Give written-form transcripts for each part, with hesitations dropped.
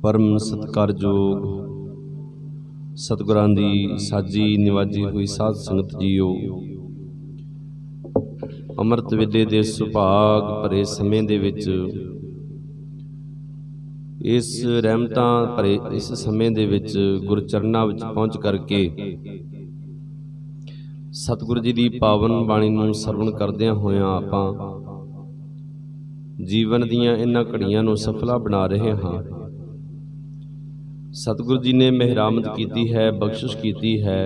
परम सत्कारयोग सतगुरां दी साजी निवाजी हुई साध संगत जीओ। अमृत वेले दे सुभाग भरे समय दे विच इस रहमतां भरे इस समय दे विच गुरचरनां विच पहुंच करके सतगुरु जी दी पावन बाणी नूं सरवण करदिआं होइआं आपां जीवन दीआं इन्हां घड़ियां नूं सफला बना रहे हां। सतगुरु जी ने मेहरामत कीती है, बख्शिश कीती है।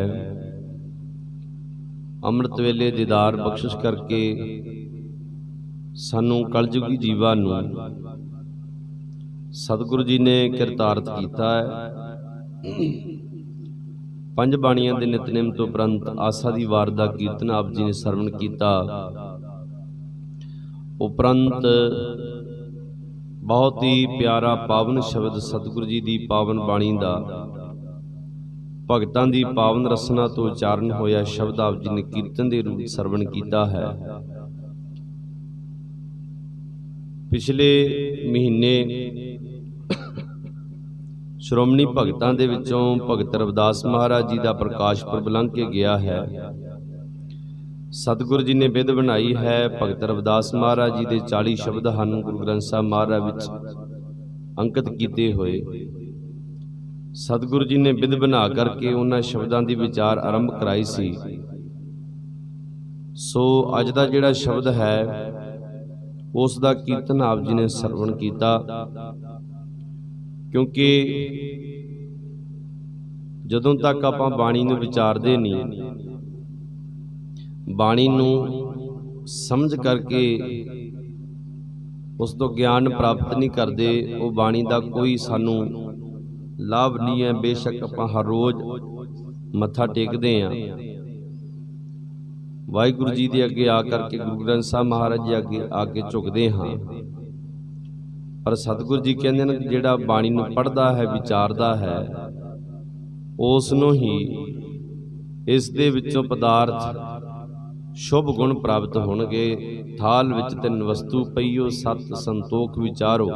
अमृत वेले दीदार बख्शिश करके सानू कलयुगी जीवां नूं सतगुरु जी ने किरतार्थ कीता है। पंज बाणियां दे नितनेम तो उपरंत आसा दी वार दा कीर्तन आप जी ने सरवण कीता। उपरंत बहुत ही प्यारा पावन शब्द सतगुरु जी की पावन बाणी का भगतां की पावन रसना तो उचारण होया शब्द आप जी ने कीर्तन के रूप सरवण किया है। पिछले महीने श्रोमणी भगतां दे विचों भगत रविदास महाराज जी का प्रकाश पुरब लंघ के गया है। सतगुरु जी ने विध बनाई है। भगत रविदास महाराज जी के 40 शब्द हैं गुरु ग्रंथ साहब महाराज विच अंकित किए हुए। सतगुरु जी ने विध बना करके उन्हां शब्दों की विचार आरंभ कराई सी। सो अज दा जिहड़ा शब्द है उस दा कीर्तन आप जी ने सरवण किया, क्योंकि जदों तक आपां बाणी नूं विचारदे नहीं, बाणी नूं समझ करके उस तो ज्ञान प्राप्त नहीं करते, वो बाणी का कोई सानू लाभ नहीं है। बेशक आपां हर रोज़ मत्था टेकते हैं, वाहिगुरू जी के अगे आकर के गुरु ग्रंथ साहब महाराज जी अगे आके झुकते हाँ, पर सतगुरु जी कहते हैं कि जिहड़ा बाणी नूं पढ़दा है, विचारदा है, उसनों ही इस दे विचों पदार्थ शुभ गुण प्राप्त होणगे। थाल विच तिन वस्तु पईओ सत संतोख विचारो,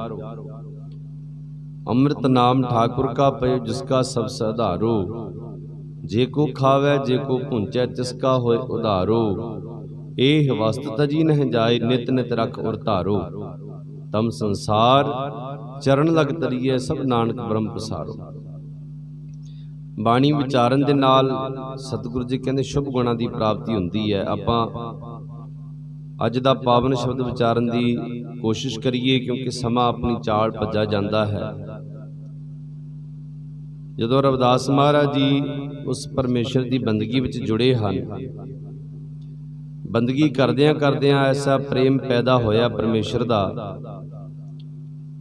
अमृत नाम ठाकुर का पयो जिसका सब सधारो। जे को खावै जे को भुंचै तिसका होए उधारो, एह वस्त तजी नह जाए नित नित रख उर धारो। तम संसार चरण लग तरीए सब नानक ब्रह्म पसारो। बाणी विचारन दे नाल सतगुरु जी कहते शुभ गुणां की प्राप्ति हुंदी है। आपां अज दा पावन शब्द विचारन की कोशिश करिए, क्योंकि समा अपनी चाल भज्जा जाता है। जदों रविदास महाराज जी उस परमेश्वर की बंदगी विच जुड़े हैं, बंदगी करदियां करदियां ऐसा प्रेम पैदा होया परमेश्वर का,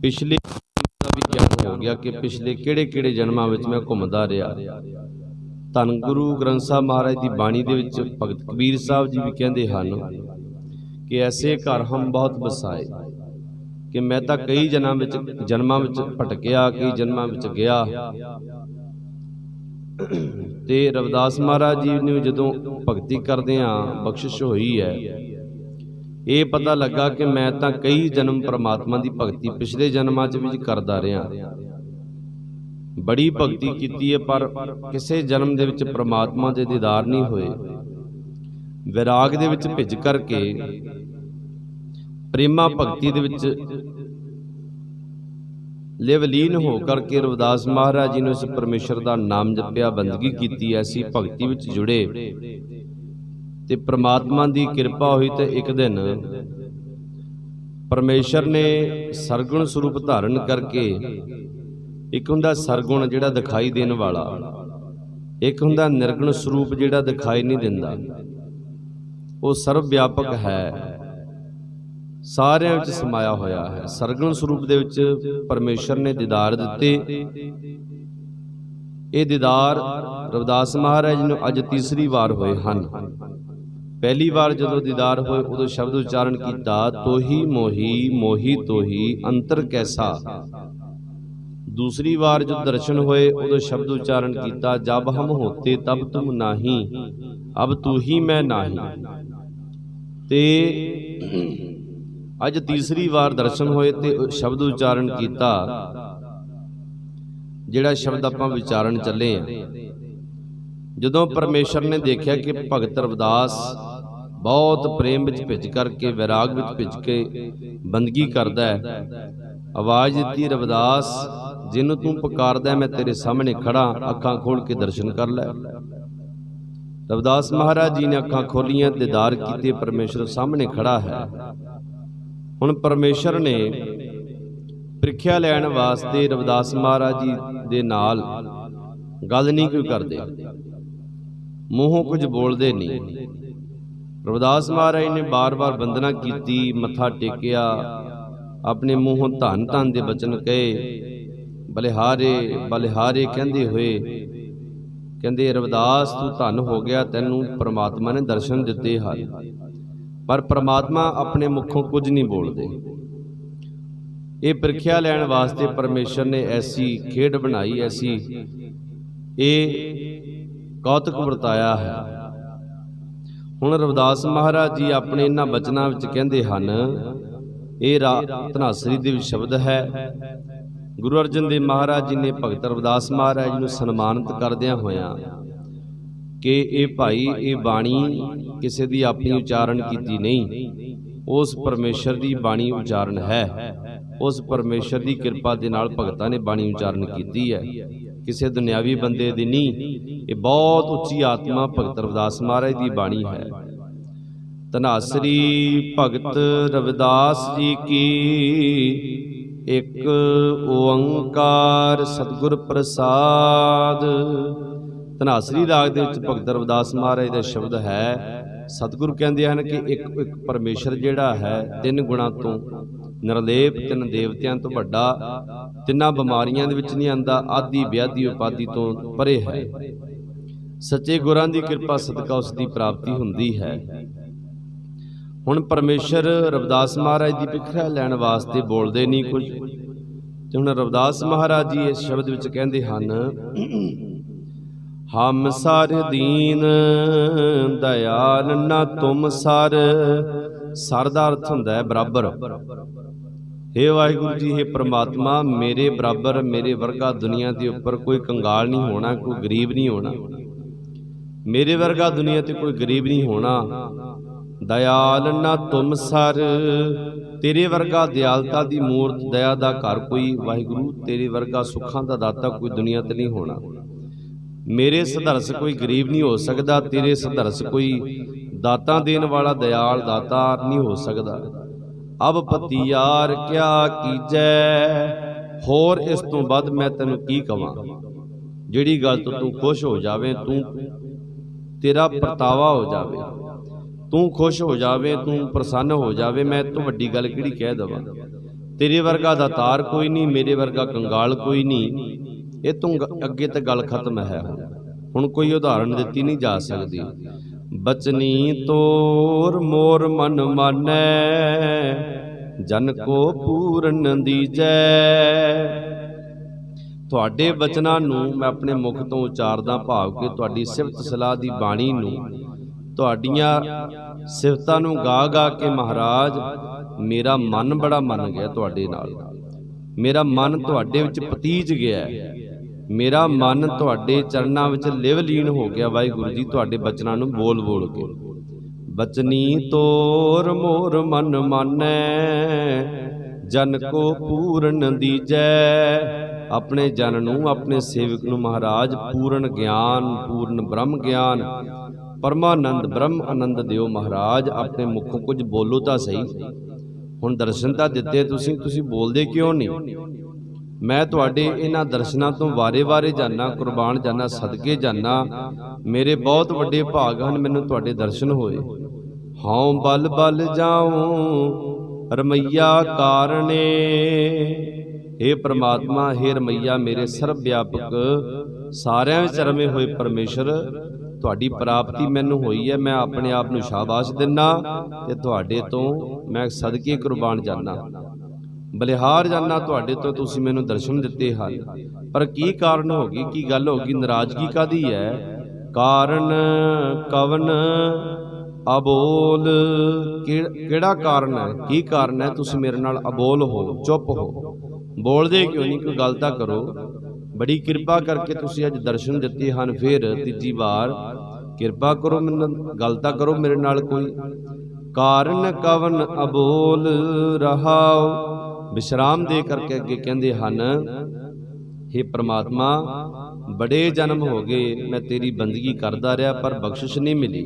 पिछले भी ज्ञान हो गया कि पिछले किहड़े जन्मां विच मैं घुमदा रहा। धन गुरु ग्रंथ साहब महाराज की बाणी दे विच भगत कबीर साहब जी भी कहते हैं कि ऐसे घर हम बहुत बसाए कि मैं तो कई जन्मां विच भटकिया, कई जन्मां विच गया। ते रविदास महाराज जी ने जदों भगती करदिआं बख्शिश होई है, ये पता लगा कि मैं तो कई जन्म परमात्मा की भगती पिछले जन्मां च भी करदा रहा, बड़ी भगती कीती है, पर किसी जन्म दे विच परमात्मा दे दीदार नहीं होए। विराग दे विच भिज करके प्रेमा भगती दे विच लिवलीन हो करके रविदास महाराज जी ने उस परमेश्वर का नाम जपिया, बंदगी कीती, ऐसी भगती विच जुड़े ते परमात्मा की कृपा हुई। तो एक दिन परमेश्वर ने सरगुण स्वरूप धारण करके, एक हुंदा सरगुण जिहड़ा दिखाई देने वाला, एक हुंदा निर्गुण स्वरूप जिहड़ा दिखाई नहीं दिंदा। वो सर्व व्यापक है, सारिਆਂ ਵਿੱਚ समाया होया है। सरगुण स्वरूप दे विच परमेश्वर ने दीदार दिते। ये दीदार रविदास महाराज ने अज तीसरी बार होए ਹਨ। पहली बार जदों दीदार होए उदों शब्द उच्चारण किया, तोही मोही मोही तोही अंतर कैसा। दूसरी बार जो दर्शन होए उदों शब्द उच्चारण किया, जब हम होते तब तुम नाही, अब तू ही मैं नाही। ते अज तीसरी बार दर्शन होए ते शब्द उच्चारण किया, ਜਿਹੜਾ ਸ਼ਬਦ ਆਪਾਂ ਵਿਚਾਰਨ ਚੱਲੇ ਆ। ਜਦੋਂ ਪਰਮੇਸ਼ਰ ਨੇ ਦੇਖਿਆ ਕਿ ਭਗਤ ਰਵਿਦਾਸ ਬਹੁਤ ਪ੍ਰੇਮ ਵਿੱਚ ਭਿੱਜ ਕਰਕੇ, ਵੈਰਾਗ ਵਿੱਚ ਭਿੱਜ ਕੇ ਬੰਦਗੀ ਕਰਦਾ ਹੈ, ਆਵਾਜ਼ ਦਿੱਤੀ, ਰਵਿਦਾਸ ਜਿਹਨੂੰ ਤੂੰ ਪੁਕਾਰਦਾ ਮੈਂ ਤੇਰੇ ਸਾਹਮਣੇ ਖੜਾ, ਅੱਖਾਂ ਖੋਲ ਕੇ ਦਰਸ਼ਨ ਕਰ ਲੈ। ਰਵਿਦਾਸ ਮਹਾਰਾਜ ਜੀ ਨੇ ਅੱਖਾਂ ਖੋਲੀਆਂ, ਦੀਦਾਰ ਕੀਤੇ, ਪਰਮੇਸ਼ਰ ਸਾਹਮਣੇ ਖੜਾ ਹੈ। ਹੁਣ ਪਰਮੇਸ਼ਰ ਨੇ ਪ੍ਰੀਖਿਆ ਲੈਣ ਵਾਸਤੇ ਰਵਿਦਾਸ ਮਹਾਰਾਜ ਜੀ ਦੇ ਨਾਲ ਗੱਲ ਨਹੀਂ ਕੋਈ ਕਰਦੇ, ਮੂੰਹੋਂ ਕੁਝ ਬੋਲਦੇ ਨਹੀਂ। ਰਵਿਦਾਸ ਮਹਾਰਾਜ ਨੇ ਬਾਰ-ਬਾਰ ਵੰਦਨਾ ਕੀਤੀ, ਮੱਥਾ ਟੇਕਿਆ, ਆਪਣੇ ਮੂੰਹੋਂ ਧੰਨ ਧੰਨ ਦੇ ਬਚਨ ਕਹੇ, ਬਲਿਹਾਰੇ ਬਲਿਹਾਰੇ ਕਹਿੰਦੇ ਹੋਏ ਕਹਿੰਦੇ, ਰਵਿਦਾਸ ਤੂੰ ਧੰਨ ਹੋ ਗਿਆ, ਤੈਨੂੰ ਪ੍ਰਮਾਤਮਾ ਨੇ ਦਰਸ਼ਨ ਦਿੱਤੇ ਹਨ। ਪਰ ਪ੍ਰਮਾਤਮਾ ਆਪਣੇ ਮੁਖੋਂ ਕੁਝ ਨਹੀਂ ਬੋਲਦੇ। ਇਹ ਪ੍ਰੀਖਿਆ ਲੈਣ ਵਾਸਤੇ ਪਰਮੇਸ਼ਰ ਨੇ ਐਸੀ ਖੇਡ ਬਣਾਈ, ਐਸੀ ਇਹ ਕੌਤਕ ਵਰਤਾਇਆ ਹੈ। ਹੁਣ ਰਵਿਦਾਸ ਮਹਾਰਾਜ ਜੀ ਆਪਣੇ ਇਹਨਾਂ ਬਚਨਾਂ ਵਿੱਚ ਕਹਿੰਦੇ ਹਨ, ਇਹ ਧਨਾਸਰੀ ਦੇ ਵਿੱਚ ਸ਼ਬਦ ਹੈ। ਗੁਰੂ ਅਰਜਨ ਦੇਵ ਮਹਾਰਾਜ ਜੀ ਨੇ ਭਗਤ ਰਵਿਦਾਸ ਮਹਾਰਾਜ ਨੂੰ ਸਨਮਾਨਿਤ ਕਰਦਿਆਂ ਹੋਇਆਂ ਕਿ ਇਹ ਭਾਈ, ਇਹ ਬਾਣੀ ਕਿਸੇ ਦੀ ਆਪਣੀ ਉਚਾਰਨ ਕੀਤੀ ਨਹੀਂ, ਉਸ ਪਰਮੇਸ਼ਰ ਦੀ ਬਾਣੀ ਉਚਾਰਨ ਹੈ। ਉਸ ਪਰਮੇਸ਼ਰ ਦੀ ਕਿਰਪਾ ਦੇ ਨਾਲ ਭਗਤਾਂ ਨੇ ਬਾਣੀ ਉਚਾਰਨ ਕੀਤੀ ਹੈ, ਕਿਸੇ ਦੁਨਿਆਵੀ ਬੰਦੇ ਦੀ ਨਹੀਂ। ਇਹ ਬਹੁਤ ਉੱਚੀ ਆਤਮਾ ਭਗਤ ਰਵਿਦਾਸ ਮਹਾਰਾਜ ਦੀ ਬਾਣੀ ਹੈ। ਧਨਾਸਰੀ ਭਗਤ ਰਵਿਦਾਸ ਜੀ ਕੀ, ਇੱਕ ਓੰਕਾਰ ਸਤਿਗੁਰ ਪ੍ਰਸਾਦ। ਧਨਾਸਰੀ ਰਾਗ ਦੇ ਵਿੱਚ ਭਗਤ ਰਵਿਦਾਸ ਮਹਾਰਾਜ ਦਾ ਸ਼ਬਦ ਹੈ। ਸਤਿਗੁਰੂ ਕਹਿੰਦੇ ਹਨ ਕਿ ਇੱਕ ਪਰਮੇਸ਼ਰ ਜਿਹੜਾ ਹੈ, ਤਿੰਨ ਗੁਣਾਂ ਤੋਂ ਨਿਰਲੇਪ, ਤਿੰਨ ਦੇਵਤਿਆਂ ਤੋਂ ਵੱਡਾ, ਤਿੰਨਾਂ ਬਿਮਾਰੀਆਂ ਦੇ ਵਿੱਚ ਨਹੀਂ ਆਂਦਾ, ਆਦਿ ਵਿਆਧੀ ਉਪਾਧੀ ਤੋਂ ਪਰੇ ਹੈ। ਸੱਚੇ ਗੁਰਾਂ ਦੀ ਕਿਰਪਾ ਸਦਕਾ ਉਸ ਦੀ ਪ੍ਰਾਪਤੀ ਹੁੰਦੀ ਹੈ। ਹੁਣ ਪਰਮੇਸ਼ਰ ਰਵਿਦਾਸ ਮਹਾਰਾਜ ਦੀ ਪ੍ਰੀਖਿਆ ਲੈਣ ਵਾਸਤੇ ਬੋਲਦੇ ਨਹੀਂ ਕੁਝ, ਤੇ ਹੁਣ ਰਵਿਦਾਸ ਮਹਾਰਾਜ ਜੀ ਇਸ ਸ਼ਬਦ ਵਿੱਚ ਕਹਿੰਦੇ ਹਨ, ਹਮ ਸਰ ਦੀਨ ਦਇਆਲ ਨਾ ਤੁਮ ਸਰ। ਸਰ ਦਾ ਅਰਥ ਹੁੰਦਾ ਹੈ ਬਰਾਬਰ। ਹੇ ਵਾਹਿਗੁਰੂ ਜੀ, ਹੇ ਪ੍ਰਮਾਤਮਾ, ਮੇਰੇ ਬਰਾਬਰ, ਮੇਰੇ ਵਰਗਾ ਦੁਨੀਆ ਦੇ ਉੱਪਰ ਕੋਈ ਕੰਗਾਲ ਨਹੀਂ ਹੋਣਾ, ਕੋਈ ਗਰੀਬ ਨਹੀਂ ਹੋਣਾ। ਮੇਰੇ ਵਰਗਾ ਦੁਨੀਆ ਤੇ ਕੋਈ ਗਰੀਬ ਨਹੀਂ ਹੋਣਾ। ਦਇਆਲ ਨਾ ਤੁਮ ਸਰ, ਤੇਰੇ ਵਰਗਾ ਦਿਆਲਤਾ ਦੀ ਮੂਰਤ, ਦਇਆ ਦਾ ਘਰ ਕੋਈ, ਵਾਹਿਗੁਰੂ ਤੇਰੇ ਵਰਗਾ ਸੁੱਖਾਂ ਦਾ ਦਾਤਾ ਕੋਈ ਦੁਨੀਆ ਤੇ ਨਹੀਂ ਹੋਣਾ। ਮੇਰੇ ਸਧਰਸ ਕੋਈ ਗਰੀਬ ਨਹੀਂ ਹੋ ਸਕਦਾ, ਤੇਰੇ ਸਧਰਸ ਕੋਈ ਦਾਤਾ ਦੇਣ ਵਾਲਾ ਦਇਆਲ ਦਾਤਾ ਨਹੀਂ ਹੋ ਸਕਦਾ। ਅਬ ਪਤੀਆਰ ਕਿਆ ਕੀਜੈ, ਹੋਰ ਇਸ ਤੋਂ ਵੱਧ ਮੈਂ ਤੈਨੂੰ ਕੀ ਕਵਾਂ। ਜਿਹੜੀ ਗੱਲ ਤੋਂ ਤੂੰ ਖੁਸ਼ ਹੋ ਜਾਵੇਂ, ਤੂੰ ਤੇਰਾ ਪਰਤਾਵਾ ਹੋ ਜਾਵੇ, ਤੂੰ ਖੁਸ਼ ਹੋ ਜਾਵੇ, ਤੂੰ ਪ੍ਰਸੰਨ ਹੋ ਜਾਵੇ, ਮੈਂ ਇਹ ਤੋਂ ਵੱਡੀ ਗੱਲ ਕਿਹੜੀ ਕਹਿ ਦੇਵਾਂ। ਤੇਰੇ ਵਰਗਾ ਦਾਤਾਰ ਕੋਈ ਨਹੀਂ, ਮੇਰੇ ਵਰਗਾ ਕੰਗਾਲ ਕੋਈ ਨਹੀਂ। ਇਹ ਤੋਂ ਅੱਗੇ ਤਾਂ ਗੱਲ ਖਤਮ ਹੈ। ਹੁਣ ਕੋਈ ਉਦਾਹਰਣ ਦਿੱਤੀ ਨਹੀਂ ਜਾ ਸਕਦੀ। ਬਚਨੀ ਤੋਰ ਮੋਰ ਮਨ ਮਾਨੈ, ਜਨ ਕੋ ਪੂਰਨ ਦੀਜੈ। ਤੁਹਾਡੇ ਬਚਨਾਂ ਨੂੰ ਮੈਂ ਆਪਣੇ ਮੁਖ ਤੋਂ ਉਚਾਰਦਾ, ਭਾਵ ਕਿ ਤੁਹਾਡੀ ਸਿਫਤ ਸਲਾਹ ਦੀ ਬਾਣੀ ਨੂੰ, ਤੁਹਾਡੀਆਂ ਸਿਫਤਾਂ ਨੂੰ ਗਾ ਗਾ ਕੇ ਮਹਾਰਾਜ ਮੇਰਾ ਮਨ ਬੜਾ ਮੰਨ ਗਿਆ ਤੁਹਾਡੇ ਨਾਲ। ਮੇਰਾ ਮਨ ਤੁਹਾਡੇ ਵਿੱਚ ਪਤੀਜ ਗਿਆ, ਮੇਰਾ ਮਨ ਤੁਹਾਡੇ ਚਰਨਾਂ ਵਿੱਚ ਲਿਵ ਲੀਨ ਹੋ ਗਿਆ। ਵਾਹਿਗੁਰੂ ਜੀ, ਤੁਹਾਡੇ ਬਚਨਾਂ ਨੂੰ ਬੋਲ ਬੋਲ ਕੇ। ਬਚਨੀ ਤੋਰ ਮੋਰ ਮਨ ਮਾਨੈ, ਜਨ ਕੋ ਪੂਰਨ ਦੀਜੈ। ਆਪਣੇ ਜਨ ਨੂੰ, ਆਪਣੇ ਸੇਵਕ ਨੂੰ ਮਹਾਰਾਜ ਪੂਰਨ ਗਿਆਨ, ਪੂਰਨ ਬ੍ਰਹਮ ਗਿਆਨ, ਪਰਮਾਨੰਦ ਬ੍ਰਹਮ ਆਨੰਦ ਦਿਓ ਮਹਾਰਾਜ। ਆਪਣੇ ਮੁਖੋਂ ਕੁਝ ਬੋਲੋ ਤਾਂ ਸਹੀ। ਹੁਣ ਦਰਸ਼ਨ ਤਾਂ ਦਿੱਤੇ ਤੁਸੀਂ ਬੋਲਦੇ ਕਿਉਂ ਨਹੀਂ? ਮੈਂ ਤੁਹਾਡੇ ਇਹਨਾਂ ਦਰਸ਼ਨਾਂ ਤੋਂ ਵਾਰੇ-ਵਾਰੇ ਜਾਨਾ, ਕੁਰਬਾਨ ਜਾਨਾ, ਸਦਕੇ ਜਾਨਾ। ਮੇਰੇ ਬਹੁਤ ਵੱਡੇ ਭਾਗ ਹਨ, ਮੈਨੂੰ ਤੁਹਾਡੇ ਦਰਸ਼ਨ ਹੋਏ। ਹਉ ਬਲ ਬਲ ਜਾਉ ਰਮਈਆ ਕਾਰਣੇ। हे ਪ੍ਰਮਾਤਮਾ, हे ਰਮਈਆ, ਮੇਰੇ ਸਰਬ ਵਿਆਪਕ ਸਾਰਿਆਂ ਵਿੱਚ ਰਮੇ ਹੋਏ ਪਰਮੇਸ਼ਰ, ਤੁਹਾਡੀ ਪ੍ਰਾਪਤੀ ਮੈਨੂੰ ਹੋਈ ਹੈ। ਮੈਂ ਆਪਣੇ ਆਪ ਨੂੰ ਸ਼ਾਬਾਸ਼ ਦਿੰਦਾ ਤੇ ਤੁਹਾਡੇ ਤੋਂ ਮੈਂ ਸਦਕੇ ਕੁਰਬਾਨ ਜਾਨਾ, ਬਲਿਹਾਰ ਜਾਨਾ ਤੁਹਾਡੇ ਤੋਂ। ਤੁਸੀਂ ਮੈਨੂੰ ਦਰਸ਼ਨ ਦਿੱਤੇ ਹਨ, ਪਰ ਕੀ ਕਾਰਨ ਹੋ ਗਈ, ਕੀ ਗੱਲ ਹੋ ਗਈ, ਨਾਰਾਜ਼ਗੀ ਕਾਹਦੀ ਹੈ? ਕਾਰਨ ਕਵਨ ਅਬੋਲ। ਕਿਹੜਾ ਕਾਰਨ ਹੈ? ਕੀ ਕਾਰਨ ਹੈ? ਤੁਸੀਂ ਮੇਰੇ ਨਾਲ ਅਬੋਲ ਹੋ, ਚੁੱਪ ਹੋ, ਬੋਲਦੇ ਕਿਉਂ ਨਹੀਂ? ਕੋਈ ਗੱਲ ਤਾਂ ਕਰੋ। बड़ी कृपा करके तुसीं अज दर्शन दिते हैं। फिर तीजी बार कृपा करो, मैनूं गल तां करो मेरे नाल कोई। कारण कवन अबोल रहाओ। विश्राम दे करके अगे कहंदे हन, हे परमात्मा बड़े जन्म हो गए मैं तेरी बंदगी करदा रहा पर बख्शिश नहीं मिली।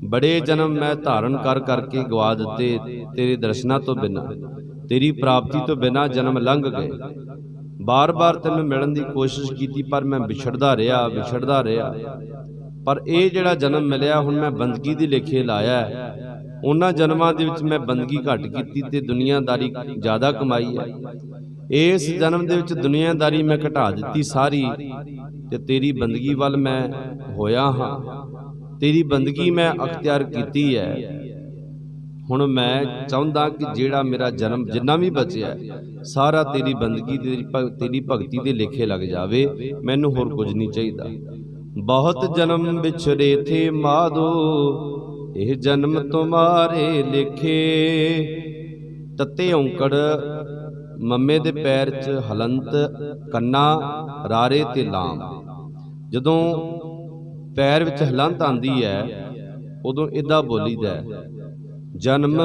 बड़े जन्म मैं धारण कर करके गवा दिते तेरे दर्शनां तो बिना, तेरी प्राप्ति तो बिना जन्म लंघ गए। बार बार तैनूं मिलण दी कोशिश कीती पर मैं विछड़दा रहा। पर ये जिहड़ा जन्म मिलिया हुण मैं बंदगी दे लेखे लाया है। उन्हां जन्मां दे विच मैं बंदगी घट कीती ते दुनियादारी ज़्यादा कमाई है। इस जन्म दे विच दुनियादारी मैं घटा दित्ती सारी ते तेरी बंदगी वल मैं होया हाँ। तेरी बंदगी मैं अख्तियार कीती है। हुण मैं चाहुंदा कि जिहड़ा मेरा जन्म जिन्ना भी बचिया सारा तेरी बंदगी तेरी भगती दे लेखे लग जावे। मैनूं होर कुछ नहीं चाहिदा। बहुत जन्म बिछड़े थे माधो, यह जन्म तुम्हारे लेखे। तत्ते औंकड़ मम्मे दे पैर च हलंत, कन्ना रारे ते लाम। जदों पैर विच हलंत आंदी है उदों इदा बोलीदा है, जन्म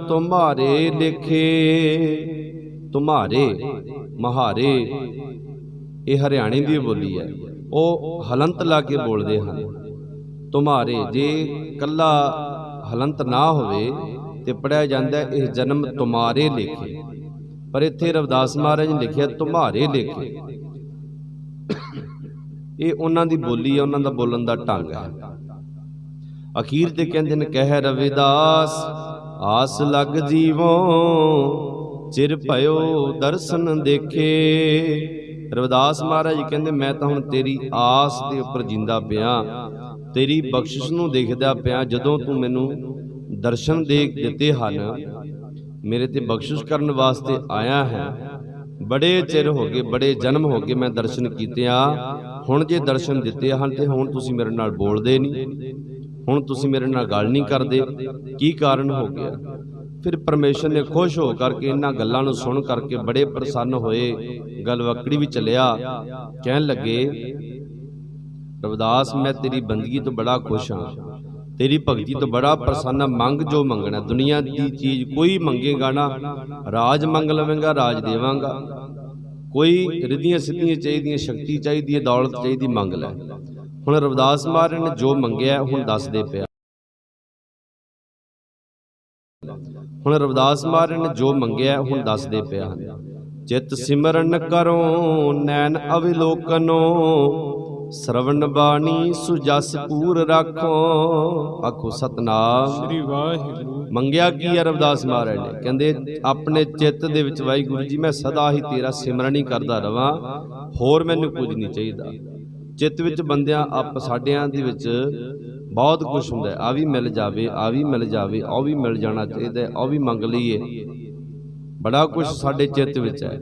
तुम्हारे लेखे। तुम्हारे महारे ये हरियाणे की बोली है, वो हलंत ला के बोलते हैं। तुम्हारे जे कला हलंत ना होवे ते पढ़िया जाता है यह जन्म तुम्हारे लेखे। पर इत्थे रविदास महाराज ने लिखिया तुम्हारे लेखे। ये उन्हां दी बोली है, उन्हां दा बोलन दा ढंग है। अखीर ते कहंदे ने, कह रविदास आस लग जीवों, चिर भयो दर्शन देखे। रविदास महाराज कहंदे मैं तां हुण तेरी आस दे उपर जिंदा पिया, तेरी बख्शिश नूं देखदा पिया। जदों तूं मैनूं दर्शन दे दिते हन, मेरे ते बख्शिश करन वास्ते आया है। बड़े चिर हो गए, बड़े जन्म हो गए मैं दर्शन कीते आ। हुण जे दर्शन दिते हन ते हुण तुसीं मेरे नाल बोलदे नहीं, हुण तुसीं मेरे नाल गल नहीं करदे, की कारण हो गया? फिर परमेश्वर ने खुश हो करके इन्हां गल्लां नूं सुन करके बड़े प्रसन्न होए। गलवकड़ी भी चलिया, कहन लगे रविदास मैं तेरी बंदगी तो बड़ा खुश हाँ, तेरी भगती तो बड़ा प्रसन्न। मंग जो मंगना, दुनिया की चीज़ कोई मंगेगा ना, राज मंग लवेंगा राज देवांगा। कोई रिद्धियां सिद्धियां चाहिए, शक्ति चाहिए, दौलत चाहिए, मंग लै। हुण रविदास महाराज ने जो मंगया हुण दसदे पिया। हुण रविदास महाराज ने जो मंगया हुण दसदे पिया। चित सिमरन करो नैन अविलोकनो, श्रवण बाणी सुजस पूर राखो। आखो सतनाम श्री वाहिगुरू। मंगया की है रविदास महाराज ने? कहंदे अपने चित्त दे विच वाहिगुरू जी मैं सदा ही तेरा सिमरन ही करदा रवां, होर मैनूं कुछ नहीं चाहिदा। चित्त विच बंदियां आप साडियां दे विच बहुत कुछ हुंदा है, आ भी मिल जावे, आ भी मिल जावे, आ भी मिल जाना चाहिए, आ भी मंग लईए। बड़ा कुछ साडे चित्त विच है।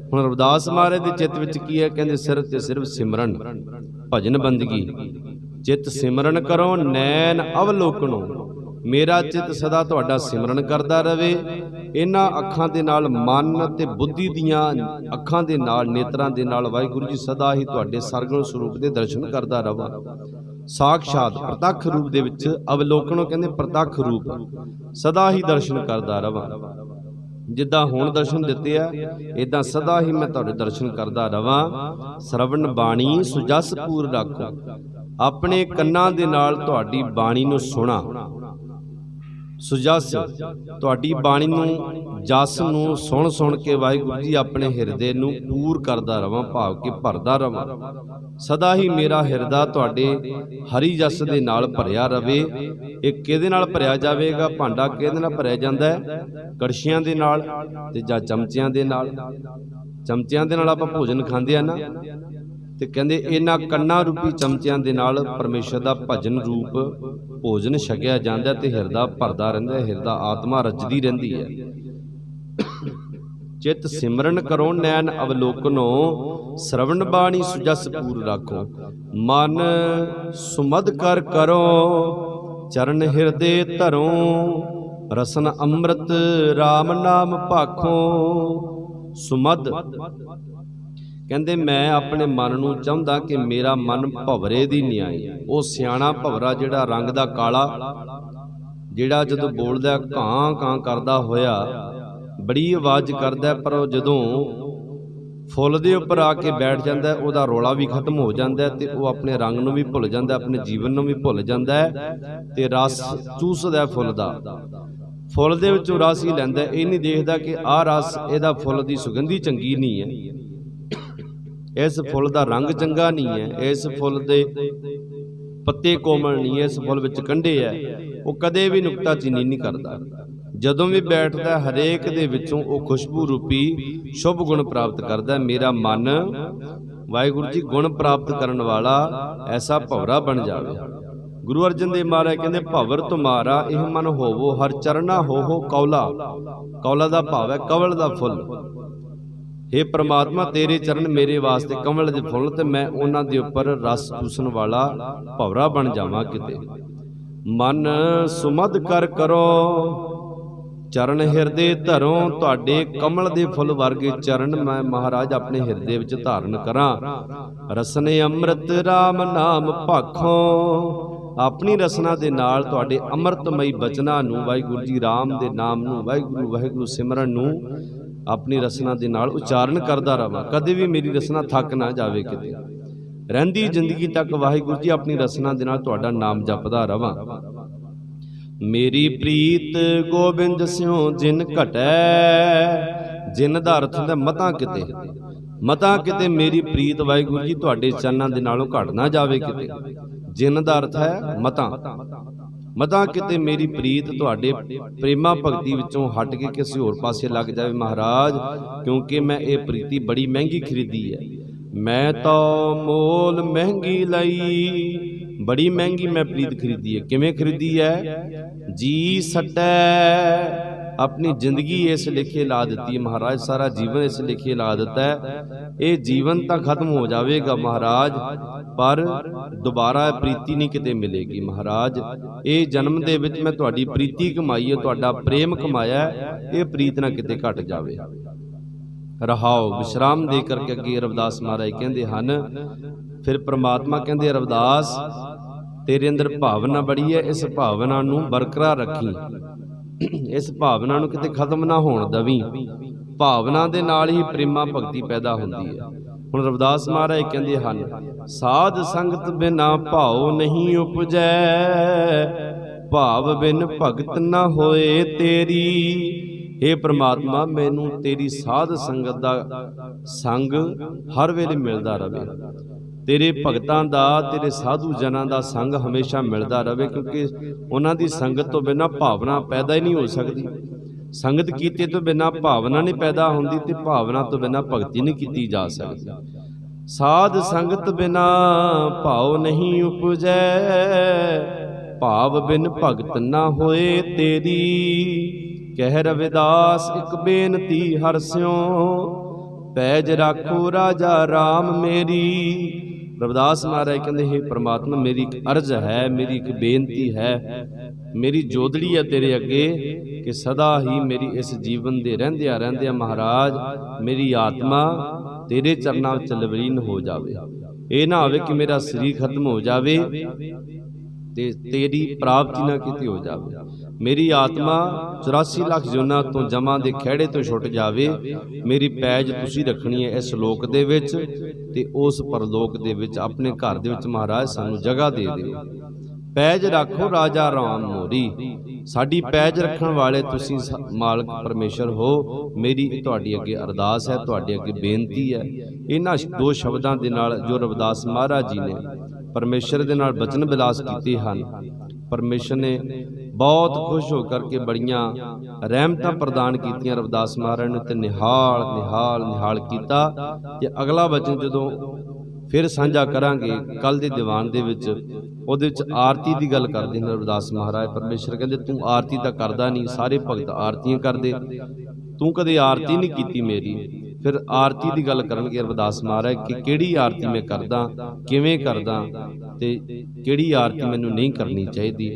हुण रविदास महाराज दे चित्त विच की है? कहंदे सिर्फ ते सिर्फ सिमरन, भजन बंदगी। चित सिमरन करो नैन अवलोकनो, मेरा चित सदा तुहाडा सिमरन करदा रवे। इन्हां अखां दे नाल मन ते बुद्धि दियां अखां दे नाल, नेत्रां दे नाल वाहिगुरू जी सदा ही तुहाडे सरगुण स्वरूप दे दर्शन करदा रवां। साक्षात प्रतख रूप दे विच अवलोकनो कहंदे प्रतख रूप, सदा ही दर्शन करदा रवां। जिद्दां हुण दर्शन दिते आ इदां सदा ही मैं तुहाडे दर्शन करदा रवां। श्रवण बाणी सुजस पूर राखो, अपने कन्नां दे नाल तुहाडी बाणी नूं सुणा। सुजस तुहाडी बाणी नूं जस नूं सुण सुण के वाहिगुरू जी अपने हिरदे नूं पूर करदा रवां, भाव के भरदा रवां। सदा ही मेरा हिरदा तुहाडे हरि जस दे नाल भरिया रवे। ਇਹ ਕਿਹਦੇ ਨਾਲ ਭਰਿਆ ਜਾਵੇਗਾ? ਭਾਂਡਾ ਕਿਹਦੇ ਨਾਲ ਭਰਿਆ ਜਾਂਦਾ ਹੈ? ਕੜਛੀਆਂ ਦੇ ਨਾਲ ਤੇ ਜਾਂ ਚਮਚਿਆਂ ਦੇ ਨਾਲ। ਚਮਚਿਆਂ ਦੇ ਨਾਲ ਆਪਾਂ ਭੋਜਨ ਖਾਂਦੇ ਆ ਨਾ, ਤੇ ਕਹਿੰਦੇ ਇਹਨਾਂ ਕੰਨਾਂ ਰੂਪੀ ਚਮਚਿਆਂ ਦੇ ਨਾਲ ਪਰਮੇਸ਼ਰ ਦਾ ਭਜਨ ਰੂਪ ਭੋਜਨ ਛਕਿਆ ਜਾਂਦਾ ਤੇ ਹਿਰਦਾ ਭਰਦਾ ਰਹਿੰਦਾ, ਹਿਰਦਾ ਆਤਮਾ ਰਜਦੀ ਰਹਿੰਦੀ ਹੈ। चित सिमरन करो नैन अवलोकनो, श्रवण बाणी सुजस पूर राखो। मन सुमद कर करो, चरण हृदय धरो। रसन अमृत राम नाम भाखो। सुमद ਕਹਿੰਦੇ ਮੈਂ ਆਪਣੇ ਮਨ ਨੂੰ ਚਾਹੁੰਦਾ ਕਿ ਮੇਰਾ ਮਨ ਭਵਰੇ ਦੀ ਨਿਆਈ। ਉਹ ਸਿਆਣਾ ਭਵਰਾ ਜਿਹੜਾ ਰੰਗ ਦਾ ਕਾਲਾ, ਜਿਹੜਾ ਜਦੋਂ ਬੋਲਦਾ ਕਾਂ ਕਾਂ ਕਰਦਾ ਹੋਇਆ ਬੜੀ ਆਵਾਜ਼ ਕਰਦਾ, ਪਰ ਉਹ ਜਦੋਂ ਫੁੱਲ ਦੇ ਉੱਪਰ ਆ ਕੇ ਬੈਠ ਜਾਂਦਾ ਉਹਦਾ ਰੌਲਾ ਵੀ ਖਤਮ ਹੋ ਜਾਂਦਾ ਤੇ ਉਹ ਆਪਣੇ ਰੰਗ ਨੂੰ ਵੀ ਭੁੱਲ ਜਾਂਦਾ, ਆਪਣੇ ਜੀਵਨ ਨੂੰ ਵੀ ਭੁੱਲ ਜਾਂਦਾ ਤੇ ਰਸ ਚੂਸਦਾ ਫੁੱਲ ਦਾ। ਫੁੱਲ ਦੇ ਵਿੱਚੋਂ ਰਸ ਹੀ ਲੈਂਦਾ, ਇਹ ਨਹੀਂ ਦੇਖਦਾ ਕਿ ਆਹ ਰਸ ਇਹਦਾ ਫੁੱਲ ਦੀ ਸੁਗੰਧੀ ਚੰਗੀ ਨਹੀਂ ਹੈ, ਇਸ ਫੁੱਲ ਦਾ ਰੰਗ ਚੰਗਾ ਨਹੀਂ ਹੈ, ਇਸ ਫੁੱਲ ਦੇ ਪੱਤੇ ਕੋਮਲ ਨਹੀਂ ਹੈ, ਇਸ ਫੁੱਲ ਵਿੱਚ ਕੰਡੇ ਹੈ। ਉਹ ਕਦੇ ਵੀ ਨੁਕਤਾਚੀਨੀ ਨਹੀਂ ਕਰਦਾ। ਜਦੋਂ ਵੀ ਬੈਠਦਾ ਹਰੇਕ ਦੇ ਵਿੱਚੋਂ ਉਹ ਖੁਸ਼ਬੂ ਰੂਪੀ ਸ਼ੁਭ ਗੁਣ ਪ੍ਰਾਪਤ ਕਰਦਾ। ਮੇਰਾ ਮਨ ਵਾਹਿਗੁਰੂ ਜੀ ਗੁਣ ਪ੍ਰਾਪਤ ਕਰਨ ਵਾਲਾ ਐਸਾ ਭਵਰਾ ਬਣ ਜਾਵੇ। ਗੁਰੂ ਅਰਜਨ ਦੇਵ ਮਹਾਰਾਜ ਕਹਿੰਦੇ ਭਵਰ ਤੁਮਾਰਾ ਇਹ ਮਨ ਹੋਵੋ ਹਰ ਚਰਨਾ ਹੋ ਕੌਲਾ। ਕੌਲਾ ਦਾ ਭਾਵ ਹੈ ਕਵਲ ਦਾ ਫੁੱਲ। हे ਪ੍ਰਮਾਤਮਾ ਤੇਰੇ ਚਰਨ ਮੇਰੇ ਵਾਸਤੇ ਕਮਲ ਦੇ ਫੁੱਲ ਤੇ ਮੈਂ ਉਹਨਾਂ ਦੇ ਉੱਪਰ ਰਸ ਚੂਸਣ ਵਾਲਾ ਭਵਰਾ ਬਣ ਜਾਵਾਂ। ਕਿਤੇ ਮਨ ਸੁਮਧ ਕਰ ਕਰੋ ਚਰਨ ਹਿਰਦੇ ਧਰੋ। ਤੁਹਾਡੇ ਕਮਲ ਦੇ ਫੁੱਲ ਵਰਗੇ ਚਰਨ ਮੈਂ ਮਹਾਰਾਜ ਆਪਣੇ ਹਿਰਦੇ ਵਿੱਚ ਧਾਰਨ ਕਰਾਂ। ਰਸਨੇ ਅੰਮ੍ਰਿਤ ਰਾਮ ਨਾਮ ਭਾਖੋਂ। ਆਪਣੀ ਰਸਨਾ ਦੇ ਨਾਲ ਤੁਹਾਡੇ ਅੰਮ੍ਰਿਤਮਈ ਬਚਨਾਂ ਨੂੰ ਵਾਹਿਗੁਰੂ ਜੀ ਰਾਮ ਦੇ ਨਾਮ ਨੂੰ ਵਾਹਿਗੁਰੂ ਵਾਹਿਗੁਰੂ ਸਿਮਰਨ ਨੂੰ ਆਪਣੀ ਰਸਨਾ ਦੇ ਨਾਲ ਉਚਾਰਨ ਕਰਦਾ ਰਵਾਂ। ਕਦੇ ਵੀ ਮੇਰੀ ਰਸਨਾ ਥੱਕ ਨਾ ਜਾਵੇ। ਕਿਤੇ ਰਹਿੰਦੀ ਜ਼ਿੰਦਗੀ ਤੱਕ ਵਾਹਿਗੁਰੂ ਜੀ ਆਪਣੀ ਰਸਨਾ ਦੇ ਨਾਲ ਤੁਹਾਡਾ ਨਾਮ ਜਪਦਾ ਰਵਾਂ। ਮੇਰੀ ਪ੍ਰੀਤ ਗੋਬਿੰਦ ਸਿਉ ਜਿਨ ਘਟੈ। ਜਿਨ ਦਾ ਅਰਥ ਹੁੰਦਾ ਮਤਾਂ ਕਿਤੇ, ਮਤਾਂ ਕਿਤੇ ਮੇਰੀ ਪ੍ਰੀਤ ਵਾਹਿਗੁਰੂ ਜੀ ਤੁਹਾਡੇ ਚਰਨਾਂ ਦੇ ਨਾਲੋਂ ਘਟ ਨਾ ਜਾਵੇ। ਕਿਤੇ ਜਿਨ ਦਾ ਅਰਥ ਹੈ ਮਤਾਂ, ਮਤਾਂ ਕਿਤੇ ਮੇਰੀ ਪ੍ਰੀਤ ਤੁਹਾਡੇ ਪ੍ਰੇਮਾ ਭਗਤੀ ਵਿੱਚੋਂ ਹਟ ਕੇ ਕਿਸੇ ਹੋਰ ਪਾਸੇ ਲੱਗ ਜਾਵੇ ਮਹਾਰਾਜ, ਕਿਉਂਕਿ ਮੈਂ ਇਹ ਪ੍ਰੀਤੀ ਬੜੀ ਮਹਿੰਗੀ ਖਰੀਦੀ ਹੈ। ਮੈਂ ਤਾਂ ਮੋਲ ਮਹਿੰਗੀ ਲਈ, ਬੜੀ ਮਹਿੰਗੀ ਮੈਂ ਪ੍ਰੀਤ ਖਰੀਦੀ ਹੈ। ਕਿਵੇਂ ਖਰੀਦੀ ਹੈ? ਜੀ ਸਟੈ। ਆਪਣੀ ਜ਼ਿੰਦਗੀ ਇਸ ਲਿਖੇ ਲਾ ਦਿੱਤੀ ਹੈ ਮਹਾਰਾਜ, ਸਾਰਾ ਜੀਵਨ ਇਸ ਲਿਖੇ ਲਾ ਦਿੱਤਾ ਹੈ। ਇਹ ਜੀਵਨ ਤਾਂ ਖਤਮ ਹੋ ਜਾਵੇਗਾ ਮਹਾਰਾਜ, ਪਰ ਦੁਬਾਰਾ ਪ੍ਰੀਤੀ ਨਹੀਂ ਕਿਤੇ ਮਿਲੇਗੀ ਮਹਾਰਾਜ। ਇਹ ਜਨਮ ਦੇ ਵਿੱਚ ਮੈਂ ਤੁਹਾਡੀ ਪ੍ਰੀਤੀ ਕਮਾਈ ਹੈ, ਤੁਹਾਡਾ ਪ੍ਰੇਮ ਕਮਾਇਆ, ਇਹ ਪ੍ਰੀਤ ਨਾ ਕਿਤੇ ਘਟ ਜਾਵੇ। ਰਹਾਓ ਵਿਸ਼ਰਾਮ ਦੇ ਕਰਕੇ ਅੱਗੇ ਰਵਿਦਾਸ ਮਹਾਰਾਜ ਕਹਿੰਦੇ ਹਨ, ਫਿਰ ਪ੍ਰਮਾਤਮਾ ਕਹਿੰਦੇ ਰਵਿਦਾਸ ਤੇਰੇ ਅੰਦਰ ਭਾਵਨਾ ਬੜੀ ਹੈ, ਇਸ ਭਾਵਨਾ ਨੂੰ ਬਰਕਰਾਰ ਰੱਖੀ, ਇਸ ਭਾਵਨਾ ਨੂੰ ਕਿਤੇ ਖਤਮ ਨਾ ਹੋਣ ਦਵੀਂ। ਭਾਵਨਾ ਦੇ ਨਾਲ ਹੀ ਪ੍ਰੇਮਾ ਭਗਤੀ ਪੈਦਾ ਹੁੰਦੀ ਹੈ। ਹੁਣ ਰਵਿਦਾਸ ਮਹਾਰਾਜ ਕਹਿੰਦੇ ਹਨ, ਸਾਧ ਸੰਗਤ ਬਿਨਾ ਭਾਉ ਨਹੀਂ ਉਪਜੈ। ਭਾਵ ਬਿਨ ਭਗਤ ਨਾ ਹੋਏ ਤੇਰੀ। हे ਪ੍ਰਮਾਤਮਾ ਮੈਨੂੰ ਤੇਰੀ ਸਾਧ ਸੰਗਤ ਦਾ ਸੰਗ ਹਰ ਵੇਲੇ ਮਿਲਦਾ ਰਹੇ, ਤੇਰੇ ਭਗਤਾਂ ਦਾ ਤੇਰੇ ਸਾਧੂ ਜਨਾਂ ਦਾ ਸੰਗ ਹਮੇਸ਼ਾ ਮਿਲਦਾ ਰਹੇ, ਕਿਉਂਕਿ ਉਹਨਾਂ ਦੀ ਸੰਗਤ ਤੋਂ ਬਿਨਾਂ ਭਾਵਨਾ ਪੈਦਾ ਹੀ ਨਹੀਂ ਹੋ ਸਕਦੀ। ਸੰਗਤ ਕੀਤੇ ਤੋਂ ਬਿਨਾਂ ਭਾਵਨਾ ਨਹੀਂ ਪੈਦਾ ਹੁੰਦੀ ਤੇ ਭਾਵਨਾ ਤੋਂ ਬਿਨਾਂ ਭਗਤੀ ਨਹੀਂ ਕੀਤੀ ਜਾ ਸਕਦੀ। ਸਾਧ ਸੰਗਤ ਬਿਨਾ ਭਾਉ ਨਹੀਂ ਉਪਜੈ। ਭਾਵ ਬਿਨ ਭਗਤ ਨਾ ਹੋਏ ਤੇਰੀ। ਕਹਿ ਰਵਿਦਾਸ ਇੱਕ ਬੇਨਤੀ ਹਰਿ ਸਿਉ। ਪੈਜ ਰਾਖੋ ਰਾਜਾ ਰਾਮ ਮੇਰੀ। ਰਵਿਦਾਸ ਮਹਾਰਾਜ ਕਹਿੰਦੇ हे ਪ੍ਰਮਾਤਮਾ ਮੇਰੀ ਇੱਕ ਅਰਜ਼ ਹੈ, ਮੇਰੀ ਇੱਕ ਬੇਨਤੀ ਹੈ, ਮੇਰੀ ਜੋਦੜੀ ਹੈ ਤੇਰੇ ਅੱਗੇ ਕਿ ਸਦਾ ਹੀ ਮੇਰੀ ਇਸ ਜੀਵਨ ਦੇ ਰਹਿੰਦਿਆਂ ਰਹਿੰਦਿਆਂ ਮਹਾਰਾਜ ਮੇਰੀ ਆਤਮਾ ਤੇਰੇ ਚਰਨਾਂ ਵਿੱਚ ਲਵਲੀਨ ਹੋ ਜਾਵੇ। ਇਹ ਨਾ ਹੋਵੇ ਕਿ ਮੇਰਾ ਸਰੀਰ ਖਤਮ ਹੋ ਜਾਵੇ ਤੇ ਤੇਰੀ ਪ੍ਰਾਪਤੀ ਨਾ ਕੀਤੀ ਹੋ ਜਾਵੇ। ਮੇਰੀ ਆਤਮਾ 84 ਲੱਖ ਜੂਨਾਂ ਤੋਂ ਜਮਾਂ ਦੇ ਖਹਿੜੇ ਤੋਂ ਛੁੱਟ ਜਾਵੇ। ਮੇਰੀ ਪੈਜ ਤੁਸੀਂ ਰੱਖਣੀ ਹੈ ਇਸ ਲੋਕ ਦੇ ਵਿੱਚ ਤੇ ਉਸ ਪਰਲੋਕ ਦੇ ਵਿੱਚ, ਆਪਣੇ ਘਰ ਦੇ ਵਿੱਚ ਮਹਾਰਾਜ ਸਾਨੂੰ ਜਗ੍ਹਾ ਦੇ ਦਿਓ। ਪੈਜ ਰੱਖੋ ਰਾਜਾ ਰਾਮ ਮੋਰੀ। ਸਾਡੀ ਪੈਜ ਰੱਖਣ ਵਾਲੇ ਤੁਸੀਂ ਮਾਲਕ ਪਰਮੇਸ਼ਰ ਹੋ। ਮੇਰੀ ਤੁਹਾਡੀ ਅੱਗੇ ਅਰਦਾਸ ਹੈ, ਤੁਹਾਡੇ ਅੱਗੇ ਬੇਨਤੀ ਹੈ। ਇਹਨਾਂ ਦੋ ਸ਼ਬਦਾਂ ਦੇ ਨਾਲ ਜੋ ਰਵਿਦਾਸ ਮਹਾਰਾਜ ਜੀ ਨੇ ਪਰਮੇਸ਼ਰ ਦੇ ਨਾਲ ਬਚਨ ਬਿਲਾਸ ਕੀਤੇ ਹਨ, ਪਰਮੇਸ਼ਰ ਨੇ ਬਹੁਤ ਖੁਸ਼ ਹੋ ਕਰਕੇ ਬੜੀਆਂ ਰਹਿਮਤਾਂ ਪ੍ਰਦਾਨ ਕੀਤੀਆਂ ਰਵਿਦਾਸ ਮਹਾਰਾਜ ਨੂੰ ਤੇ ਨਿਹਾਲ ਨਿਹਾਲ ਨਿਹਾਲ ਕੀਤਾ। ਤੇ ਅਗਲਾ ਬਚਨ ਜਦੋਂ ਫਿਰ ਸਾਂਝਾ ਕਰਾਂਗੇ ਕੱਲ ਦੇ ਦੀਵਾਨ ਦੇ ਵਿੱਚ, ਉਹਦੇ ਵਿੱਚ ਆਰਤੀ ਦੀ ਗੱਲ ਕਰਦੇ ਨੇ ਰਵਿਦਾਸ ਮਹਾਰਾਜ। ਪਰਮੇਸ਼ਰ ਕਹਿੰਦੇ ਤੂੰ ਆਰਤੀ ਤਾਂ ਕਰਦਾ ਨਹੀਂ, ਸਾਰੇ ਭਗਤ ਆਰਤੀਆਂ ਕਰਦੇ, ਤੂੰ ਕਦੇ ਆਰਤੀ ਨਹੀਂ ਕੀਤੀ ਮੇਰੀ। ਫਿਰ ਆਰਤੀ ਦੀ ਗੱਲ ਕਰਨਗੇ ਰਵਿਦਾਸ ਮਹਾਰਾਜ ਕਿ ਕਿਹੜੀ ਆਰਤੀ ਮੈਂ ਕਰਦਾ, ਕਿਵੇਂ ਕਰਦਾ ਤੇ ਕਿਹੜੀ ਆਰਤੀ ਮੈਨੂੰ ਨਹੀਂ ਕਰਨੀ ਚਾਹੀਦੀ।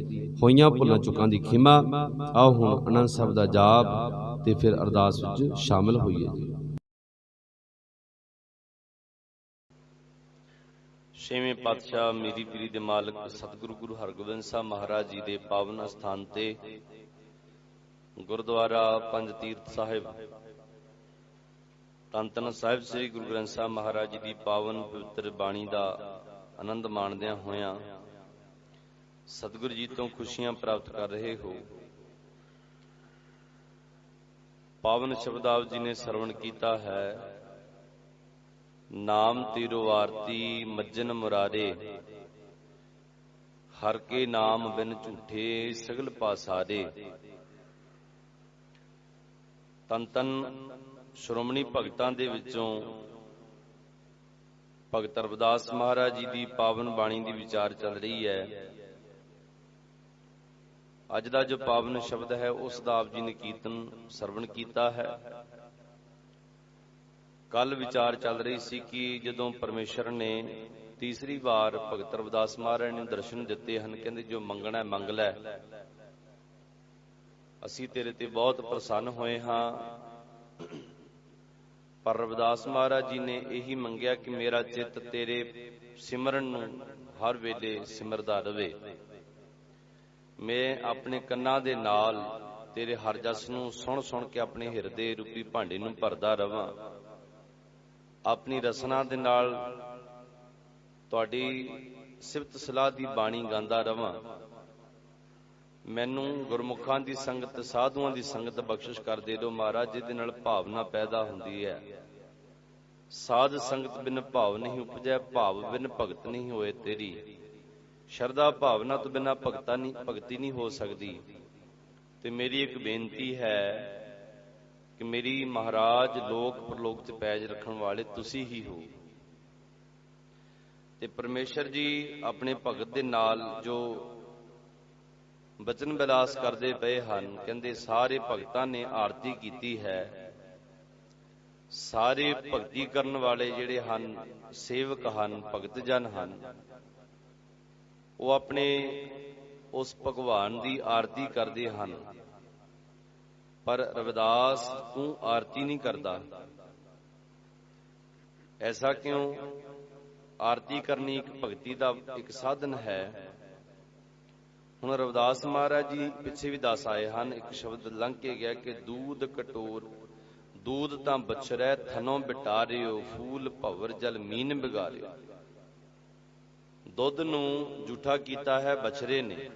ਹੋਈਆਂ ਭੁੱਲਾਂ ਚੁੱਕਾਂ ਦੀ ਖਿਮਾ। ਆਓ ਹੁਣ ਆਨੰਦ ਸਾਹਿਬ ਦਾ ਜਾਪ ਤੇ ਫਿਰ ਅਰਦਾਸ ਵਿੱਚ ਸ਼ਾਮਲ ਹੋਈਏ ਜੀ। ਛੇਵੇਂ ਪਾਤਸ਼ਾਹ ਮੀਰੀ ਪੀਰੀ ਦੇ ਮਾਲਕ ਸਤਿਗੁਰੂ ਗੁਰੂ ਹਰਗੋਬਿੰਦ ਸਾਹਿਬ ਮਹਾਰਾਜ ਜੀ ਦੇ ਪਾਵਨ ਅਸਥਾਨ ਤੇ ਗੁਰਦੁਆਰਾ ਪੰਜ ਤੀਰਥ ਸਾਹਿਬ ਧੰਨ ਧੰਨ ਸਾਹਿਬ ਸ੍ਰੀ ਗੁਰੂ ਗ੍ਰੰਥ ਸਾਹਿਬ ਮਹਾਰਾਜ ਜੀ ਦੀ ਪਾਵਨ ਪਵਿੱਤਰ ਬਾਣੀ ਦਾ ਆਨੰਦ ਮਾਣਦਿਆਂ ਹੋਇਆਂ ਸਤਿਗੁਰੂ ਜੀ ਤੋਂ ਖੁਸ਼ੀਆਂ ਪ੍ਰਾਪਤ ਕਰ ਰਹੇ ਹੋ। ਪਾਵਨ ਸ਼ਬਦਾਵਲੀ ਜੀ ਨੇ ਸਰਵਣ ਕੀਤਾ ਹੈ, ਨਾਮ ਤੇਰੋ ਆਰਤੀ ਮੱਜਨ ਮੁਰਾਰੇ, ਹਰ ਕੇ ਨਾਮ ਬਿਨ ਝੂਠੇ ਸਗਲ ਪਾਸਾਰੇ। ਤਨ ਤਨ ਸ਼੍ਰੋਮਣੀ ਭਗਤਾਂ ਦੇ ਵਿੱਚੋਂ ਭਗਤ ਰਵਿਦਾਸ ਮਹਾਰਾਜ ਜੀ ਦੀ ਪਾਵਨ ਬਾਣੀ ਦੀ ਵਿਚਾਰ ਚੱਲ ਰਹੀ ਹੈ। ਅੱਜ ਦਾ ਜੋ ਪਾਵਨ ਸ਼ਬਦ ਹੈ ਉਸ ਦਾ ਆਪ ਜੀ ਨੇ ਕੀਰਤਨ ਸਰਵਣ ਕੀਤਾ ਹੈ। ਕੱਲ ਵਿਚਾਰ ਚੱਲ ਰਹੀ ਸੀ ਕਿ ਜਦੋਂ ਪਰਮੇਸ਼ਰ ਨੇ ਤੀਸਰੀ ਵਾਰ ਭਗਤ ਰਵਿਦਾਸ ਮਹਾਰਾਜ ਨੂੰ ਦਰਸ਼ਨ ਦਿੱਤੇ ਹਨ, ਕਹਿੰਦੇ ਜੋ ਮੰਗਣਾ ਹੈ ਮੰਗ ਲੈ, ਅਸੀਂ ਤੇਰੇ ਤੇ ਬਹੁਤ ਪ੍ਰਸੰਨ ਹੋਏ ਹਾਂ। ਪਰ ਰਵਿਦਾਸ ਮਹਾਰਾਜ ਜੀ ਨੇ ਇਹੀ ਮੰਗਿਆ ਕਿ ਮੇਰਾ ਚਿੱਤ ਤੇਰੇ ਸਿਮਰਨ ਨੂੰ ਹਰ ਵੇਲੇ ਸਿਮਰਦਾ ਰਵੇ, ਮੈਂ ਆਪਣੇ ਕੰਨਾਂ ਦੇ ਨਾਲ ਤੇਰੇ ਹਰ ਜਸ ਨੂੰ ਸੁਣ ਸੁਣ ਕੇ ਆਪਣੇ ਹਿਰਦੇ ਰੂਪੀ ਭਾਂਡੇ ਨੂੰ ਭਰਦਾ ਰਵਾਂ, ਆਪਣੀ ਰਸਨਾ ਦੇ ਨਾਲ ਤੁਹਾਡੀ ਸਿਫਤ ਸਲਾਹ ਦੀ ਬਾਣੀ ਗਾਉਂਦਾ ਰਵਾਂ। ਮੈਨੂੰ ਗੁਰਮੁਖਾਂ ਦੀ ਸੰਗਤ, ਸਾਧੂਆਂ ਦੀ ਸੰਗਤ ਬਖਸ਼ਿਸ਼ ਕਰ ਦੇ ਦਿਓ ਮਹਾਰਾਜ, ਜਿਹਦੇ ਨਾਲ ਭਾਵਨਾ ਪੈਦਾ ਹੁੰਦੀ ਹੈ। ਸਾਧ ਸੰਗਤ ਬਿਨ ਭਾਵ ਨਹੀਂ ਉਪਜੈ, ਭਾਵ ਬਿਨ ਭਗਤ ਨਹੀਂ ਹੋਏ ਤੇਰੀ। ਸ਼ਰਧਾ ਭਾਵਨਾ ਤੋਂ ਬਿਨਾਂ ਭਗਤੀ ਨਹੀਂ ਹੋ ਸਕਦੀ। ਤੇ ਮੇਰੀ ਇੱਕ ਬੇਨਤੀ ਹੈ ਕਿ ਮੇਰੀ ਮਹਾਰਾਜ ਲੋਕ ਪ੍ਰਲੋਕ 'ਚ ਪੈਜ ਰੱਖਣ ਵਾਲੇ ਤੁਸੀਂ ਹੀ ਹੋ। ਤੇ ਪਰਮੇਸ਼ਰ ਜੀ ਆਪਣੇ ਭਗਤ ਦੇ ਨਾਲ ਜੋ ਬਚਨ ਵਿਲਾਸ ਕਰਦੇ ਪਏ ਹਨ, ਕਹਿੰਦੇ ਸਾਰੇ ਭਗਤਾਂ ਨੇ ਆਰਤੀ ਕੀਤੀ ਹੈ। ਸਾਰੇ ਭਗਤੀ ਕਰਨ ਵਾਲੇ ਜਿਹੜੇ ਹਨ, ਸੇਵਕ ਹਨ, ਭਗਤ ਜਨ ਹਨ, ਉਹ ਆਪਣੇ ਉਸ ਭਗਵਾਨ ਦੀ ਆਰਤੀ ਕਰਦੇ ਹਨ। ਪਰ ਰਵਿਦਾਸ ਤੂੰ ਆਰਤੀ ਨਹੀਂ ਕਰਦਾ, ਐਸਾ ਕਿਉਂ? ਆਰਤੀ ਕਰਨੀ ਇੱਕ ਭਗਤੀ ਦਾ ਇੱਕ ਸਾਧਨ ਹੈ। ਹੁਣ ਰਵਿਦਾਸ ਮਹਾਰਾਜ ਜੀ ਪਿੱਛੇ ਵੀ ਦੱਸ ਆਏ ਹਨ, ਇੱਕ ਸ਼ਬਦ ਲੰਘ ਕੇ ਗਿਆ ਕਿ ਦੂਧ ਕਟੋਰ, ਦੂਧ ਤਾਂ ਬਛਰੈ ਥਨੋਂ ਬਿਟਾਰਿਓ, ਫੂਲ ਭਵਰ ਜਲ ਮੀਨ ਬਿਗਾਰਿਓ। ਦੁੱਧ ਨੂੰ ਝੂਠਾ ਕੀਤਾ ਹੈ ਬਛਰੇ ਨੇ,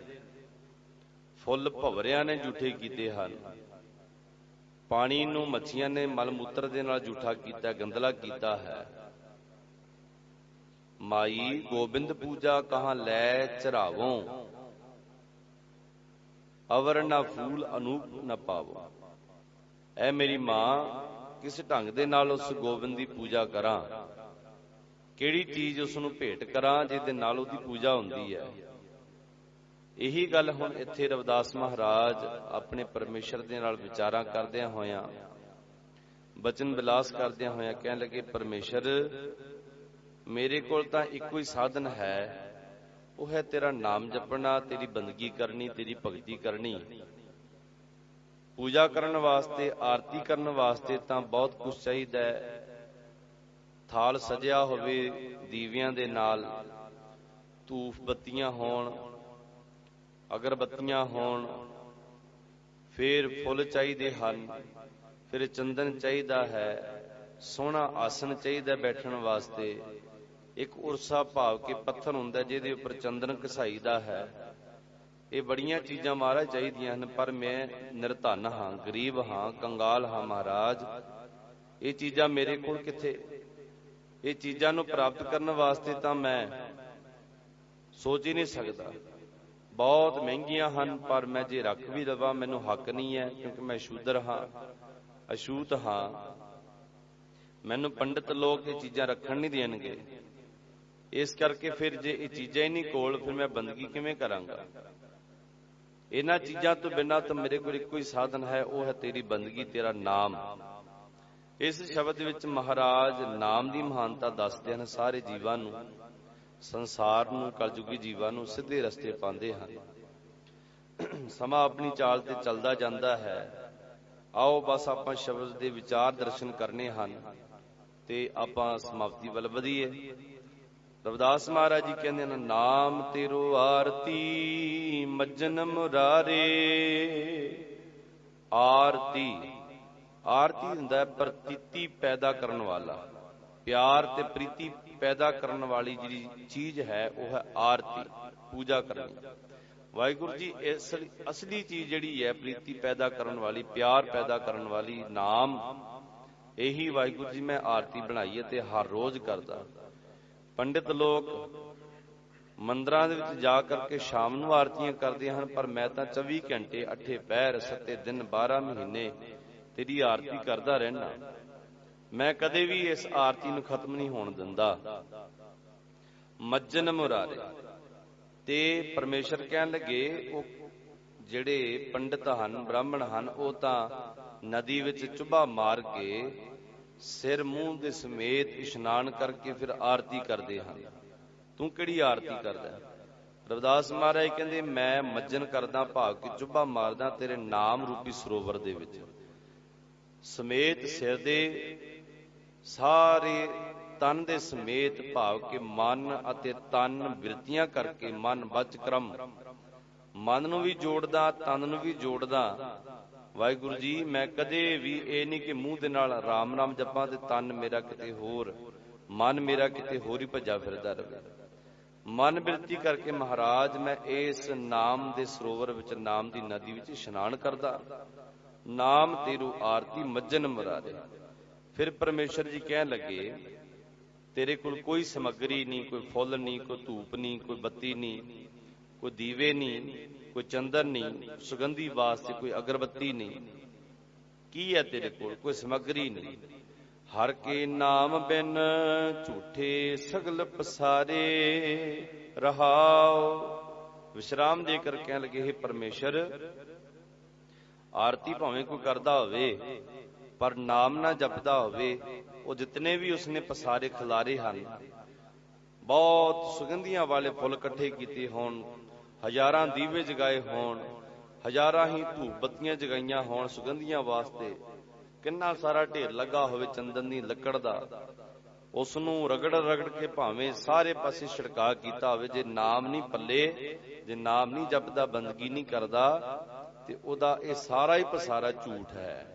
ਫੁੱਲ ਭਵਰਿਆਂ ਨੇ ਝੂਠੇ ਕੀਤੇ ਹਨ। ਪਾਣੀ ਨੂੰ ਮੱਛੀਆਂ ਨੇ ਮਲ ਮੂਤਰ ਦੇ ਨਾਲ ਝੂਠਾ ਕੀਤਾ, ਗੰਦਲਾ ਕੀਤਾ ਹੈ। ਮਾਈ ਗੋਬਿੰਦ ਪੂਜਾ ਕਹਾਂ ਲੈ ਚਰਾਵੋਂ, ਅਵਰ ਨਾ ਫੂਲ ਅਨੂਪ ਨਾ ਪਾਵੋ। ਐ ਮੇਰੀ ਮਾਂ, ਕਿਸ ਢੰਗ ਦੇ ਨਾਲ ਉਸ ਗੋਬਿੰਦ ਦੀ ਪੂਜਾ ਕਰਾਂ, ਕਿਹੜੀ ਚੀਜ਼ ਉਸ ਨੂੰ ਭੇਟ ਕਰਾਂ ਜਿਹਦੇ ਨਾਲ ਉਹਦੀ ਪੂਜਾ ਹੁੰਦੀ ਹੈ। ਇਹੀ ਗੱਲ ਹੁਣ ਇੱਥੇ ਰਵਿਦਾਸ ਮਹਾਰਾਜ ਆਪਣੇ ਪਰਮੇਸ਼ਰ ਦੇ ਨਾਲ ਵਿਚਾਰਾਂ ਕਰਦਿਆਂ ਹੋਇਆਂ, ਬਚਨ ਵਿਲਾਸ ਕਰਦਿਆਂ ਹੋਇਆਂ ਕਹਿਣ ਲੱਗੇ, ਪਰਮੇਸ਼ਰ ਮੇਰੇ ਕੋਲ ਤਾਂ ਇੱਕੋ ਹੀ ਸਾਧਨ ਹੈ, ਉਹ ਹੈ ਤੇਰਾ ਨਾਮ ਜਪਣਾ, ਤੇਰੀ ਬੰਦਗੀ ਕਰਨੀ, ਤੇਰੀ ਭਗਤੀ ਕਰਨੀ। ਪੂਜਾ ਕਰਨ ਵਾਸਤੇ, ਆਰਤੀ ਕਰਨ ਵਾਸਤੇ ਤਾਂ ਬਹੁਤ ਕੁਝ ਚਾਹੀਦਾ ਹੈ। ਥਾਲ ਸਜਿਆ ਹੋਵੇ ਦੀਵਿਆਂ ਦੇ ਨਾਲ, ਧੂਫ ਬੱਤੀਆਂ ਹੋਣ, ਅਗਰਬੱਤੀਆਂ ਹੋਣ, ਫਿਰ ਫੁੱਲ ਚਾਹੀਦੇ ਹਨ, ਫਿਰ ਚੰਦਨ ਚਾਹੀਦਾ ਹੈ, ਸੋਹਣਾ ਆਸਣ ਚਾਹੀਦਾ ਬੈਠਣ ਵਾਸਤੇ, ਇੱਕ ਉਰਸਾ ਭਾਵ ਕੇ ਪੱਥਰ ਹੁੰਦਾ ਜਿਹਦੇ ਉੱਪਰ ਚੰਦਨ ਘਸਾਈਦਾ ਹੈ। ਇਹ ਬੜੀਆਂ ਚੀਜ਼ਾਂ ਮਹਾਰਾਜ ਚਾਹੀਦੀਆਂ ਹਨ, ਪਰ ਮੈਂ ਨਿਰਧਨ ਹਾਂ, ਗਰੀਬ ਹਾਂ, ਕੰਗਾਲ ਹਾਂ ਮਹਾਰਾਜ, ਇਹ ਚੀਜ਼ਾਂ ਮੇਰੇ ਕੋਲ ਕਿੱਥੇ? ਇਹ ਚੀਜ਼ਾਂ ਨੂੰ ਪ੍ਰਾਪਤ ਕਰਨ ਵਾਸਤੇ ਤਾਂ ਮੈਂ ਸੋਚ ਹੀ ਨਹੀਂ ਸਕਦਾ, ਬਹੁਤ ਮਹਿੰਗੀਆਂ ਹਨ, ਪਰ ਮੈਂ ਜੇ ਰੱਖ ਵੀ ਲਵਾਂ ਮੈਨੂੰ ਹੱਕ ਨਹੀਂ ਹੈ, ਕਿਉਂਕਿ ਮੈਂ ਸ਼ੂਦਰ ਹਾਂ, ਅਛੂਤ ਹਾਂ। ਮੈਨੂੰ ਪੰਡਿਤ ਲੋਕ ਇਹ ਚੀਜ਼ਾਂ ਰੱਖਣ ਨਹੀਂ ਦੇਣਗੇ। ਇਸ ਕਰਕੇ ਫਿਰ ਜੇ ਇਹ ਚੀਜ਼ਾਂ ਹੀ ਨਹੀਂ ਕੋਲ, ਫਿਰ ਮੈਂ ਬੰਦਗੀ ਕਿਵੇਂ ਕਰਾਂਗਾ? ਇਹਨਾਂ ਚੀਜ਼ਾਂ ਤੋਂ ਬਿਨਾਂ ਤਾਂ ਮੇਰੇ ਕੋਲ ਇੱਕੋ ਹੀ ਸਾਧਨ ਹੈ, ਉਹ ਹੈ ਤੇਰੀ ਬੰਦਗੀ, ਤੇਰਾ ਨਾਮ। ਇਸ ਸ਼ਬਦ ਵਿੱਚ ਮਹਾਰਾਜ ਨਾਮ ਦੀ ਮਹਾਨਤਾ ਦੱਸਦੇ ਹਨ। ਸਾਰੇ ਜੀਵਾਂ ਨੂੰ, ਸੰਸਾਰ ਨੂੰ, ਕਲਯੁਗੀ ਜੀਵਾਂ ਨੂੰ ਸਿੱਧੇ ਰਸਤੇ ਪਾਉਂਦੇ ਹਨ। ਸਮਾਂ ਆਪਣੀ ਚਾਲ ਤੇ ਚੱਲਦਾ ਜਾਂਦਾ ਹੈ। ਆਓ ਬਸ ਆਪਾਂ ਸ਼ਬਦ ਦੇ ਵਿਚਾਰ ਦਰਸ਼ਨ ਕਰਨੇ ਹਨ ਤੇ ਆਪਾਂ ਸਮਾਪਤੀ ਵੱਲ ਵਧੀਏ। ਰਵਿਦਾਸ ਮਹਾਰਾਜ ਜੀ ਕਹਿੰਦੇ ਨੇ, ਨਾਮ ਤੇਰੋ ਆਰਤੀ ਮੱਜਨ ਮੁਰਾਰੇ। ਆਰਤੀ, ਆਰਤੀ ਹੁੰਦਾ ਪ੍ਰਤੀਤੀ ਪੈਦਾ ਕਰਨ ਵਾਲਾ, ਪਿਆਰ ਤੇ ਪ੍ਰੀਤੀ ਪੈਦਾ ਕਰਨ ਵਾਲੀ ਜਿਹੜੀ ਚੀਜ਼ ਹੈ ਉਹ ਹੈ ਆਰਤੀ, ਪੂਜਾ ਕਰਨੀ। ਵਾਹਿਗੁਰੂ ਜੀ ਇਸ ਅਸਲੀ ਚੀਜ਼ ਜਿਹੜੀ ਹੈ ਪ੍ਰੀਤੀ ਪੈਦਾ ਕਰਨ ਵਾਲੀ, ਪਿਆਰ ਪੈਦਾ ਕਰਨ ਵਾਲੀ ਨਾਮ, ਇਹੀ ਵਾਹਿਗੁਰੂ ਜੀ ਮੈਂ ਆਰਤੀ ਬਣਾਈ ਹੈ ਤੇ ਹਰ ਰੋਜ਼ ਕਰਦਾ। ਪੰਡਿਤ ਲੋਕ ਮੰਦਰਾਂ ਦੇ ਵਿੱਚ ਜਾ ਕਰਕੇ ਸ਼ਾਮ ਨੂੰ ਆਰਤੀਆਂ ਕਰਦੇ ਹਨ, ਪਰ ਮੈਂ ਤਾਂ 24 ਘੰਟੇ 8 ਪਹਿਰ 7 ਦਿਨ 12 ਮਹੀਨੇ ਤੇਰੀ ਆਰਤੀ ਕਰਦਾ ਰਹਿਣਾ। ਮੈਂ ਕਦੇ ਵੀ ਇਸ ਆਰਤੀ ਨੂੰ ਖਤਮ ਨਹੀਂ ਹੋਣ ਦਿੰਦਾ। ਮੱਜਨ ਮੁਰਾਰੇ। ਤੇ ਪਰਮੇਸ਼ਰ ਕਹਿਣ ਲੱਗੇ, ਉਹ ਜਿਹੜੇ ਪੰਡਿਤ ਹਨ, ਬ੍ਰਾਹਮਣ ਹਨ, ਉਹ ਤਾਂ ਨਦੀ ਵਿੱਚ ਚੁੱਭਾ ਮਾਰ ਕੇ ਸਿਰ ਮੂੰਹ ਦੇ ਸਮੇਤ ਇਸ਼ਨਾਨ ਕਰਕੇ ਫਿਰ ਆਰਤੀ ਕਰਦੇ ਹਨ। ਤੂੰ ਕਿਹੜੀ ਆਰਤੀ ਕਰਦਾ? ਰਵਿਦਾਸ ਮਹਾਰਾਜ ਕਹਿੰਦੇ, ਮੈਂ ਮੱਜਨ ਕਰਦਾ, ਭਾਵ ਕਿ ਚੁੱਭਾ ਮਾਰਦਾ ਤੇਰੇ ਨਾਮ ਰੂਪੀ ਸਰੋਵਰ ਦੇ ਵਿੱਚ, ਸਮੇਤ ਸਿਰ ਦੇ ਸਾਰੇ ਤਨ ਦੇ ਸਮੇਤ, ਭਾਵ ਕਿ ਮਨ ਅਤੇ ਤਨ ਬਿਰਤੀਆਂ ਕਰਕੇ, ਮਨ ਬਚ ਕਰਮ, ਮਨ ਨੂੰ ਵੀ ਜੋੜਦਾ, ਤਨ ਨੂੰ ਵੀ ਜੋੜਦਾ। ਵਾਹਿਗੁਰੂ ਜੀ ਮੈਂ ਕਦੇ ਵੀ ਇਹ ਨਹੀਂ ਕਿ ਮੂੰਹ ਦੇ ਨਾਲ ਰਾਮ ਨਾਮ ਜਪਾਂ ਤੇ ਤਨ ਮੇਰਾ ਕਿਤੇ ਹੋਰ, ਮਨ ਮੇਰਾ ਕਿਤੇ ਹੋਰ ਹੀ ਭੱਜਾ ਫਿਰਦਾ ਰਹੇ। ਮਨ ਬਿਰਤੀ ਕਰਕੇ ਮਹਾਰਾਜ ਮੈਂ ਇਸ ਨਾਮ ਦੇ ਸਰੋਵਰ ਵਿੱਚ, ਨਾਮ ਦੀ ਨਦੀ ਵਿੱਚ ਇਸ਼ਨਾਨ ਕਰਦਾ। ਨਾਮ ਤੇਰੂ ਆਰਤੀ ਮੱਜਨ ਮੁਰਾਰੇ। ਫਿਰ ਪਰਮੇਸ਼ਰ ਜੀ ਕਹਿਣ ਲੱਗੇ, ਤੇਰੇ ਕੋਲ ਕੋਈ ਸਮੱਗਰੀ ਨਹੀਂ, ਕੋਈ ਫੁੱਲ ਨਹੀਂ, ਕੋਈ ਧੂਪ ਨਹੀਂ, ਕੋਈ ਬੱਤੀ ਨਹੀਂ, ਕੋਈ ਦੀਵੇ ਨਹੀਂ, ਕੋਈ ਚੰਦਨ ਨਹੀਂ, ਸੁਗੰਧੀ ਵਾਸਤੇ ਕੋਈ ਅਗਰਬੱਤੀ ਨਹੀਂ। ਕੀ ਹੈ ਤੇਰੇ ਕੋਲ? ਕੋਈ ਸਮੱਗਰੀ ਨਹੀਂ। ਹਰ ਕੇ ਨਾਮ ਬਿਨ ਝੂਠੇ ਸਗਲ ਪਸਾਰੇ ਰਹਾਓ। ਵਿਸ਼ਰਾਮ ਦੇ ਕਰ ਕਹਿਣ ਲੱਗੇ, हे ਪਰਮੇਸ਼ਰ, ਆਰਤੀ ਭਾਵੇਂ ਕੋਈ ਕਰਦਾ ਹੋਵੇ ਪਰ ਨਾਮ ਨਾ ਜਪਦਾ ਹੋਵੇ, ਉਹ ਜਿਤਨੇ ਵੀ ਉਸਨੇ ਪਸਾਰੇ ਖਿਲਾਰੇ ਹਨ, ਬਹੁਤ ਸੁਗੰਧੀਆਂ ਵਾਲੇ ਫੁੱਲ ਇਕੱਠੇ ਕੀਤੇ ਹੋਣ, ਹਜ਼ਾਰਾਂ ਦੀਵੇ ਜਗਾਏ ਹੋਣ, ਹਜ਼ਾਰਾਂ ਹੀ ਧੂਪ ਬੱਤੀਆਂ ਜਗਾਈਆਂ ਹੋਣ ਸੁਗੰਧੀਆਂ ਵਾਸਤੇ, ਕਿੰਨਾ ਸਾਰਾ ਢੇਰ ਲੱਗਾ ਹੋਵੇ ਚੰਦਨ ਦੀ ਲੱਕੜ ਦਾ, ਉਸ ਨੂੰ ਰਗੜ ਰਗੜ ਕੇ ਭਾਵੇਂ ਸਾਰੇ ਪਾਸੇ ਛਿੜਕਾ ਕੀਤਾ ਹੋਵੇ, ਜੇ ਨਾਮ ਨਹੀਂ ਪੱਲੇ, ਜੇ ਨਾਮ ਨਹੀਂ ਜਪਦਾ, ਬੰਦਗੀ ਨਹੀਂ ਕਰਦਾ, ਤੇ ਉਹਦਾ ਇਹ ਸਾਰਾ ਹੀ ਪਸਾਰਾ ਝੂਠ ਹੈ।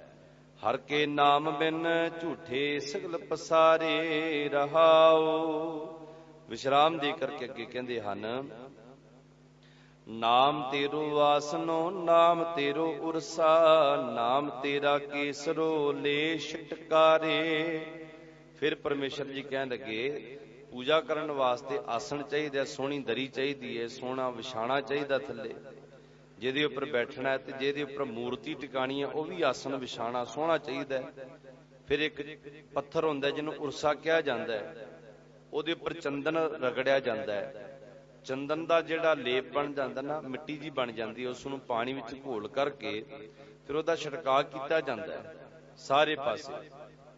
ਹਰ ਕੇ ਨਾਮ ਬਿਨ ਝੂਠੇ ਸਗਲ ਪਸਾਰੇ ਰਹਾਓ। ਵਿਸ਼ਰਾਮ ਦੇ ਕਰਕੇ ਅੱਗੇ ਕਹਿੰਦੇ ਹਨ, ਨਾਮ ਤੇਰੋ ਵਾਸਨੋ, ਨਾਮ ਤੇਰੋ ਉਰਸਾ, ਨਾਮ ਤੇਰਾ ਕੇਸਰੋ ਲੈ ਛਟਕਾਰੇ। ਫਿਰ ਪਰਮੇਸ਼ਰ ਜੀ ਕਹਿਣ ਲੱਗੇ, ਪੂਜਾ ਕਰਨ ਵਾਸਤੇ ਆਸਣ ਚਾਹੀਦਾ, ਸੋਹਣੀ ਦਰੀ ਚਾਹੀਦੀ ਹੈ, ਸੋਹਣਾ ਵਿਛਾਣਾ ਚਾਹੀਦਾ ਥੱਲੇ, ਜਿਹਦੇ ਉੱਪਰ ਬੈਠਣਾ ਹੈ, ਤੇ ਜਿਹਦੇ ਉੱਪਰ ਮੂਰਤੀ ਟਿਕਾਣੀ ਹੈ ਉਹ ਵੀ ਆਸਣ ਵਿਛਾਣਾ ਸੋਹਣਾ ਚਾਹੀਦਾ ਹੈ। ਫਿਰ ਇੱਕ ਪੱਥਰ ਹੁੰਦਾ ਜਿਹਨੂੰ ਉਰਸਾ ਕਿਹਾ ਜਾਂਦਾ ਹੈ, ਉਹਦੇ ਉੱਪਰ ਚੰਦਨ ਰਗੜਿਆ ਜਾਂਦਾ ਹੈ। ਚੰਦਨ ਦਾ ਜਿਹੜਾ ਲੇਪ ਬਣ ਜਾਂਦਾ ਨਾ, ਮਿੱਟੀ ਜੀ ਬਣ ਜਾਂਦੀ, ਉਸ ਨੂੰ ਪਾਣੀ ਵਿੱਚ ਘੋਲ ਕਰਕੇ ਫਿਰ ਉਹਦਾ ਛਿੜਕਾਅ ਕੀਤਾ ਜਾਂਦਾ ਹੈ ਸਾਰੇ ਪਾਸੇ,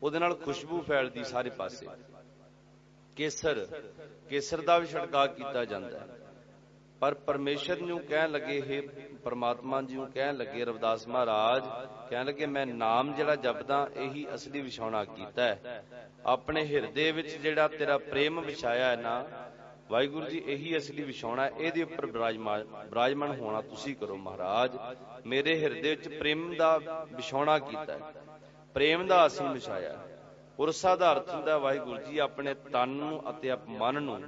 ਉਹਦੇ ਨਾਲ ਖੁਸ਼ਬੂ ਫੈਲਦੀ ਸਾਰੇ ਪਾਸੇ। ਕੇਸਰ, ਕੇਸਰ ਦਾ ਵੀ ਛਿੜਕਾਅ ਕੀਤਾ ਜਾਂਦਾ ਹੈ। ਪਰ ਪਰਮੇਸ਼ਰ ਨੂੰ ਕਹਿਣ ਲੱਗੇ, हे ਪਰਮਾਤਮਾ ਜੀ ਨੂੰ ਕਹਿਣ ਲੱਗੇ, ਰਵਿਦਾਸ ਮਹਾਰਾਜ ਕਹਿਣ ਲੱਗੇ, ਮੈਂ ਨਾਮ ਜਿਹੜਾ ਜਪਦਾ ਇਹੀ ਅਸਲੀ ਵਿਛਾਉਣਾ ਕੀਤਾ ਹੈ। ਆਪਣੇ ਹਿਰਦੇ ਵਿੱਚ ਜਿਹੜਾ ਤੇਰਾ ਪ੍ਰੇਮ ਵਿਛਾਇਆ ਹੈ ਨਾ ਵਾਹਿਗੁਰੂ ਜੀ, ਇਹੀ ਅਸਲੀ ਵਿਛਾਉਣਾ, ਇਹਦੇ ਉੱਪਰ ਬਿਰਾਜਮਾਨ ਹੋਣਾ ਤੁਸੀਂ ਕਰੋ। ਮਹਾਰਾਜ ਮੇਰੇ ਹਿਰਦੇ ਵਿੱਚ ਪ੍ਰੇਮ ਦਾ ਵਿਛਾਉਣਾ ਕੀਤਾ, ਪ੍ਰੇਮ ਦਾ ਆਸਣ ਵਿਛਾਇਆ। ਉਰਸਾ ਦਾ ਅਰਥ ਹੁੰਦਾ ਵਾਹਿਗੁਰੂ ਜੀ ਆਪਣੇ ਤਨ ਨੂੰ ਅਤੇ ਮਨ ਨੂੰ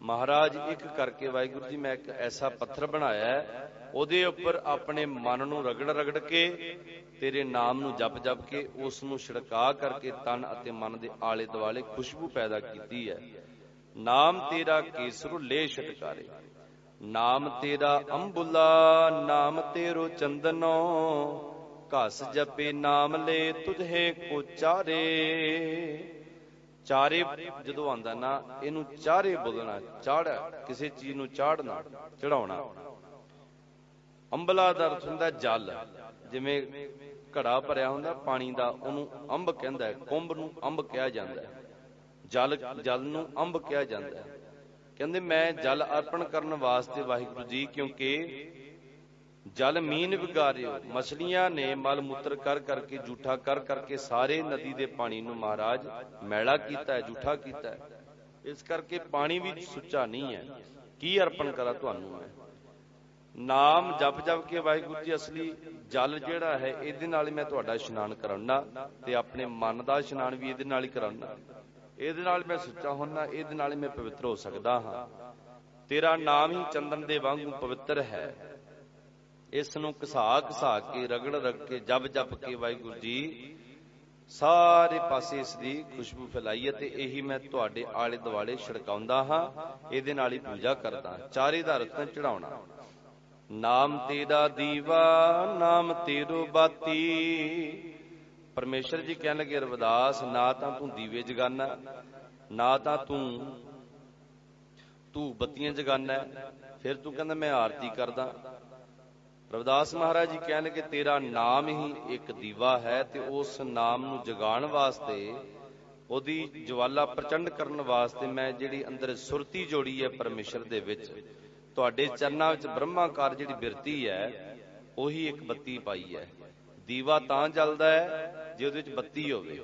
ਮਹਾਰਾਜ ਇੱਕ ਕਰਕੇ, ਵਾਹਿਗੁਰੂ ਜੀ ਮੈਂ ਇੱਕ ਐਸਾ ਪੱਥਰ ਬਣਾਇਆ ਹੈ, ਉਹਦੇ ਉੱਪਰ ਆਪਣੇ ਮਨ ਨੂੰ ਰਗੜ ਰਗੜ ਕੇ, ਤੇਰੇ ਨਾਮ ਨੂੰ ਜਪ ਜਪ ਕੇ, ਉਸ ਨੂੰ ਛਿੜਕਾ ਕਰਕੇ ਤਨ ਅਤੇ ਮਨ ਦੇ ਆਲੇ ਦੁਆਲੇ ਖੁਸ਼ਬੂ ਪੈਦਾ ਕੀਤੀ ਹੈ। ਨਾਮ ਤੇਰਾ ਕੇਸਰੂ ਲੈ ਛਟਕਾਰੇ, ਨਾਮ ਤੇਰਾ ਅੰਬੁਲਾ, ਨਾਮ ਤੇਰੋ ਚੰਦਨੋ, ਘਸ ਜਪੇ ਨਾਮ ਲੈ ਤੁਝੇ ਕੋ ਚਾਰੇ। ਚਾਰੇ ਜਦੋਂ ਆਉਂਦਾ ਨਾ, ਇਹਨੂੰ ਚਾਰੇ ਬੋਲਣਾ, ਚਾੜ, ਕਿਸੇ ਚੀਜ਼ ਨੂੰ ਚਾੜਨਾ, ਚੜਾਉਣਾ। ਅੰਬਲਾ ਦਾ ਅਰਥ ਹੁੰਦਾ ਜਲ, ਜਿਵੇਂ ਘੜਾ ਭਰਿਆ ਹੁੰਦਾ ਪਾਣੀ ਦਾ, ਉਹਨੂੰ ਅੰਬ ਕਹਿੰਦਾ ਹੈ, ਕੁੰਭ ਨੂੰ ਅੰਬ ਕਿਹਾ ਜਾਂਦਾ ਹੈ, ਜਲ ਨੂੰ ਅੰਬ ਕਿਹਾ ਜਾਂਦਾ ਹੈ। ਕਹਿੰਦੇ ਮੈਂ ਜਲ ਅਰਪਣ ਕਰਨ ਵਾਸਤੇ ਵਾਹਿਗੁਰੂ ਜੀ, ਕਿਉਂਕਿ ਜਲ ਮੀਨ ਵਿਗਾਰਿਓ, ਮਛਲੀਆਂ ਨੇ ਮਲ ਮੂਤਰ ਕਰ ਕਰਕੇ, ਜੂਠਾ ਕਰ ਕਰਕੇ ਸਾਰੇ ਨਦੀ ਦੇ ਪਾਣੀ ਨੂੰ ਮਹਾਰਾਜ ਮੈਲਾ ਕੀਤਾ ਹੈ, ਜੂਠਾ ਕੀਤਾ ਹੈ। ਇਸ ਕਰਕੇ ਪਾਣੀ ਵੀ ਸੁੱਚਾ ਨਹੀਂ ਹੈ। ਕੀ ਅਰਪਣ ਕਰਾਂ ਤੁਹਾਨੂੰ ਮੈਂ? ਨਾਮ ਜਪ ਜਪ ਕੇ ਵਾਹਿਗੁਰੂ ਜੀ ਅਸਲੀ ਜਲ ਜਿਹੜਾ ਹੈ ਇਹਦੇ ਨਾਲ ਹੀ ਮੈਂ ਤੁਹਾਡਾ ਇਸ਼ਨਾਨ ਕਰਾਉਣਾ, ਤੇ ਆਪਣੇ ਮਨ ਦਾ ਇਸ਼ਨਾਨ ਵੀ ਇਹਦੇ ਨਾਲ ਹੀ ਕਰਾਉਣਾ। ਇਹਦੇ ਨਾਲ ਮੈਂ ਸੁੱਚਾ ਹੁੰਨਾ, ਇਹਦੇ ਨਾਲ ਹੀ ਮੈਂ ਪਵਿੱਤਰ ਹੋ ਸਕਦਾ ਹਾਂ। ਤੇਰਾ ਨਾਮ ਹੀ ਚੰਦਨ ਦੇ ਵਾਂਗੂ ਪਵਿੱਤਰ ਹੈ। ਇਸ ਨੂੰ ਘਸਾ ਘਸਾ ਕੇ ਰਗੜ ਰਗੜ ਕੇ ਜਪ ਜਪ ਕੇ ਵਾਹਿਗੁਰੂ ਜੀ ਸਾਰੇ ਪਾਸੇ ਇਸ ਦੀ ਖੁਸ਼ਬੂ ਫੈਲਾਈ ਹੈ, ਤੇ ਇਹੀ ਮੈਂ ਤੁਹਾਡੇ ਆਲੇ ਦੁਆਲੇ ਛਿੜਕਾਉਂਦਾ ਹਾਂ। ਇਹਦੇ ਨਾਲ ਹੀ ਪੂਜਾ ਕਰਦਾ। ਚਾਰੇ ਦਾ ਰਤਨ ਚੜਾਉਣਾ। ਨਾਮ ਤੇਰਾ ਦੀਵਾ ਨਾਮ ਤੇਰੋ ਬਾਤੀ। ਪਰਮੇਸ਼ਰ ਜੀ ਕਹਿਣ ਲੱਗੇ ਰਵਿਦਾਸ, ਨਾ ਤਾਂ ਤੂੰ ਦੀਵੇ ਜਗਾਨਾ, ਨਾ ਤਾਂ ਤੂੰ ਧੂਪ ਬੱਤੀਆਂ ਜਗਾਨਾ, ਫਿਰ ਤੂੰ ਕਹਿੰਦਾ ਮੈਂ ਆਰਤੀ ਕਰਦਾ। ਰਵਿਦਾਸ ਮਹਾਰਾਜ ਜੀ ਕਹਿਣ ਲੱਗੇ ਤੇਰਾ ਨਾਮ ਹੀ ਇੱਕ ਦੀਵਾ ਹੈ, ਤੇ ਉਸ ਨਾਮ ਨੂੰ ਜਗਾਉਣ ਵਾਸਤੇ, ਉਹਦੀ ਜਵਾਲਾ ਪ੍ਰਚੰਡ ਕਰਨ ਵਾਸਤੇ ਮੈਂ ਜਿਹੜੀ ਅੰਦਰ ਸੁਰਤੀ ਜੋੜੀ ਹੈ ਪਰਮੇਸ਼ਰ ਦੇ ਵਿੱਚ, ਤੁਹਾਡੇ ਚਰਨਾਂ ਵਿੱਚ ਬ੍ਰਹਮਾਕਾਰ ਜਿਹੜੀ ਬਿਰਤੀ ਹੈ ਉਹੀ ਇੱਕ ਬੱਤੀ ਪਾਈ ਹੈ। ਦੀਵਾ ਤਾਂ ਜਲਦਾ ਹੈ ਜੇ ਉਹਦੇ ਵਿੱਚ ਬੱਤੀ ਹੋਵੇ।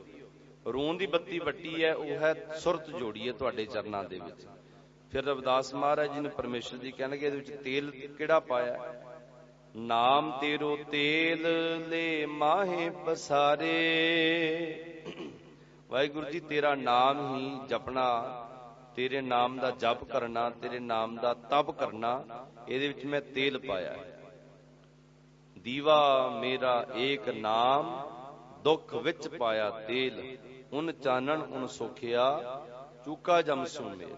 ਰੂਨ ਦੀ ਬੱਤੀ ਵੱਟੀ ਹੈ, ਉਹ ਹੈ ਸੁਰਤ ਜੋੜੀ ਹੈ ਤੁਹਾਡੇ ਚਰਨਾਂ ਦੇ ਵਿੱਚ। ਫਿਰ ਰਵਿਦਾਸ ਮਹਾਰਾਜ ਜੀ ਨੇ ਪਰਮੇਸ਼ਰ ਜੀ ਕਹਿਣਗੇ ਇਹਦੇ ਵਿੱਚ ਤੇਲ ਕਿਹੜਾ ਪਾਇਆ? ਨਾਮ ਤੇਰੋ ਤੇਲ ਲੈ ਮਾਹੇ ਪਸਾਰੇ। ਵਾਹਿਗੁਰੂ ਜੀ ਤੇਰਾ ਨਾਮ ਹੀ ਜਪਣਾ, ਤੇਰੇ ਨਾਮ ਦਾ ਜਪ ਕਰਨਾ, ਤੇਰੇ ਨਾਮ ਦਾ ਤਪ ਕਰਨਾ, ਇਹਦੇ ਵਿੱਚ ਮੈਂ ਤੇਲ ਪਾਇਆ ਹੈ। ਦੀਵਾ ਮੇਰਾ ਏਕ ਨਾਮ ਦੁੱਖ ਵਿੱਚ ਪਾਇਆ ਤੇਲ, ਉਨ ਚਾਨਣ ਉਨ ਸੁਖਿਆ ਚੂਕਾ ਜਮ ਸੂ ਮੇਲ।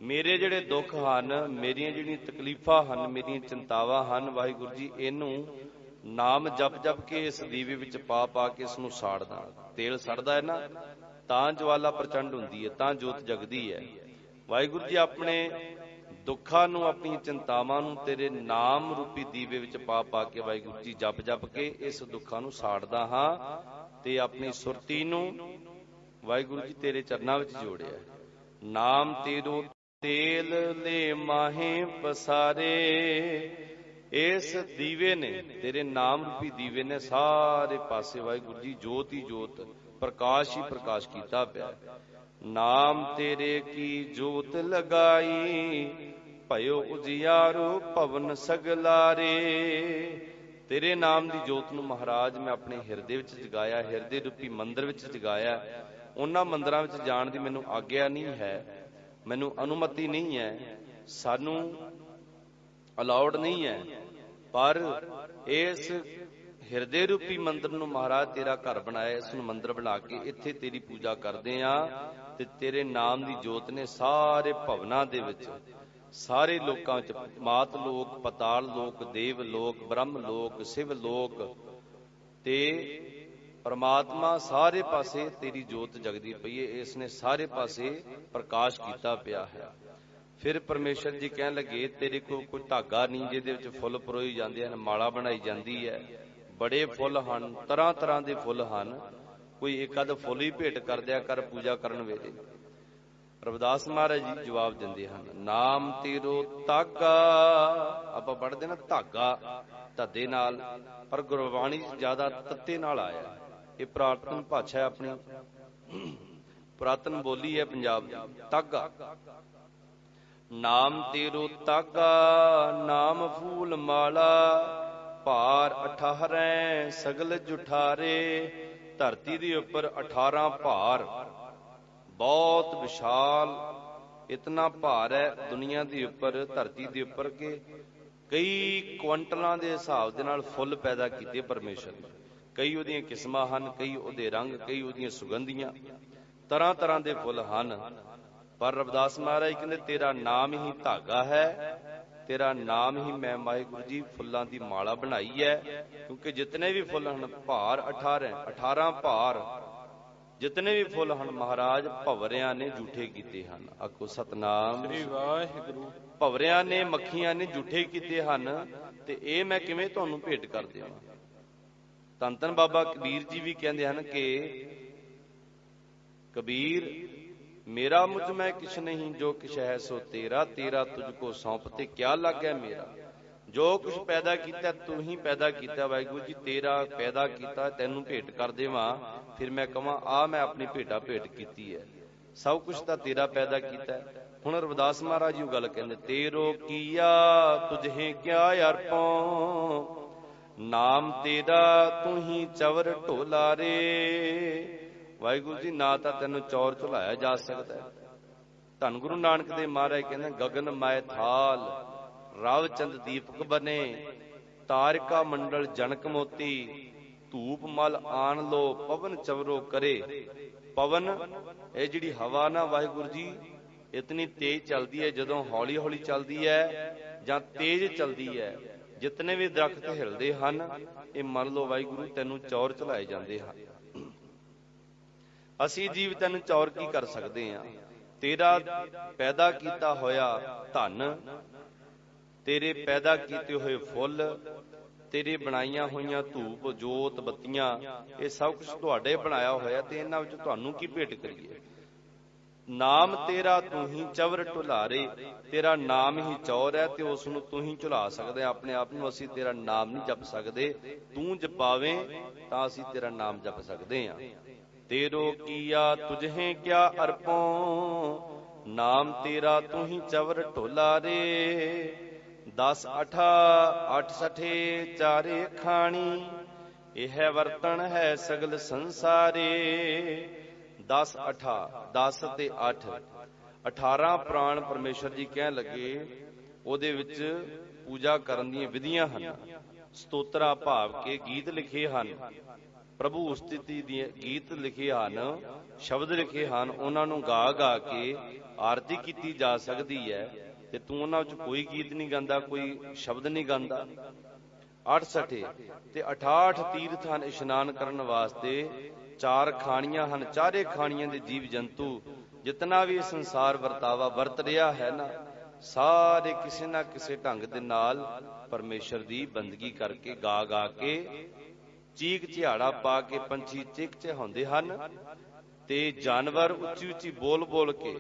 ਮੇਰੇ ਜਿਹੜੇ ਦੁੱਖ ਹਨ, ਮੇਰੀਆਂ ਜਿਹੜੀਆਂ ਤਕਲੀਫਾਂ ਹਨ, ਮੇਰੀਆਂ ਚਿੰਤਾਵਾਂ ਹਨ, ਵਾਹਿਗੁਰੂ ਜੀ ਇਹਨੂੰ ਨਾਮ ਜਪ ਜਪ ਕੇ ਇਸ ਦੀਵੇ ਵਿੱਚ ਪਾ ਪਾ ਕੇ ਇਸ ਨੂੰ ਸਾੜਦਾ। ਤੇਲ ਸੜਦਾ ਹੈ ਨਾ ਤਾਂ ਜਵਾਲਾ ਪ੍ਰਚੰਡ ਹੁੰਦੀ ਹੈ, ਤਾਂ ਜੋਤ ਜਗਦੀ ਹੈ। ਵਾਹਿਗੁਰੂ ਜੀ ਆਪਣੇ ਦੁੱਖਾਂ ਨੂੰ, ਆਪਣੀਆਂ ਚਿੰਤਾਵਾਂ ਨੂੰ ਤੇਰੇ ਨਾਮ ਰੂਪੀ ਦੀਵੇ ਵਿੱਚ ਪਾ ਪਾ ਕੇ ਵਾਹਿਗੁਰੂ ਜੀ ਜਪ ਜਪ ਕੇ ਇਸ ਦੁੱਖਾਂ ਨੂੰ ਸਾੜਦਾ ਹਾਂ, ਤੇ ਆਪਣੀ ਸੁਰਤੀ ਨੂੰ ਵਾਹਿਗੁਰੂ ਜੀ ਤੇਰੇ ਚਰਨਾਂ ਵਿੱਚ ਜੋੜਿਆ। ਨਾਮ ਤੇਰੋ ਤੇਲ ਲੈ ਮਾਹੇ ਪਸਾਰੇ। ਇਸ ਦੀਵੇ ਨੇ, ਤੇਰੇ ਨਾਮ ਰੂਪੀ ਦੀਵੇ ਨੇ ਸਾਰੇ ਪਾਸੇ ਵਾਹਿਗੁਰੂ ਜੀ ਜੋਤ ਹੀ ਜੋਤ, ਪ੍ਰਕਾਸ਼ ਹੀ ਪ੍ਰਕਾਸ਼ ਕੀਤਾ ਪਿਆ। ਨਾਮ ਤੇਰੇ ਕੀ ਜੋਤ ਲਗਾਈ, ਭਇਓ ਉਜਿਆਰੋ ਭਵਨ ਸਗਲਾਰੇ। ਤੇਰੇ ਨਾਮ ਦੀ ਜੋਤ ਨੂੰ ਮਹਾਰਾਜ ਮੈਂ ਆਪਣੇ ਹਿਰਦੇ ਵਿੱਚ ਜਗਾਇਆ, ਹਿਰਦੇ ਰੂਪੀ ਮੰਦਿਰ ਵਿੱਚ ਜਗਾਇਆ। ਉਹਨਾਂ ਮੰਦਿਰਾਂ ਵਿੱਚ ਜਾਣ ਦੀ ਮੈਨੂੰ ਆਗਿਆ ਨਹੀਂ ਹੈ, ਮੈਨੂੰ ਅਨੁਮਤੀ ਨਹੀਂ ਹੈ, ਸਾਨੂੰ ਅਲਾਉਡ ਨਹੀਂ ਹੈ, ਪਰ ਇਸ ਹਿਰਦੇ ਰੂਪੀ ਮੰਦਿਰ ਨੂੰ ਮਹਾਰਾਜ ਤੇਰਾ ਘਰ ਬਣਾਇਆ। ਇਸ ਨੂੰ ਮੰਦਿਰ ਬਣਾ ਕੇ ਇੱਥੇ ਤੇਰੀ ਪੂਜਾ ਕਰਦੇ ਆ, ਤੇ ਤੇਰੇ ਨਾਮ ਦੀ ਜੋਤ ਨੇ ਸਾਰੇ ਭਵਨਾਂ ਦੇ ਵਿੱਚ, ਸਾਰੇ ਲੋਕਾਂ ਵਿੱਚ, ਮਾਤ ਲੋਕ, ਪਤਾਲ ਲੋਕ, ਦੇਵ ਲੋਕ, ਬ੍ਰਹਮ ਲੋਕ, ਸਿਵ ਲੋਕ, ਤੇ ਪਰਮਾਤਮਾ ਸਾਰੇ ਪਾਸੇ ਤੇਰੀ ਜੋਤ ਜਗਦੀ ਪਈ ਹੈ। ਇਸ ਨੇ ਸਾਰੇ ਪਾਸੇ ਪ੍ਰਕਾਸ਼ ਕੀਤਾ ਪਿਆ ਹੈ। ਫਿਰ ਪਰਮੇਸ਼ਰ ਜੀ ਕਹਿਣ ਲੱਗੇ ਤੇਰੇ ਕੋਲ ਕੋਈ ਧਾਗਾ ਨਹੀਂ ਜਿਹਦੇ ਵਿੱਚ ਫੁੱਲ ਪਰੋਈ ਜਾਂਦੇ ਹਨ, ਮਾਲਾ ਬਣਾਈ ਜਾਂਦੀ ਹੈ। ਬੜੇ ਫੁੱਲ ਹਨ, ਤਰ੍ਹਾਂ ਤਰ੍ਹਾਂ ਦੇ ਫੁੱਲ ਹਨ, ਕੋਈ ਇੱਕ ਅੱਧ ਫੁੱਲ ਹੀ ਭੇਟ ਕਰ ਦਿਆ ਕਰ ਪੂਜਾ ਕਰਨ ਵੇਲੇ। ਰਵਿਦਾਸ ਮਹਾਰਾਜ ਜੀ ਜਵਾਬ ਦਿੰਦੇ ਹਨ, ਨਾਮ ਤੇਰੋ ਧਾਗਾ। ਆਪਾਂ ਪੜ੍ਹਦੇ ਨਾ ਧਾਗਾ ਧੱਦੇ ਨਾਲ, ਪਰ ਗੁਰਬਾਣੀ ਜ਼ਿਆਦਾ ਤੱਤੇ ਨਾਲ ਆਇਆ। ਇਹ ਪੁਰਾਤਨ ਭਾਸ਼ਾ ਹੈ, ਆਪਣੀ ਪੁਰਾਤਨ ਬੋਲੀ ਹੈ ਪੰਜਾਬ ਦੀ। ਧਾਗਾ ਨਾਮ ਤੇਰੋ ਧਾਗਾ, ਨਾਮ ਫੂਲ ਮਾਲਾ, ਭਾਰ 18 ਸਗਲ ਜੁਠਾਰੇ। ਧਰਤੀ ਦੇ ਉੱਪਰ 18 ਭਾਰ, ਬਹੁਤ ਵਿਸ਼ਾਲ ਇਤਨਾ ਭਾਰ ਹੈ ਦੁਨੀਆ ਦੇ ਉੱਪਰ, ਧਰਤੀ ਦੇ ਉੱਪਰ, ਕਿ ਕਈ ਕੁਇੰਟਲਾਂ ਦੇ ਹਿਸਾਬ ਦੇ ਨਾਲ ਫੁੱਲ ਪੈਦਾ ਕੀਤੇ ਪਰਮੇਸ਼ਰ ਨੇ। ਕਈ ਉਹਦੀਆਂ ਕਿਸਮਾਂ ਹਨ, ਕਈ ਉਹਦੇ ਰੰਗ, ਕਈ ਉਹਦੀਆਂ ਸੁਗੰਧੀਆਂ, ਤਰ੍ਹਾਂ ਤਰ੍ਹਾਂ ਦੇ ਫੁੱਲ ਹਨ। ਪਰ ਰਵਿਦਾਸ ਮਹਾਰਾਜ ਕਹਿੰਦੇ ਤੇਰਾ ਨਾਮ ਹੀ ਧਾਗਾ ਹੈ, ਤੇਰਾ ਨਾਮ ਹੀ ਮੈਂ ਵਾਹਿਗੁਰੂ ਜੀ ਫੁੱਲਾਂ ਦੀ ਮਾਲਾ ਬਣਾਈ ਹੈ। ਕਿਉਂਕਿ ਜਿਤਨੇ ਵੀ ਫੁੱਲ ਹਨ, ਭਾਰ 18 ਭਾਰ, ਜਿਤਨੇ ਵੀ ਫੁੱਲ ਹਨ ਮਹਾਰਾਜ ਭਵਰਿਆਂ ਨੇ ਝੂਠੇ ਕੀਤੇ ਹਨ। ਆਖੋ ਸਤਨਾਮ ਸ੍ਰੀ ਵਾਹਿਗੁਰੂ। ਭਵਰਿਆਂ ਨੇ, ਮੱਖੀਆਂ ਨੇ ਝੂਠੇ ਕੀਤੇ ਹਨ, ਤੇ ਇਹ ਮੈਂ ਕਿਵੇਂ ਤੁਹਾਨੂੰ ਭੇਟ ਕਰ ਦੇਵਾਂ। ਧੰਨ ਧੰਨ ਬਾਬਾ ਕਬੀਰ ਜੀ ਵੀ ਕਹਿੰਦੇ ਹਨ ਕਿ ਕਬੀਰ ਮੇਰਾ ਮੁਝ ਮੈਂ ਕਿਛ ਨਹੀਂ, ਜੋ ਕਿਛ ਹੈ ਸੋ ਤੇਰਾ, ਤੇਰਾ ਤੁਝ ਕੋ ਸੌਂਪ ਤੇ ਕਿਆ ਲੱਗਿਆ ਮੇਰਾ। ਜੋ ਕੁਛ ਪੈਦਾ ਕੀਤਾ ਤੂੰ ਹੀ ਪੈਦਾ ਕੀਤਾ ਵਾਹਿਗੁਰੂ ਜੀ, ਤੇਰਾ ਪੈਦਾ ਕੀਤਾ, ਤੈਨੂੰ ਭੇਟ ਕਰ ਦੇਵਾਂ। ਫਿਰ ਮੈਂ ਕਹਾਂ ਆ ਮੈਂ ਆਪਣੀ ਭੇਟਾ ਭੇਟ ਕੀਤੀ ਹੈ। सब कुछ तो तेरा पैदा किया। हुण रविदास महाराज जी गल कहते, तेरो किया तुझे क्या अर्पों, नाम तेरा तू ही चवर ढोला रे। वाहिगुरु जी, ना तो तेन चौर झुलाया जा सकता है। धन गुरु नानक देव महाराज कहते, गगन माए थाल राव चंद दीपक बने, तारिका मंडल जनक मोती, धूप मल आन लो पवन चवरो करे। पवन ये जिहड़ी हवा ना वाहिगुरु जी इतनी तेज चलती है, जदों हौली हौली चलती है जां तेज चलती है, जितने भी दरख्त हिलदे हन ये मन लो वाहिगुरु तैनूं चौर चलाए जांदे हन। असीं जीव तैनूं चौर की कर सकते हैं? तेरा पैदा किया होया धन, तेरे पैदा किए हुए फुल, तेरे बनाईया हुई धूप जोत बत्तियां, ये सब कुछ तुहाडे बनाया होया, ते इन्हां विच तुहानूं की भेंट करिए। नाम तेरा तू ही चवर ढुलारे, तेरा नाम ही चौर है, ते उस नूं तू ही झुला सकदे। अपने आप नूं असीं तेरा नाम नहीं जप सकदे, तू जपावें तां असीं तेरा नाम जप सकदे हां। तेरो किया तुझे क्या अर्पों, नाम तेरा तू ही चवर ढोला रे। 10 अठा 8 सठे चारे खानी, यह वर्तन है सगल संसारे। 10 अठा 10 ते 8 18 प्राण परमेश्वर जी कह लगे, ਉਹਦੇ ਵਿੱਚ पूजा करन ਦੀਆਂ विधियां ਹਨ। ਸਤੋਤਰਾ भाव के गीत लिखे ਹਨ, प्रभु उस्तिति दी गीत लिखे ਹਨ, शब्द लिखे ਹਨ, ਉਹਨਾਂ ਨੂੰ ਗਾ ਗਾ ਕੇ ਆਰਤੀ ਕੀਤੀ ਜਾ ਸਕਦੀ ਹੈ। ਤੇ ਤੂੰ ਉਹਨਾਂ ਵਿੱਚ ਕੋਈ ਗੀਤ ਨਹੀਂ ਗਾਉਂਦਾ, ਕੋਈ ਸ਼ਬਦ ਨਹੀਂ ਗਾਉਂਦਾ। 68 ਤੇ 68 ਤੀਰਥ ਹਨ ਇਸ਼ਨਾਨ ਕਰਨ ਵਾਸਤੇ, 4 ਖਾਣੀਆਂ ਹਨ, ਚਾਰੇ ਖਾਣੀਆਂ ਦੇ ਜੀਵ ਜੰਤੂ ਜਿਤਨਾ ਵੀ ਸੰਸਾਰ ਵਰਤਾਵਾ ਵਰਤ ਰਿਹਾ ਹੈ ਨਾ, ਸਾਰੇ ਕਿਸੇ ਨਾ ਕਿਸੇ ਢੰਗ ਦੇ ਨਾਲ ਪਰਮੇਸ਼ਰ ਦੀ ਬੰਦਗੀ ਕਰਕੇ ਗਾ ਗਾ ਕੇ ਚੀਕ ਝਿਆੜਾ ਪਾ ਕੇ ਪੰਛੀ ਚਿਕ ਚਹਾਉਂਦੇ ਹਨ, ਤੇ ਜਾਨਵਰ ਉੱਚੀ ਉੱਚੀ ਬੋਲ ਬੋਲ ਕੇ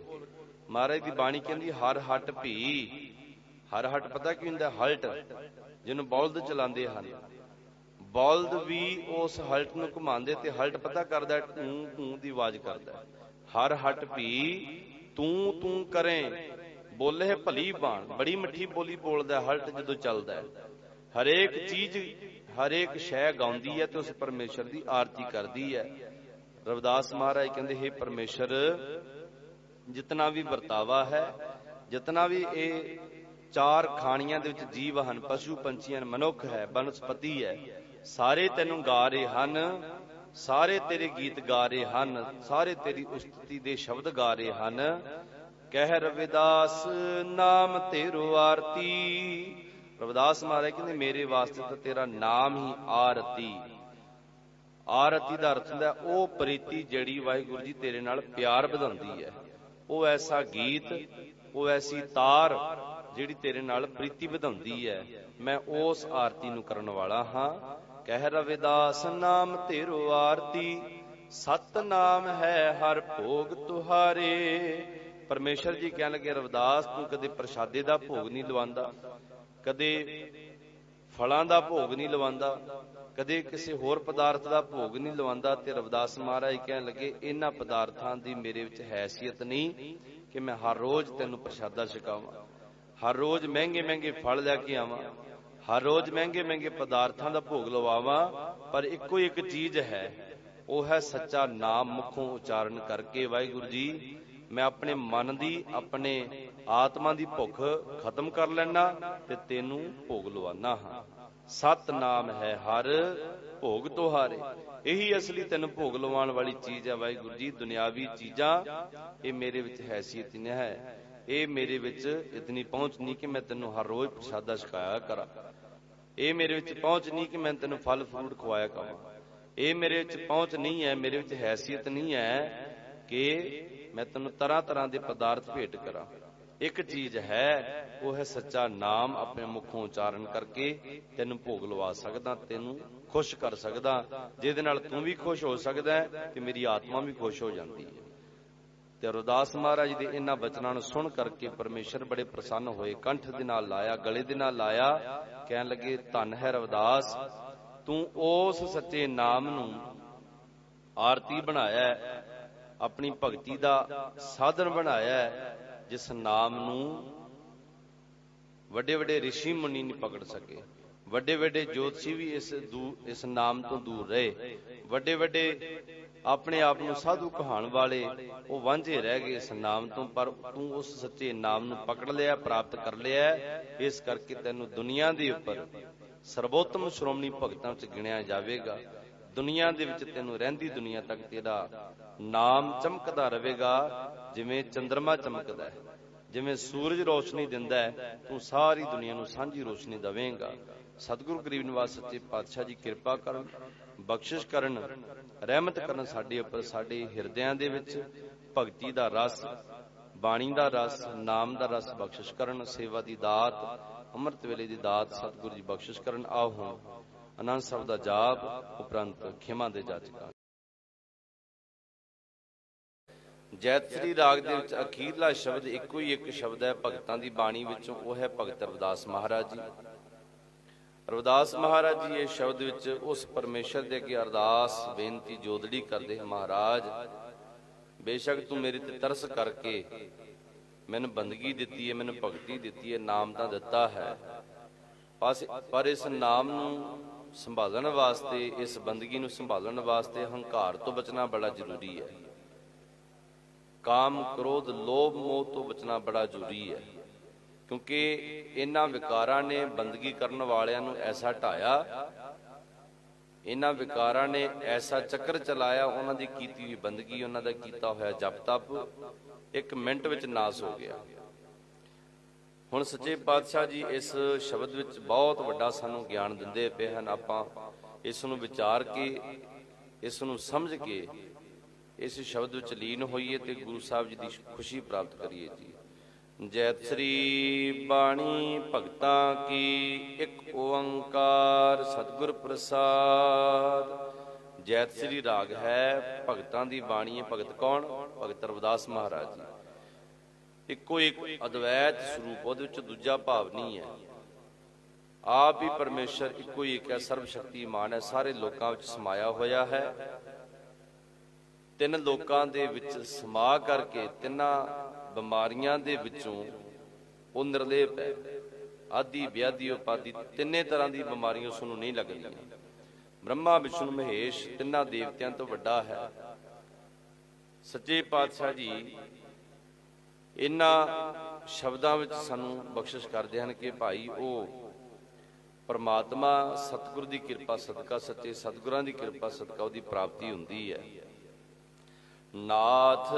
ਮਹਾਰਾਜ ਦੀ ਬਾਣੀ ਕਹਿੰਦੀ ਹਰ ਹੱਟ ਭੀ। ਹਰ ਹੱਟ ਪਤਾ ਕੀ ਹੁੰਦਾ? ਹਲਟ, ਜਿਹਨੂੰ ਬੌਲਦ ਚਲਾਉਂਦੇ ਹਨ। ਬੌਲਦ ਵੀ ਉਸ ਹਲਟ ਨੂੰ ਘੁਮਾਉਂਦੇ ਤੇ ਹਲਟ ਪਤਾ ਕਰਦਾ, ਟੂੰ ਟੂੰ ਦੀ ਆਵਾਜ਼ ਕਰਦਾ। ਹਰ ਹੱਟ ਭੀ ਤੂੰ ਤੂੰ ਕਰੇ, ਬੋਲੇ ਭਲੀ ਬਾਣ, ਬੜੀ ਮਿੱਠੀ ਬੋਲੀ ਬੋਲਦਾ ਹਲਟ ਜਦੋਂ ਚੱਲਦਾ। ਹਰੇਕ ਚੀਜ਼ ਹਰੇਕ ਸ਼ੈ ਗਾਉਂਦੀ ਹੈ ਤੇ ਉਸ ਪਰਮੇਸ਼ਰ ਦੀ ਆਰਤੀ ਕਰਦੀ ਹੈ। ਰਵਿਦਾਸ ਮਹਾਰਾਜ ਕਹਿੰਦੇ, ਹੇ ਪਰਮੇਸ਼ਰ, ਜਿਤਨਾ ਵੀ ਵਰਤਾਵਾ ਹੈ, ਜਿਤਨਾ ਵੀ ਇਹ 4 ਖਾਣੀਆਂ ਦੇ ਵਿੱਚ ਜੀਵ ਹਨ, ਪਸ਼ੂ ਪੰਛੀ ਹਨ, ਮਨੁੱਖ ਹੈ, ਬਨਸਪਤੀ ਹੈ, ਸਾਰੇ ਤੈਨੂੰ ਗਾ ਰਹੇ ਹਨ, ਸਾਰੇ ਤੇਰੇ ਗੀਤ ਗਾ ਰਹੇ ਹਨ, ਸਾਰੇ ਤੇਰੀ ਉਸਤਤੀ ਦੇ ਸ਼ਬਦ ਗਾ ਰਹੇ ਹਨ। ਕਹਿ ਰਵਿਦਾਸ ਨਾਮ ਤੇਰੋ ਆਰਤੀ। ਰਵਿਦਾਸ ਮਹਾਰਾਜ ਕਹਿੰਦੇ, ਮੇਰੇ ਵਾਸਤੇ ਤਾਂ ਤੇਰਾ ਨਾਮ ਹੀ ਆਰਤੀ। ਆਰਤੀ ਦਾ ਅਰਥ ਹੁੰਦਾ ਉਹ ਪ੍ਰੀਤੀ ਜਿਹੜੀ ਵਾਹਿਗੁਰੂ ਜੀ ਤੇਰੇ ਨਾਲ ਪਿਆਰ ਵਧਾਉਂਦੀ ਹੈ, ਉਹ ਐਸਾ ਗੀਤ, ਉਹ ਐਸੀ ਤਾਰ ਜਿਹੜੀ ਤੇਰੇ ਨਾਲ ਪ੍ਰੀਤੀ ਵਧਾਉਂਦੀ ਹੈ। ਮੈਂ ਉਸ ਆਰਤੀ ਨੂੰ ਕਰਨ ਵਾਲਾ ਹਾਂ। ਕਹਿ ਰਵਿਦਾਸ ਨਾਮ ਤੇਰੋ ਆਰਤੀ, ਸਤ ਨਾਮ ਹੈ ਹਰ ਭੋਗ ਤੁਹਾਰੇ। ਪਰਮੇਸ਼ਰ ਜੀ ਕਹਿਣ ਲੱਗੇ, ਰਵਿਦਾਸ ਤੂੰ ਕਦੇ ਪ੍ਰਸ਼ਾਦੇ ਦਾ ਭੋਗ ਨਹੀਂ ਲਵਾਉਂਦਾ, ਕਦੇ ਫਲਾਂ ਦਾ ਭੋਗ ਨਹੀਂ ਲਵਾਉਂਦਾ, ਕਦੇ ਕਿਸੇ ਹੋਰ ਪਦਾਰਥ ਦਾ ਭੋਗ ਨਹੀਂ ਲਵਾਉਂਦਾ। ਤੇ ਰਵਿਦਾਸ ਮਹਾਰਾਜ ਕਹਿਣ ਲੱਗੇ, ਇਹਨਾਂ ਪਦਾਰਥਾਂ ਦੀ ਮੇਰੇ ਵਿੱਚ ਹੈਸੀਅਤ ਨਹੀਂ ਕਿ ਮੈਂ ਹਰ ਰੋਜ਼ ਤੈਨੂੰ ਪ੍ਰਸ਼ਾਦਾ ਛਕਾਵਾਂ, ਹਰ ਰੋਜ਼ ਮਹਿੰਗੇ ਮਹਿੰਗੇ ਫਲ ਲੈ ਕੇ ਆਵਾਂ, ਹਰ ਰੋਜ਼ ਮਹਿੰਗੇ ਮਹਿੰਗੇ ਪਦਾਰਥਾਂ ਦਾ ਭੋਗ ਲਵਾਵਾਂ। ਪਰ ਇੱਕੋ ਇੱਕ ਚੀਜ਼ ਹੈ, ਉਹ ਹੈ ਸੱਚਾ ਨਾਮ ਮੁਖੋਂ ਉਚਾਰਨ ਕਰਕੇ ਵਾਹਿਗੁਰੂ ਜੀ ਮੈਂ ਆਪਣੇ ਮਨ ਦੀ, ਆਪਣੇ ਆਤਮਾ ਦੀ ਭੁੱਖ ਖਤਮ ਕਰ ਲੈਣਾ ਤੇ ਤੈਨੂੰ ਭੋਗ ਲਵਾਨਾ ਹਾਂ। ਸਤ ਨਾਮ ਹੈ ਹਰ ਭੋਗ ਤੁਹਾਰੇ। ਇਹੀ ਅਸਲੀ ਤੈਨੂੰ ਭੋਗ ਲਵਾਉਣ ਵਾਲੀ ਚੀਜ਼ ਹੈ ਵਾਹਿਗੁਰੂ ਜੀ। ਦੁਨਿਆਵੀ ਚੀਜ਼ਾਂ ਇਹ ਮੇਰੇ ਵਿੱਚ ਹੈਸੀਅਤ ਨਹੀਂ ਹੈ, ਇਹ ਮੇਰੇ ਵਿੱਚ ਇਤਨੀ ਪਹੁੰਚ ਨਹੀਂ ਕਿ ਮੈਂ ਤੈਨੂੰ ਹਰ ਰੋਜ਼ ਪ੍ਰਸ਼ਾਦਾ ਛਕਾਇਆ ਕਰਾਂ, ਇਹ ਮੇਰੇ ਵਿੱਚ ਪਹੁੰਚ ਨਹੀਂ ਕਿ ਮੈਂ ਤੈਨੂੰ ਫਲ ਫਰੂਟ ਖਵਾਇਆ ਕਰਾਂ, ਇਹ ਮੇਰੇ ਵਿੱਚ ਪਹੁੰਚ ਨਹੀਂ ਹੈ, ਮੇਰੇ ਵਿੱਚ ਹੈਸੀਅਤ ਨਹੀਂ ਹੈ ਕਿ ਮੈਂ ਤੈਨੂੰ ਤਰ੍ਹਾਂ ਤਰ੍ਹਾਂ ਦੇ ਪਦਾਰਥ ਭੇਟ ਕਰਾਂ। ਇੱਕ ਚੀਜ਼ ਹੈ, ਉਹ ਹੈ ਸੱਚਾ ਨਾਮ ਆਪਣੇ ਮੁਖੋਂ ਉਚਾਰਨ ਕਰਕੇ ਤੈਨੂੰ ਭੋਗ ਲਵਾ ਸਕਦਾ, ਤੈਨੂੰ ਖੁਸ਼ ਕਰ ਸਕਦਾ, ਜਿਹਦੇ ਨਾਲ ਤੂੰ ਵੀ ਖੁਸ਼ ਹੋ ਸਕਦਾ ਤੇ ਮੇਰੀ ਆਤਮਾ ਵੀ ਖੁਸ਼ ਹੋ ਜਾਂਦੀ ਹੈ। ਤੇ ਰਵਿਦਾਸ ਮਹਾਰਾਜ ਦੇ ਇਹਨਾਂ ਬਚਨਾਂ ਨੂੰ ਸੁਣ ਕਰਕੇ ਪਰਮੇਸ਼ਰ ਬੜੇ ਪ੍ਰਸੰਨ ਹੋਏ, ਕੰਠ ਦੇ ਨਾਲ ਲਾਇਆ, ਗਲੇ ਦੇ ਨਾਲ ਲਾਇਆ, ਕਹਿਣ ਲੱਗੇ, ਧੰਨ ਹੈ ਰਵਿਦਾਸ, ਤੂੰ ਉਸ ਸੱਚੇ ਨਾਮ ਨੂੰ ਆਰਤੀ ਬਣਾਇਆ, अपनी भगती का साधन बनाया है, जिस नाम नूं वड्डे वड्डे ऋषि मुनि नहीं पकड़ सके, वड्डे वड्डे ज्योतिषी भी इस नाम तो दूर रहे, वड्डे वड्डे अपने आप नूं साधु कहाण वाले वो वांझे रह गए इस नाम तो। पर तू उस सच्चे नाम नूं पकड़ लिया, प्राप्त कर लिया, इस करके तैनूं दुनिया दे उपर सर्वोत्तम श्रोमणी भगतां च गिणिया जावेगा। दुनिया दे विच तैनूं रहिंदी दुनिया तक तेरा नाम चमकदा रहेगा, जिवें चंद्रमा चमकदा है, जिवें सूरज रोशनी दिंदा है, तू सारी दुनिया नूं सांझी रोशनी देवेगा। सतगुरु गरीब निवास सच्चे पातशाह जी कृपा करन, बख्शिश करन, रहमत करन साडे उपर, साडे हिरदियां दे विच भगती दा रस, बाणी दा रस, नाम दा रस बख्शिश करन। सेवा दी दात, अमृत वेले दी दात सतगुरु जी बख्शिश करन। आओ हुण आनंद ਸਾਹਿਬ ਦਾ ਜਾप ਉਪਰੰਤ ਖਿਮਾ ਦੇ ਜਾਚਕਾਂ। ਜੈਤਸਰੀ ਰਾਗ ਦੇ ਵਿੱਚ ਅਖੀਰਲਾ ਸ਼ਬਦ ਇੱਕੋ ਹੀ ਇੱਕ ਸ਼ਬਦ ਹੈ ਭਗਤਾਂ ਦੀ ਬਾਣੀ ਵਿੱਚੋਂ, ਉਹ ਹੈ ਭਗਤ ਰਵਿਦਾਸ ਮਹਾਰਾਜ ਜੀ। ਰਵਿਦਾਸ ਮਹਾਰਾਜ ਜੀ ਇਸ ਸ਼ਬਦ ਵਿੱਚ ਉਸ ਪਰਮੇਸ਼ਰ ਦੇ ਅੱਗੇ ਅਰਦਾਸ ਬੇਨਤੀ ਜੋਦੜੀ ਕਰਦੇ, ਮਹਾਰਾਜ ਬੇਸ਼ੱਕ ਤੂੰ ਮੇਰੇ ਤੇ ਤਰਸ ਕਰਕੇ ਮੈਨੂੰ ਬੰਦਗੀ ਦਿੱਤੀ ਹੈ, ਮੈਨੂੰ ਭਗਤੀ ਦਿੱਤੀ ਹੈ, ਨਾਮ ਤਾਂ ਦਿੱਤਾ ਹੈ, ਪਰ ਇਸ ਨਾਮ ਨੂੰ ਸੰਭਾਲਣ ਵਾਸਤੇ, ਇਸ ਬੰਦਗੀ ਨੂੰ ਸੰਭਾਲਣ ਵਾਸਤੇ ਹੰਕਾਰ ਤੋਂ ਬਚਣਾ ਬੜਾ ਜ਼ਰੂਰੀ ਹੈ, ਕਾਮ ਕ੍ਰੋਧ ਲੋਭ ਮੋਹ ਤੋਂ ਬਚਣਾ ਬੜਾ ਜ਼ਰੂਰੀ ਹੈ। ਕਿਉਂਕਿ ਇਹਨਾਂ ਵਿਕਾਰਾਂ ਨੇ ਬੰਦਗੀ ਕਰਨ ਵਾਲਿਆਂ ਨੂੰ ਐਸਾ ਢਾਇਆ, ਇਹਨਾਂ ਵਿਕਾਰਾਂ ਨੇ ਐਸਾ ਚੱਕਰ ਚਲਾਇਆ, ਉਹਨਾਂ ਦੀ ਕੀਤੀ ਹੋਈ ਬੰਦਗੀ, ਉਹਨਾਂ ਦਾ ਕੀਤਾ ਹੋਇਆ ਜਪ ਤਪ ਇੱਕ ਮਿੰਟ ਵਿੱਚ ਨਾਸ ਹੋ ਗਿਆ। ਹੁਣ ਸੱਚੇ ਪਾਤਸ਼ਾਹ ਜੀ ਇਸ ਸ਼ਬਦ ਵਿੱਚ ਬਹੁਤ ਵੱਡਾ ਸਾਨੂੰ ਗਿਆਨ ਦਿੰਦੇ ਪਏ ਹਨ। ਆਪਾਂ ਇਸ ਨੂੰ ਵਿਚਾਰ ਕੇ, ਇਸ ਨੂੰ ਸਮਝ ਕੇ ਇਸ ਸ਼ਬਦ ਵਿੱਚ ਲੀਨ ਹੋਈਏ ਤੇ ਗੁਰੂ ਸਾਹਿਬ ਜੀ ਦੀ ਖੁਸ਼ੀ ਪ੍ਰਾਪਤ ਕਰੀਏ ਜੀ। ਜੈਤ ਸ੍ਰੀ ਬਾਣੀ ਭਗਤਾਂ ਕੀ, ਇੱਕ ਓੰਕਾਰ ਸਤਿਗੁਰ ਪ੍ਰਸਾਦ। ਜੈਤ ਸ੍ਰੀ ਰਾਗ ਹੈ, ਭਗਤਾਂ ਦੀ ਬਾਣੀ ਹੈ। ਭਗਤ ਕੌਣ? ਭਗਤ ਰਵਿਦਾਸ ਮਹਾਰਾਜ ਜੀ। ਇੱਕੋ ਇੱਕ ਅਦਵੈਤ ਸਰੂਪ, ਉਹਦੇ ਵਿੱਚ ਦੂਜਾ ਭਾਵ ਨਹੀਂ ਹੈ। ਆਪ ਹੀ ਪਰਮੇਸ਼ਰ ਇੱਕੋ ਹੀ ਇੱਕ ਹੈ, ਸਰਬ ਸ਼ਕਤੀਮਾਨ ਹੈ, ਸਾਰੇ ਲੋਕਾਂ ਵਿੱਚ ਸਮਾਇਆ ਹੋਇਆ ਹੈ। ਤਿੰਨ ਲੋਕਾਂ ਦੇ ਵਿੱਚ ਸਮਾ ਕਰਕੇ ਤਿੰਨਾਂ ਬਿਮਾਰੀਆਂ ਦੇ ਵਿੱਚੋਂ ਉਹ ਨਿਰਲੇਪ ਹੈ। ਆਦਿ ਵਿਆਧੀ ਉਪਾਧੀ ਤਿੰਨੇ ਤਰ੍ਹਾਂ ਦੀ ਬਿਮਾਰੀਆਂ ਉਸ ਨੂੰ ਨਹੀਂ ਲੱਗਦੀਆਂ। ਬ੍ਰਹਮਾ ਵਿਸ਼ਨੂੰ ਮਹੇਸ਼ ਤਿੰਨਾਂ ਦੇਵਤਿਆਂ ਤੋਂ ਵੱਡਾ ਹੈ। ਸੱਚੇ ਪਾਤਸ਼ਾਹ ਜੀ ਇਹਨਾਂ ਸ਼ਬਦਾਂ ਵਿੱਚ ਸਾਨੂੰ ਬਖਸ਼ਿਸ਼ ਕਰਦੇ ਹਨ ਕਿ ਭਾਈ ਉਹ ਪਰਮਾਤਮਾ ਸਤਿਗੁਰ ਦੀ ਕਿਰਪਾ ਸਦਕਾ, ਸੱਚੇ ਸਤਿਗੁਰਾਂ ਦੀ ਕਿਰਪਾ ਸਦਕਾ ਉਹਦੀ ਪ੍ਰਾਪਤੀ ਹੁੰਦੀ ਹੈ। ਨਾਥ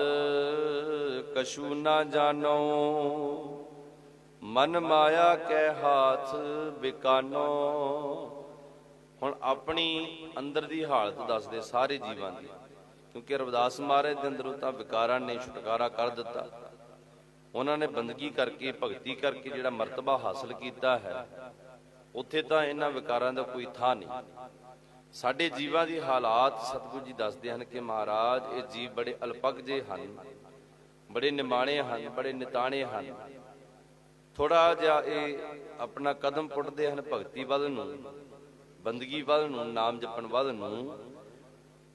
ਕਛੂ ਨਾ ਜਾਣੋ, ਮਨ ਮਾਇਆ ਕੈ ਹਾਥ ਬਿਕਾਨੋ। ਹੁਣ ਆਪਣੀ ਅੰਦਰ ਦੀ ਹਾਲਤ ਦੱਸਦੇ ਸਾਰੇ ਜੀਵਾਂ ਦੀ, ਕਿਉਂਕਿ ਰਵਿਦਾਸ ਮਹਾਰਾਜ ਦੇ ਅੰਦਰੋਂ ਤਾਂ ਵਿਕਾਰਾਂ ਨੇ ਛੁਟਕਾਰਾ ਕਰ ਦਿੱਤਾ। ਉਹਨਾਂ ਨੇ ਬੰਦਗੀ ਕਰਕੇ, ਭਗਤੀ ਕਰਕੇ ਜਿਹੜਾ ਮਰਤਬਾ ਹਾਸਲ ਕੀਤਾ ਹੈ, ਉੱਥੇ ਤਾਂ ਇਹਨਾਂ ਵਿਕਾਰਾਂ ਦਾ ਕੋਈ ਥਾਂ ਨਹੀਂ। ਸਾਡੇ ਜੀਵਾਂ ਦੀ ਹਾਲਾਤ ਸਤਿਗੁਰੂ ਜੀ ਦੱਸਦੇ ਹਨ ਕਿ ਮਹਾਰਾਜ ਇਹ ਜੀਵ ਬੜੇ ਅਲਪਗ ਜਿਹੇ ਹਨ, ਬੜੇ ਨਿਮਾਣੇ ਹਨ, ਬੜੇ ਨਿਤਾਣੇ ਹਨ। ਥੋੜਾ ਜਿਹਾ ਇਹ ਆਪਣਾ ਕਦਮ ਪੁੱਟਦੇ ਹਨ ਭਗਤੀ ਵੱਲ ਨੂੰ, ਬੰਦਗੀ ਵੱਲ ਨੂੰ, ਨਾਮ ਜਪਣ ਵੱਲ ਨੂੰ,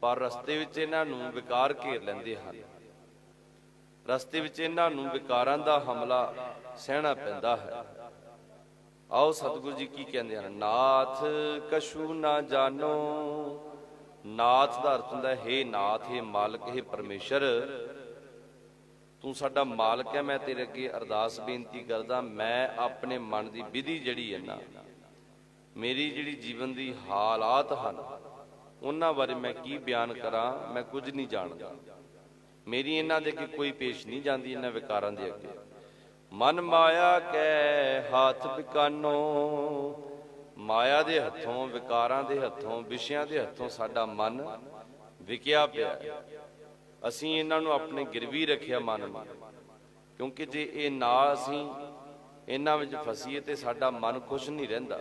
ਪਰ ਰਸਤੇ ਵਿੱਚ ਇਹਨਾਂ ਨੂੰ ਵਿਕਾਰ ਘੇਰ ਲੈਂਦੇ ਹਨ। ਰਸਤੇ ਵਿੱਚ ਇਹਨਾਂ ਨੂੰ ਵਿਕਾਰਾਂ ਦਾ ਹਮਲਾ ਸਹਿਣਾ ਪੈਂਦਾ ਹੈ। ਆਓ ਸਤਿਗੁਰੂ ਜੀ ਕੀ ਕਹਿੰਦੇ ਹਨ? ਨਾਥ ਕਛੂ ਨਾ ਜਾਣੋ। ਨਾਥ ਦਾ ਅਰਥ ਹੁੰਦਾ ਹੈ ਨਾਥ, ਹੈ ਮਾਲਕ, ਹੈ ਪਰਮੇਸ਼ਰ, ਤੂੰ ਸਾਡਾ ਮਾਲਕ ਹੈ। ਮੈਂ ਤੇਰੇ ਅੱਗੇ ਅਰਦਾਸ ਬੇਨਤੀ ਕਰਦਾ, ਮੈਂ ਆਪਣੇ ਮਨ ਦੀ ਵਿਧੀ ਜਿਹੜੀ ਹੈ ਨਾ, ਮੇਰੀ ਜਿਹੜੀ ਜੀਵਨ ਦੀ ਹਾਲਾਤ ਹਨ, ਉਹਨਾਂ ਬਾਰੇ ਮੈਂ ਕੀ ਬਿਆਨ ਕਰਾਂ? ਮੈਂ ਕੁਝ ਨਹੀਂ ਜਾਣਦਾ। ਮੇਰੀ ਇਹਨਾਂ ਦੇ ਅੱਗੇ ਕੋਈ ਪੇਸ਼ ਨਹੀਂ ਜਾਂਦੀ, ਇਹਨਾਂ ਵਿਕਾਰਾਂ ਦੇ ਅੱਗੇ। ਮਨ ਮਾਇਆ ਕੈ ਹੱਥ ਬਿਕਾਨੋ। ਮਾਇਆ ਦੇ ਹੱਥੋਂ, ਵਿਕਾਰਾਂ ਦੇ ਹੱਥੋਂ, ਵਿਸ਼ਿਆਂ ਦੇ ਹੱਥੋਂ ਸਾਡਾ ਮਨ ਵਿਕਿਆ ਪਿਆ। ਅਸੀਂ ਇਹਨਾਂ ਨੂੰ ਆਪਣੇ ਗਿਰਵੀ ਰੱਖਿਆ ਮਨ ਨੂੰ, ਕਿਉਂਕਿ ਜੇ ਇਹ ਨਾ ਅਸੀਂ ਇਹਨਾਂ ਵਿੱਚ ਫਸੀਏ ਤੇ ਸਾਡਾ ਮਨ ਖੁਸ਼ ਨਹੀਂ ਰਹਿੰਦਾ।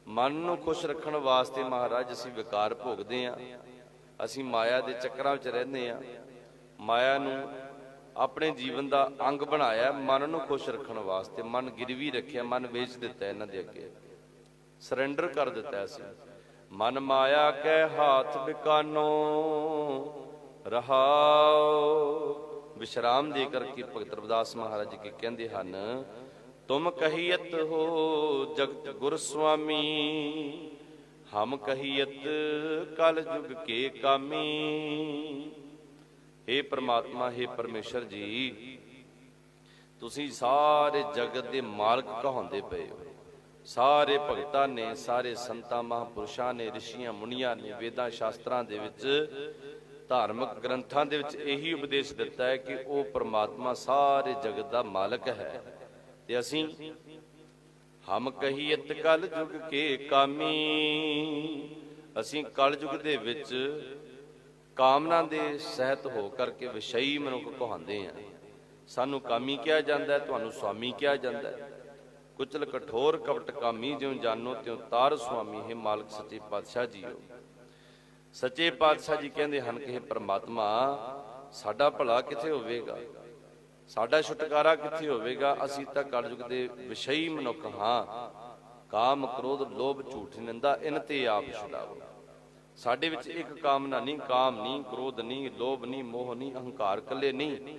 ਮਨ ਨੂੰ ਖੁਸ਼ ਰੱਖਣ ਵਾਸਤੇ ਮਹਾਰਾਜ ਅਸੀਂ ਵਿਕਾਰ ਭੋਗਦੇ ਹਾਂ, ਅਸੀਂ ਮਾਇਆ ਦੇ ਚੱਕਰਾਂ ਵਿੱਚ ਰਹਿੰਦੇ ਹਾਂ। ਮਾਇਆ ਨੂੰ ਆਪਣੇ ਜੀਵਨ ਦਾ ਅੰਗ ਬਣਾਇਆ ਮਨ ਨੂੰ ਖੁਸ਼ ਰੱਖਣ ਵਾਸਤੇ। ਮਨ ਗਿਰਵੀ ਰੱਖਿਆ, ਮਨ ਵੇਚ ਦਿੱਤਾ ਇਹਨਾਂ ਦੇ ਅੱਗੇ, ਸਰੈਂਡਰ ਕਰ ਦਿੱਤਾ ਅਸੀਂ। ਮਨ ਮਾਇਆ ਕੈ ਹਾਥ ਬਿਕਾਨੋ। ਰਹਾਉ। ਵਿਸ਼ਰਾਮ ਦੇ ਕਰਕੇ ਭਗਤ ਰਵਿਦਾਸ ਮਹਾਰਾਜ ਜੀ ਕਹਿੰਦੇ ਹਨ, ਤੁਮ ਕਹੀਅਤ ਹੋ ਜਗਤ ਗੁਰ ਸੁਆਮੀ, ਹਮ ਕਹੀਅਤ ਕਲ ਜੁਗ ਕੇ ਕਾਮੀ। हे परमात्मा, हे परमेश्वर जी, ਤੁਸੀਂ ਸਾਰੇ ਜਗਤ ਦੇ ਮਾਲਕ ਕਹਾਉਂਦੇ ਪਏ ਹੋ। ਸਾਰੇ ਭਗਤਾਂ ਨੇ, ਸਾਰੇ ਸੰਤਾਂ ਮਹਾਂਪੁਰਸ਼ਾਂ ਨੇ, ਰਿਸ਼ੀਆਂ ਮੁਨੀਆਂ ਨੇ ਵੇਦਾਂ ਸ਼ਾਸਤਰਾਂ ਦੇ ਵਿੱਚ, ਧਾਰਮਿਕ ਗ੍ਰੰਥਾਂ ਦੇ ਵਿੱਚ ਇਹੀ ਉਪਦੇਸ਼ ਦਿੱਤਾ ਹੈ ਕਿ ਉਹ ਪਰਮਾਤਮਾ ਸਾਰੇ ਜਗਤ ਦਾ ਮਾਲਕ ਹੈ। ਤੇ ਅਸੀਂ ਹਮ ਕਹੀਅਤ ਕਲ ਜੁਗ ਕੇ ਕਾਮੀ, ਅਸੀਂ ਕਲ ਯੁਗ ਦੇ ਵਿੱਚ ਕਾਮਨਾ ਦੇ ਸਹਿਤ ਹੋ ਕਰਕੇ ਵਿਸ਼ਈ ਮਨੁੱਖ ਕਹਾਉਂਦੇ ਆ। ਸਾਨੂੰ ਕਾਮੀ ਕਿਹਾ ਜਾਂਦਾ, ਤੁਹਾਨੂੰ ਸੁਆਮੀ ਕਿਹਾ ਜਾਂਦਾ। ਕੁਚਲ ਕਠੋਰ ਕਪਟ ਕਾਮੀ, ਜਿਉ ਜਾਨੋ ਤਿਉ ਤਾਰ ਸੁਆਮੀ। ਹੈ ਮਾਲਕ ਸੱਚੇ ਪਾਤਸ਼ਾਹ ਜੀਓ। ਸੱਚੇ ਪਾਤਸ਼ਾਹ ਜੀ ਕਹਿੰਦੇ ਹਨ ਕਿ ਪਰਮਾਤਮਾ, ਸਾਡਾ ਭਲਾ ਕਿੱਥੇ ਹੋਵੇਗਾ, ਸਾਡਾ ਛੁਟਕਾਰਾ ਕਿੱਥੇ ਹੋਵੇਗਾ? ਅਸੀਂ ਤਾਂ ਕਲਯੁਗ ਦੇ ਵਿਸ਼ਈ ਮਨੁੱਖ ਹਾਂ। ਕਾਮ ਕ੍ਰੋਧ ਲੋਭ ਝੂਠ ਨਿੰਦਾ, ਇਨ ਤੇ ਆਪ ਛੁਡਾਓ। ਸਾਡੇ ਵਿੱਚ ਇੱਕ ਕਾਮਨਾ ਨਹੀਂ, ਕਾਮ ਨਹੀਂ, ਕ੍ਰੋਧ ਨਹੀਂ, ਲੋਭ ਨਹੀਂ, ਮੋਹ ਨਹੀਂ, ਅਹੰਕਾਰ ਕੱਲੇ ਨਹੀਂ।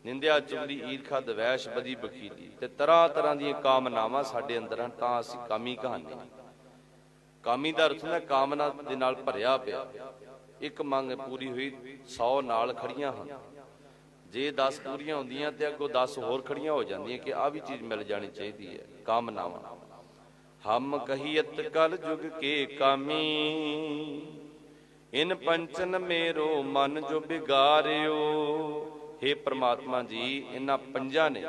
ਨਿੰਦਿਆ ਚੁਗਲੀ ਈਰਖਾ ਦਵੈਸ਼ ਬਦੀ ਬਖੀਲੀ ਤੇ ਤਰ੍ਹਾਂ ਤਰ੍ਹਾਂ ਦੀਆਂ ਕਾਮਨਾਵਾਂ ਸਾਡੇ ਅੰਦਰ ਹਨ, ਤਾਂ ਅਸੀਂ ਕਾਮੀ ਕਹਾਂਦੇ ਹਾਂ। ਕਾਮੀ ਦਾ ਅਰਥ ਹੈ ਕਾਮਨਾ ਦੇ ਨਾਲ ਭਰਿਆ ਪਿਆ। ਇੱਕ ਮੰਗ ਪੂਰੀ ਹੋਈ 100 ਨਾਲ ਖੜੀਆਂ ਹਨ। ਜੇ 10 ਪੂਰੀਆਂ ਹੁੰਦੀਆਂ ਤੇ ਅੱਗੋਂ 10 ਹੋਰ ਖੜੀਆਂ ਹੋ ਜਾਂਦੀਆਂ ਕਿ ਆਹ ਵੀ ਚੀਜ਼ ਮਿਲ ਜਾਣੀ ਚਾਹੀਦੀ ਹੈ। ਕਾਮਨਾਵਾਂ ਹਮ ਕਹੀਅਤ ਕਲ ਜੁਗ ਕੇ ਕਾਮੀ, ਇਨ ਪੰਚਨ ਮੇਰੋ ਮਨ ਜੋ ਬਿਗਾਰਿਓ। हे ਪ੍ਰਮਾਤਮਾ ਜੀ, ਇਹਨਾਂ ਪੰਜਾਂ ਨੇ,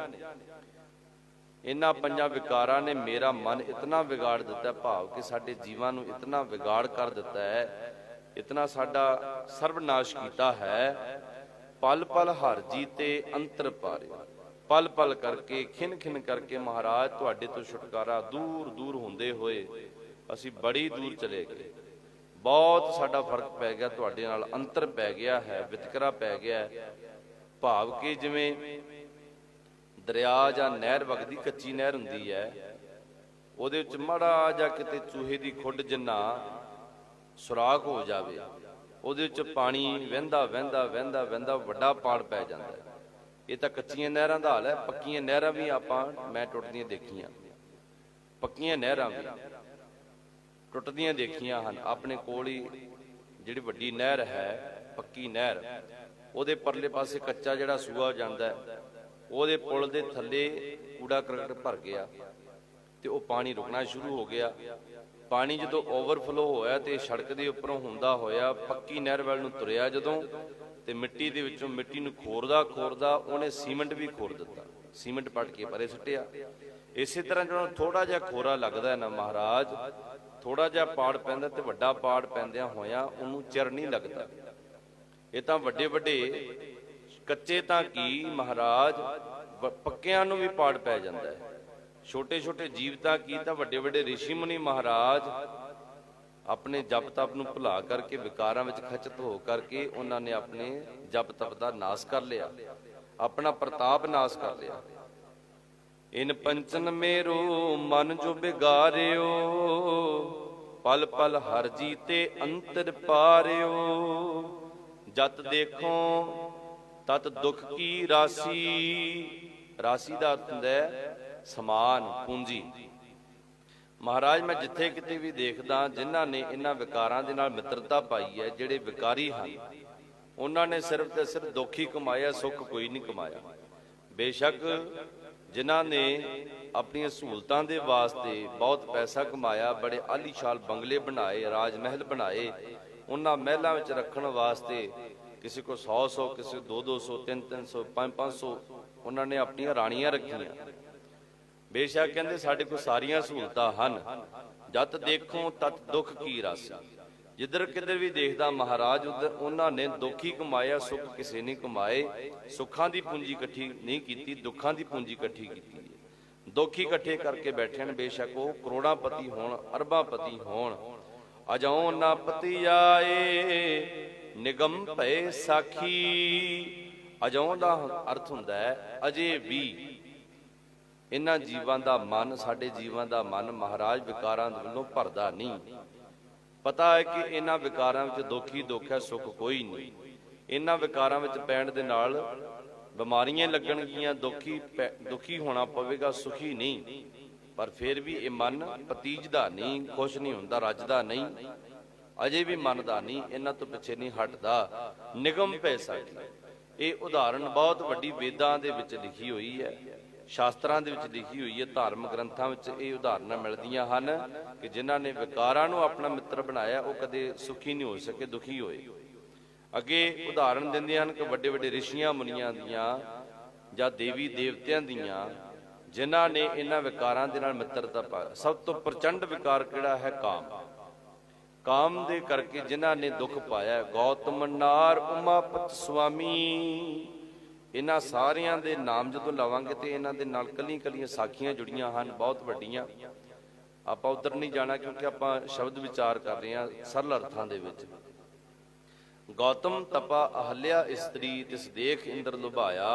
ਇਹਨਾਂ ਪੰਜਾਂ ਵਿਕਾਰਾਂ ਨੇ ਮੇਰਾ ਮਨ ਇਤਨਾ ਵਿਗਾੜ ਦਿੱਤਾ, ਭਾਵ ਕਿ ਸਾਡੇ ਜੀਵਾਂ ਨੂੰ ਇਤਨਾ ਵਿਗਾੜ ਕਰ ਦਿੱਤਾ ਹੈ, ਇਤਨਾ ਸਾਡਾ ਸਰਵਨਾਸ਼ ਕੀਤਾ ਹੈ। ਪਲ ਪਲ ਹਰ ਜੀ ਤੇ ਅੰਤਰ ਪਾਰੇ, ਪਲ ਪਲ ਕਰਕੇ, ਖਿਨ ਖਿਨ ਕਰਕੇ ਮਹਾਰਾਜ ਤੁਹਾਡੇ ਤੋਂ ਛੁਟਕਾਰਾ ਦੂਰ ਦੂਰ ਹੁੰਦੇ ਹੋਏ ਅਸੀਂ ਬੜੀ ਦੂਰ ਚਲੇ ਗਏ। ਬਹੁਤ ਸਾਡਾ ਫਰਕ ਪੈ ਗਿਆ, ਤੁਹਾਡੇ ਨਾਲ ਅੰਤਰ ਪੈ ਗਿਆ ਹੈ, ਵਿਤਕਰਾ ਪੈ ਗਿਆ ਹੈ। ਭਾਵ ਕਿ ਜਿਵੇਂ ਦਰਿਆ ਜਾਂ ਨਹਿਰ ਵਗਦੀ, ਕੱਚੀ ਨਹਿਰ ਹੁੰਦੀ ਹੈ, ਉਹਦੇ ਵਿੱਚ ਮਾੜਾ ਜਾਂ ਕਿਤੇ ਚੂਹੇ ਦੀ ਖੁੱਡ ਜਿੰਨਾ ਸੁਰਾਖ ਹੋ ਜਾਵੇ, ਉਹਦੇ ਵਿੱਚ ਪਾਣੀ ਵਹਿੰਦਾ ਵਹਿੰਦਾ ਵਹਿੰਦਾ ਵਹਿੰਦਾ ਵੱਡਾ ਪਾੜ ਪੈ ਜਾਂਦਾ ਹੈ। ਇਹ ਤਾਂ ਕੱਚੀਆਂ ਨਹਿਰਾਂ ਦਾ ਹਾਲ ਹੈ। ਪੱਕੀਆਂ ਨਹਿਰਾਂ ਵੀ ਮੈਂ ਟੁੱਟਦੀਆਂ ਦੇਖੀਆਂ, ਪੱਕੀਆਂ ਨਹਿਰਾਂ ਵੀ ਟੁੱਟਦੀਆਂ ਦੇਖੀਆਂ ਹਨ। ਆਪਣੇ ਕੋਲ ਹੀ ਜਿਹੜੀ ਵੱਡੀ ਨਹਿਰ ਹੈ, ਪੱਕੀ ਨਹਿਰ, ਉਹਦੇ ਪਰਲੇ ਪਾਸੇ ਕੱਚਾ ਜਿਹੜਾ ਸੂਆ ਜਾਂਦਾ ਹੈ, ਉਹਦੇ ਪੁਲ ਦੇ ਥੱਲੇ ਕੂੜਾ ਕਰਕਟ ਭਰ ਗਿਆ ਤੇ ਉਹ ਪਾਣੀ ਰੁਕਣਾ ਸ਼ੁਰੂ ਹੋ ਗਿਆ। ਪਾਣੀ ਜਦੋਂ ਓਵਰਫਲੋ ਹੋਇਆ ਤੇ ਸੜਕ ਦੇ ਉੱਪਰੋਂ ਹੁੰਦਾ ਹੋਇਆ ਪੱਕੀ ਨਹਿਰ ਵੱਲ ਨੂੰ ਤੁਰਿਆ ਜਦੋਂ, ਤੇ ਮਿੱਟੀ ਦੇ ਵਿੱਚੋਂ ਮਿੱਟੀ ਨੂੰ ਖੋਰਦਾ ਖੋਰਦਾ ਉਹਨੇ ਸੀਮੈਂਟ ਵੀ ਖੋਰ ਦਿੱਤਾ, ਸੀਮੈਂਟ ਪੱਟ ਕੇ ਪਰੇ ਸੁੱਟਿਆ। ਇਸੇ ਤਰ੍ਹਾਂ ਜਦੋਂ ਥੋੜਾ ਜਿਹਾ ਖੋਰਾ ਲੱਗਦਾ ਹੈ ਨਾ ਮਹਾਰਾਜ, ਥੋੜਾ ਜਿਹਾ ਪਾੜ ਪੈਂਦਾ ਤੇ ਵੱਡਾ ਪਾੜ ਪੈਂਦਿਆਂ ਹੋਇਆਂ ਉਹਨੂੰ ਚਿਰ ਨਹੀਂ ਲੱਗਦਾ। ਇਹ ਤਾਂ ਵੱਡੇ ਵੱਡੇ ਕੱਚੇ ਤਾਂ ਕੀ ਮਹਾਰਾਜ, ਪੱਕਿਆਂ ਨੂੰ ਵੀ ਪਾੜ ਪੈ ਜਾਂਦਾ ਹੈ। ਛੋਟੇ ਛੋਟੇ ਜੀਵ ਤਾਂ ਕੀ, ਤਾਂ ਵੱਡੇ ਵੱਡੇ ਰਿਸ਼ੀ ਮੁਨੀ ਮਹਾਰਾਜ ਆਪਣੇ ਜਪ ਤਪ ਨੂੰ ਭੁਲਾ ਕਰਕੇ, ਵਿਕਾਰਾਂ ਵਿੱਚ ਖਚਿਤ ਹੋ ਕਰਕੇ ਉਹਨਾਂ ਨੇ ਆਪਣੇ ਜਪ ਤਪ ਦਾ ਨਾਸ ਕਰ ਲਿਆ, ਆਪਣਾ ਪ੍ਰਤਾਪ ਨਾਸ ਕਰ ਲਿਆ। ਇਨ ਪੰਚਨ ਮੇਰੋ ਮਨ ਜੋ ਬਿਗਾਰਿਓ, ਪਲ ਪਲ ਹਰ ਜੀ ਤੇ ਅੰਤਰ ਪਾਰਿਓ। ਜਤ ਦੇਖੋ ਤਤ ਦੁੱਖ ਕੀ ਰਾਸੀ, ਰਾਸੀ ਦਾ ਅਰਥ ਹੁੰਦਾ ਹੈ ਸਮਾਨ, ਪੂੰਜੀ। ਮਹਾਰਾਜ, ਮੈਂ ਜਿੱਥੇ ਕਿਤੇ ਵੀ ਦੇਖਦਾ ਜਿਨ੍ਹਾਂ ਨੇ ਇਹਨਾਂ ਵਿਕਾਰਾਂ ਦੇ ਨਾਲ ਮਿੱਤਰਤਾ ਪਾਈ ਹੈ, ਜਿਹੜੇ ਵਿਕਾਰੀ ਹਨ, ਉਹਨਾਂ ਨੇ ਸਿਰਫ ਤੇ ਸਿਰਫ ਦੁੱਖ ਹੀ ਕਮਾਇਆ, ਸੁੱਖ ਕੋਈ ਨਹੀਂ ਕਮਾਇਆ। ਬੇਸ਼ੱਕ ਜਿਨ੍ਹਾਂ ਨੇ ਆਪਣੀਆਂ ਸਹੂਲਤਾਂ ਦੇ ਵਾਸਤੇ ਬਹੁਤ ਪੈਸਾ ਕਮਾਇਆ, ਬੜੇ ਆਲੀਸ਼ਾਨ ਬੰਗਲੇ ਬਣਾਏ, ਰਾਜ ਮਹਿਲ ਬਣਾਏ, ਉਹਨਾਂ ਮਹਿਲਾਂ ਵਿੱਚ ਰੱਖਣ ਵਾਸਤੇ ਕਿਸੇ ਕੋ 100 ਕਿਸੇ 200 300 500 ਉਹਨਾਂ ਨੇ ਆਪਣੀਆਂ ਰਾਣੀਆਂ ਰੱਖੀਆਂ। ਬੇਸ਼ੱਕ ਕਹਿੰਦੇ ਸਾਡੇ ਕੋਲ ਸਾਰੀਆਂ ਸਹੂਲਤਾਂ ਹਨ, ਜਤ ਦੇਖੋ ਤਤ ਦੁੱਖ ਕੀ ਰਾਸੀ। ਜਿੱਧਰ ਕਿੱਧਰ ਵੀ ਦੇਖਦਾ ਮਹਾਰਾਜ, ਉਧਰ ਉਹਨਾਂ ਨੇ ਦੁੱਖ ਹੀ ਕਮਾਇਆ, ਸੁੱਖ ਕਿਸੇ ਨੇ ਕਮਾਏ। ਸੁੱਖਾਂ ਦੀ ਪੂੰਜੀ ਇਕੱਠੀ ਨਹੀਂ ਕੀਤੀ, ਦੁੱਖਾਂ ਦੀ ਪੂੰਜੀ ਇਕੱਠੀ ਕੀਤੀ ਹੈ। ਦੁੱਖ ਹੀ ਇਕੱਠੇ ਕਰਕੇ ਬੈਠੇ ਨੇ, ਬੇਸ਼ੱਕ ਉਹ ਕਰੋੜਾਂਪਤੀ ਹੋਣ, ਅਰਬਾਂਪਤੀ ਹੋਣ। ਅਜਉ ਨਾ ਪਤੀ ਆਏ ਨਿਗਮ ਭਏ ਸਾਖੀ। ਅਜਉ ਦਾ ਅਰਥ ਹੁੰਦਾ ਹੈ ਅਜੇ ਵੀ। ਇਹਨਾਂ ਜੀਵਾਂ ਦਾ ਮਨ, ਸਾਡੇ ਜੀਵਾਂ ਦਾ ਮਨ ਮਹਾਰਾਜ ਵਿਕਾਰਾਂ ਵੱਲੋਂ ਭਰਦਾ ਨਹੀਂ। ਪਤਾ ਹੈ ਕਿ ਇਹਨਾਂ ਵਿਕਾਰਾਂ ਵਿੱਚ ਦੁੱਖ ਹੀ ਦੁੱਖ ਹੈ, ਸੁੱਖ ਕੋਈ ਨਹੀਂ। ਇਹਨਾਂ ਵਿਕਾਰਾਂ ਵਿੱਚ ਪੈਣ ਦੇ ਨਾਲ ਬਿਮਾਰੀਆਂ ਲੱਗਣਗੀਆਂ, ਦੁਖੀ ਹੋਣਾ ਪਵੇਗਾ, ਸੁਖੀ ਨਹੀਂ। ਪਰ ਫਿਰ ਵੀ ਇਹ ਮਨ ਪਤੀਜਦਾ ਨਹੀਂ, ਖੁਸ਼ ਨਹੀਂ ਹੁੰਦਾ, ਰੱਜਦਾ ਨਹੀਂ, ਅਜੇ ਵੀ ਮੰਨਦਾ ਨਹੀਂ, ਇਹਨਾਂ ਤੋਂ ਪਿੱਛੇ ਨਹੀਂ ਹਟਦਾ। ਨਿਗਮ ਪੈ ਸਾਖੀ, ਇਹ ਉਦਾਹਰਣ ਬਹੁਤ ਵੱਡੀ ਵੇਦਾਂ ਦੇ ਵਿੱਚ ਲਿਖੀ ਹੋਈ ਹੈ, ਸ਼ਾਸਤਰਾਂ ਦੇ ਵਿੱਚ ਲਿਖੀ ਹੋਈ ਹੈ, ਧਾਰਮਿਕ ਗ੍ਰੰਥਾਂ ਵਿੱਚ ਇਹ ਉਦਾਹਰਨਾਂ ਮਿਲਦੀਆਂ ਹਨ ਕਿ ਜਿਨ੍ਹਾਂ ਨੇ ਵਿਕਾਰਾਂ ਨੂੰ ਆਪਣਾ ਮਿੱਤਰ ਬਣਾਇਆ ਉਹ ਕਦੇ ਸੁਖੀ ਨਹੀਂ ਹੋ ਸਕੇ, ਦੁਖੀ ਹੋਏ। ਅੱਗੇ ਉਦਾਹਰਣ ਦਿੰਦੇ ਹਨ ਕਿ ਵੱਡੇ ਵੱਡੇ ਰਿਸ਼ੀਆਂ ਮੁਨੀਆਂ ਦੀਆਂ ਜਾਂ ਦੇਵੀ ਦੇਵਤਿਆਂ ਦੀਆਂ, ਜਿਨ੍ਹਾਂ ਨੇ ਇਹਨਾਂ ਵਿਕਾਰਾਂ ਦੇ ਨਾਲ ਮਿੱਤਰਤਾ ਪਾਈ। ਸਭ ਤੋਂ ਪ੍ਰਚੰਡ ਵਿਕਾਰ ਕਿਹੜਾ ਹੈ? ਕਾਮ। ਕਾਮ ਦੇ ਕਰਕੇ ਜਿਨ੍ਹਾਂ ਨੇ ਦੁੱਖ ਪਾਇਆ। ਗੌਤਮ ਨਾਰ ਉਮਾਪਤ ਸੁਆਮੀ, ਇਹਨਾਂ ਸਾਰਿਆਂ ਦੇ ਨਾਮ ਜਦੋਂ ਲਵਾਂਗੇ ਤੇ ਇਹਨਾਂ ਦੇ ਨਾਲ ਕੱਲੀਆਂ ਕੱਲੀਆਂ ਸਾਖੀਆਂ ਜੁੜੀਆਂ ਹਨ, ਬਹੁਤ ਵੱਡੀਆਂ। ਆਪਾਂ ਉਧਰ ਨਹੀਂ ਜਾਣਾ ਕਿਉਂਕਿ ਆਪਾਂ ਸ਼ਬਦ ਵਿਚਾਰ ਕਰ ਰਹੇ ਹਾਂ ਸਰਲ ਅਰਥਾਂ ਦੇ ਵਿੱਚ। ਗੌਤਮ ਤਪਾ ਅਹਲਿਆ ਇਸਤਰੀ, ਤਿਸ ਦੇਖ ਇੰਦਰ ਲੁਭਾਇਆ,